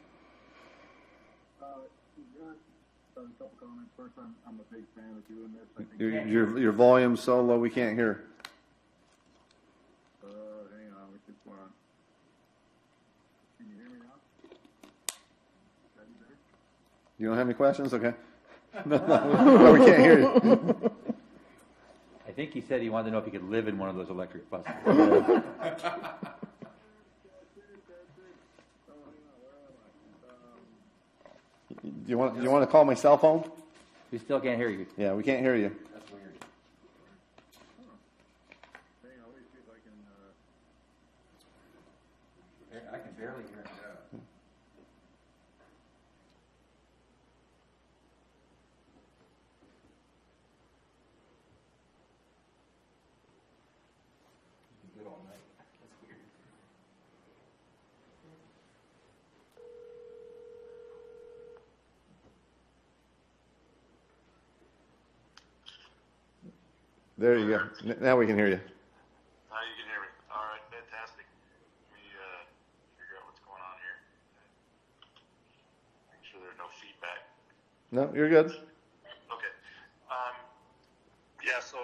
A couple comments. First, I'm a big fan of doing this. I think your volume's so low we can't hear. Hang on, we just want. Can you hear me now? You don't have any questions? Okay. No, we can't hear you. I think he said he wanted to know if he could live in one of those electric buses. Do you want to call my cell phone? We still can't hear you. Yeah, we can't hear you. That's weird. I can barely hear him. Good all night. That's weird. There you go. Now we can hear you. Now you can hear me. All right, fantastic. Let me figure out what's going on here. Make sure there's no feedback. No, you're good. Okay. Yeah. So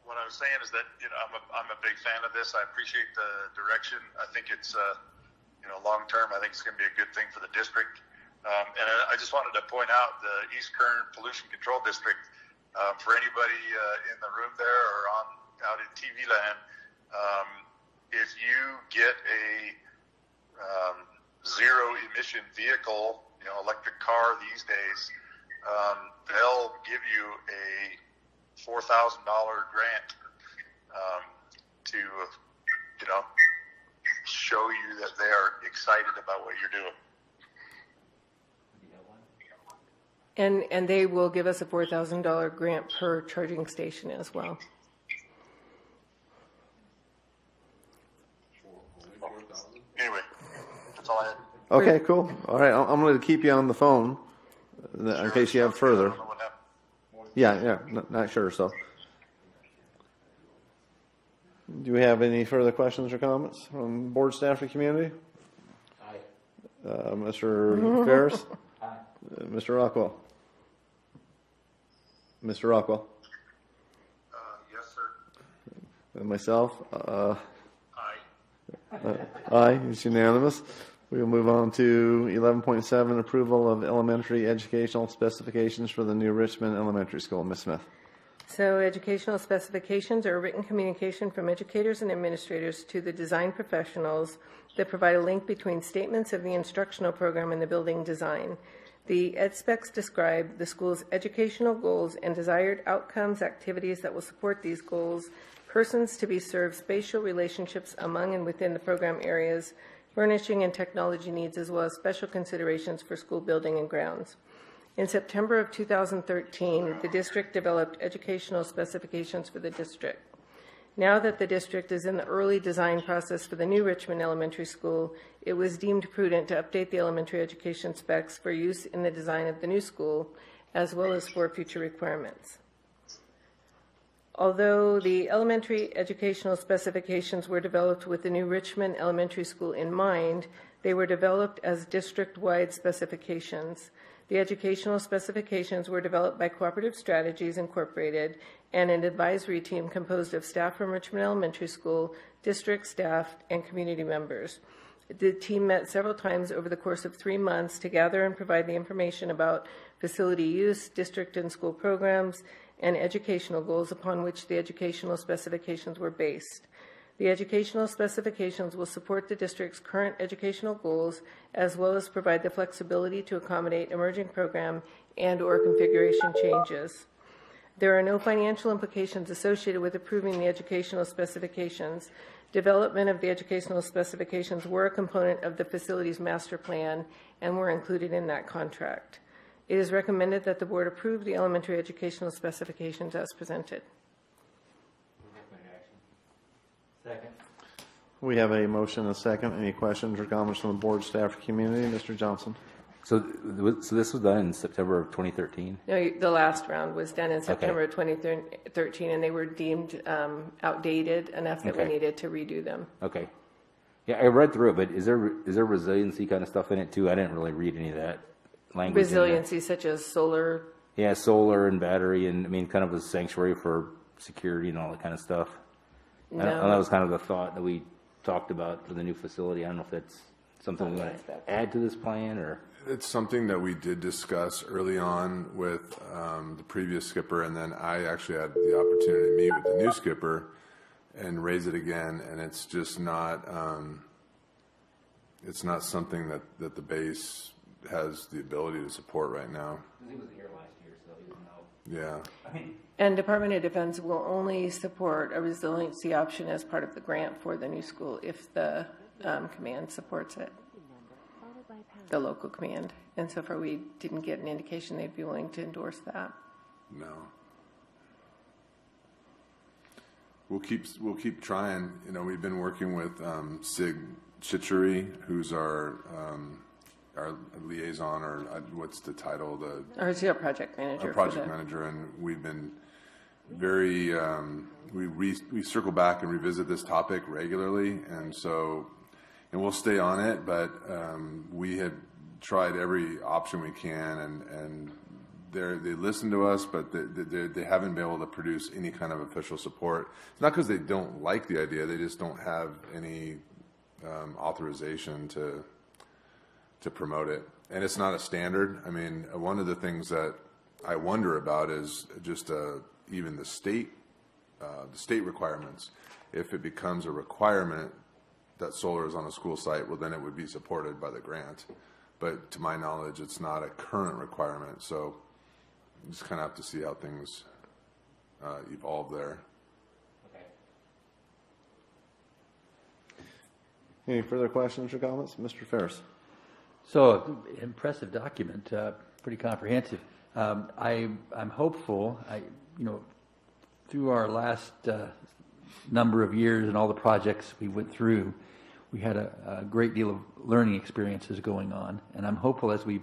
what I was saying is that I'm a big fan of this. I appreciate the direction. I think it's long term. I think it's going to be a good thing for the district. And I just wanted to point out the East Kern Pollution Control District. For anybody in the room there or out in TV land, if you get a zero emission vehicle, electric car these days, they'll give you a $4,000 grant to show you that they are excited about what you're doing. And they will give us a $4,000 grant per charging station as well. Anyway, that's all I had. Okay, cool. All right, I'm going to keep you on the phone in case you have further. Yeah, not sure. So, do we have any further questions or comments from board staff or community? Aye. Mr. Ferris? Aye. Mr. Rockwell? Mr. Rockwell? Yes, sir. And myself? Aye. Aye, it's unanimous. We will move on to 11.7, approval of elementary educational specifications for the new Richmond Elementary School. Ms. Smith. So educational specifications are a written communication from educators and administrators to the design professionals that provide a link between statements of the instructional program and the building design. The ed specs describe the school's educational goals and desired outcomes, activities that will support these goals, persons to be served, spatial relationships among and within the program areas, furnishing and technology needs, as well as special considerations for school building and grounds. In September of 2013, the district developed educational specifications for the district. Now that the district is in the early design process for the new Richmond Elementary School, it was deemed prudent to update the elementary education specs for use in the design of the new school, as well as for future requirements. Although the elementary educational specifications were developed with the new Richmond Elementary School in mind, they were developed as district-wide specifications. The educational specifications were developed by Cooperative Strategies Incorporated and an advisory team composed of staff from Richmond Elementary School, district staff, and community members. The team met several times over the course of 3 months to gather and provide the information about facility use, district and school programs, and educational goals upon which the educational specifications were based. The educational specifications will support the district's current educational goals, as well as provide the flexibility to accommodate emerging program and/or configuration changes. There are no financial implications associated with approving the educational specifications. Development of the educational specifications were a component of the facilities master plan and were included in that contract. It is recommended that the board approve the elementary educational specifications as presented. Second. We have a motion and a second. Any questions or comments from the board, staff, or community? Mr. Johnson. So this was done in September of 2013? No, the last round was done in September of 2013, and they were deemed outdated enough that we needed to redo them. Okay. Yeah, I read through it, but is there resiliency kind of stuff in it too? I didn't really read any of that language. Resiliency such as solar. Yeah, solar and battery, and I mean, kind of a sanctuary for security and all that kind of stuff. No. And that was kind of the thought that we talked about for the new facility. I don't know if that's something we want to add to this plan or. It's something that we did discuss early on with the previous skipper, and then I actually had the opportunity to meet with the new skipper and raise it again. And it's just not, it's not something that the base has the ability to support right now. He was here last year, so he would know. Yeah. And Department of Defense will only support a resiliency option as part of the grant for the new school if the command supports it, the local command. And so far, we didn't get an indication they'd be willing to endorse that. No. We'll keep trying. You know, we've been working with Sig Chichery, who's our liaison, or what's the title? Our CEO project manager. Our project manager, and we've been very. We circle back and revisit this topic regularly, and we'll stay on it. But we have tried every option we can, and they listen to us, but they haven't been able to produce any kind of official support. It's not because they don't like the idea; they just don't have any authorization to promote it. And it's not a standard. I mean, one of the things that I wonder about is just even the state requirements. If it becomes a requirement that solar is on a school site, well, then it would be supported by the grant. But to my knowledge, it's not a current requirement. So you just kind of have to see how things evolve there. Okay. Any further questions or comments? Mr. Ferris. So, impressive document, pretty comprehensive. I'm hopeful. Through our last number of years and all the projects we went through, we had a great deal of learning experiences going on, and I'm hopeful as we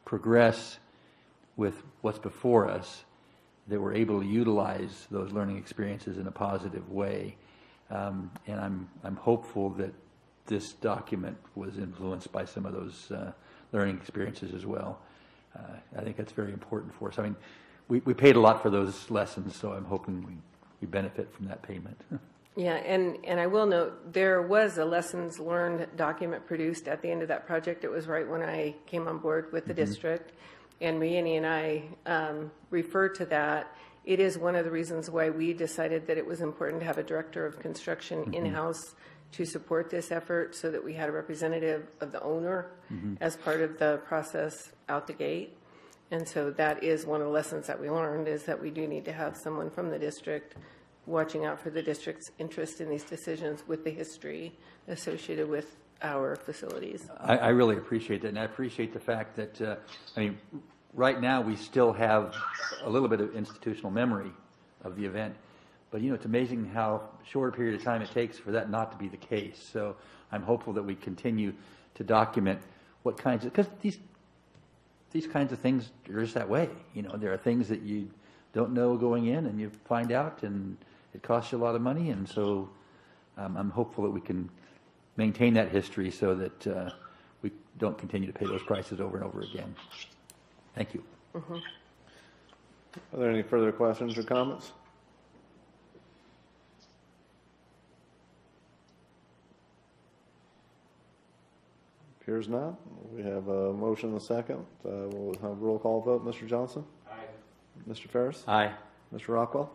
progress with what's before us that we're able to utilize those learning experiences in a positive way. And I'm hopeful that this document was influenced by some of those learning experiences as well. I think that's very important for us. I mean, we paid a lot for those lessons, so I'm hoping we benefit from that payment. Yeah, and I will note, there was a lessons learned document produced at the end of that project. It was right when I came on board with the district, and Rianne and I referred to that. It is one of the reasons why we decided that it was important to have a director of construction in-house to support this effort, so that we had a representative of the owner as part of the process out the gate. And so that is one of the lessons that we learned, is that we do need to have someone from the district watching out for the district's interest in these decisions with the history associated with our facilities. I really appreciate that, and I appreciate the fact that, right now we still have a little bit of institutional memory of the event, but it's amazing how short a period of time it takes for that not to be the case. So I'm hopeful that we continue to document what kinds of, because these kinds of things are just that way. There are things that you don't know going in, and you find out, and it costs you a lot of money. And so I'm hopeful that we can maintain that history so that we don't continue to pay those prices over and over again. Thank you. Are there any further questions or comments? Appears not. We have a motion and a second. We'll have a roll call vote. Mr. Johnson? Aye. Mr. Ferris? Aye. Mr. Rockwell?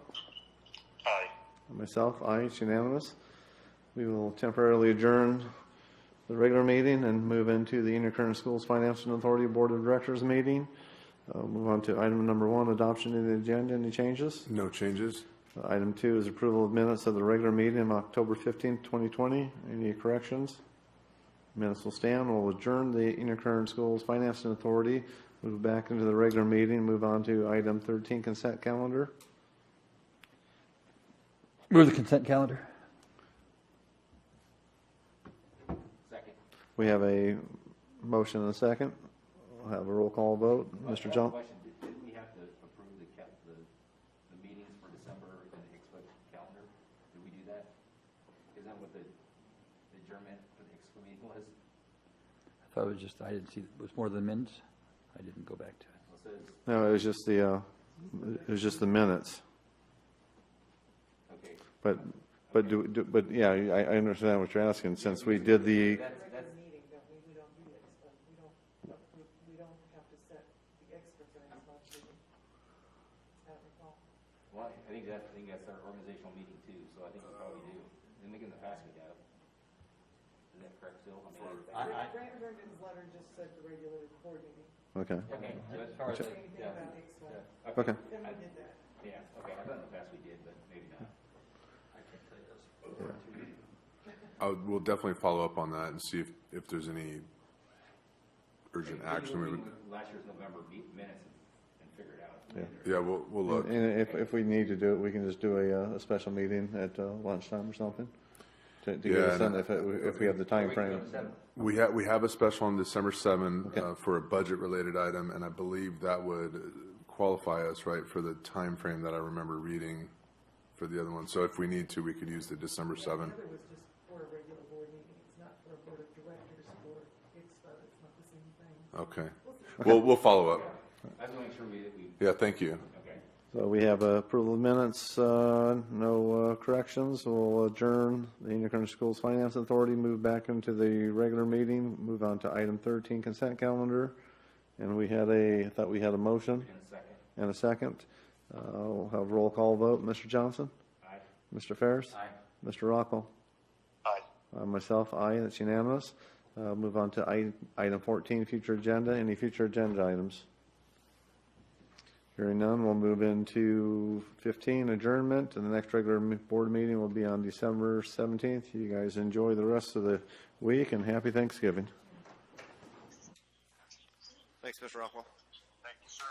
Aye. And myself, aye. It's unanimous. We will temporarily adjourn the regular meeting and move into the Intercurrent Schools Financial Authority Board of Directors meeting. Move on to item number 1, adoption of the agenda. Any changes? No changes. Item 2 is approval of minutes of the regular meeting on October 15th, 2020. Any corrections? Minutes will stand. We'll adjourn the Intercurrent Schools Financing Authority, move back into the regular meeting, move on to item 13, consent calendar. Move the consent calendar. Second. We have a motion and a second. We'll have a roll call vote. Mr. John? Question: didn't we have to approve the meetings for December in the Expo calendar? Did we do that? Is that what the adjournment for the Expo meeting was? I thought it was just, I didn't see, it was more than minutes. I didn't go back to it. Well, it says, No, it was just the minutes. okay. But yeah, I understand what you're asking. Since we did the, We don't have to set the experts in as much. Well, I think that's our organizational meeting too, so I think we probably do. I think in the past we have. Is that correct still? Grant Herndon's letter just said the regular board meeting. Okay. Okay, so as far as, Anything about X1. Okay. Then we did that. yeah, okay, I thought in the past we did, but maybe not. I can't tell you those. We'll definitely follow up on that and see if there's any urgent action. We would, Last year's November minutes and figure it out. Yeah. yeah, we'll look. And if we need to do it, we can just do a special meeting at lunchtime or something to get Yeah, it done if we have the time frame. We have a special on December 7 for a budget-related item, and I believe that would qualify us, right, for the time frame that I remember reading for the other one. So if we need to, we could use the December 7. The other was just for a regular board meeting. It's not for a board of directors or it's not the same thing. Okay. We'll follow up. I just want to make sure we. Yeah, thank you. Okay. So we have approval of minutes, no corrections. We'll adjourn the Indian Country Schools Finance Authority, move back into the regular meeting, move on to item 13, consent calendar. And I thought we had a motion. And a second. We'll have roll call vote. Mr. Johnson? Aye. Mr. Ferris? Aye. Mr. Rockwell? Aye. Myself, aye. That's unanimous. Move on to item 14, future agenda. Any future agenda items? Hearing none, we'll move into 15, adjournment, and the next regular board meeting will be on December 17th. You guys enjoy the rest of the week, and happy Thanksgiving. Thanks, Mr. Rockwell. Thank you, sir.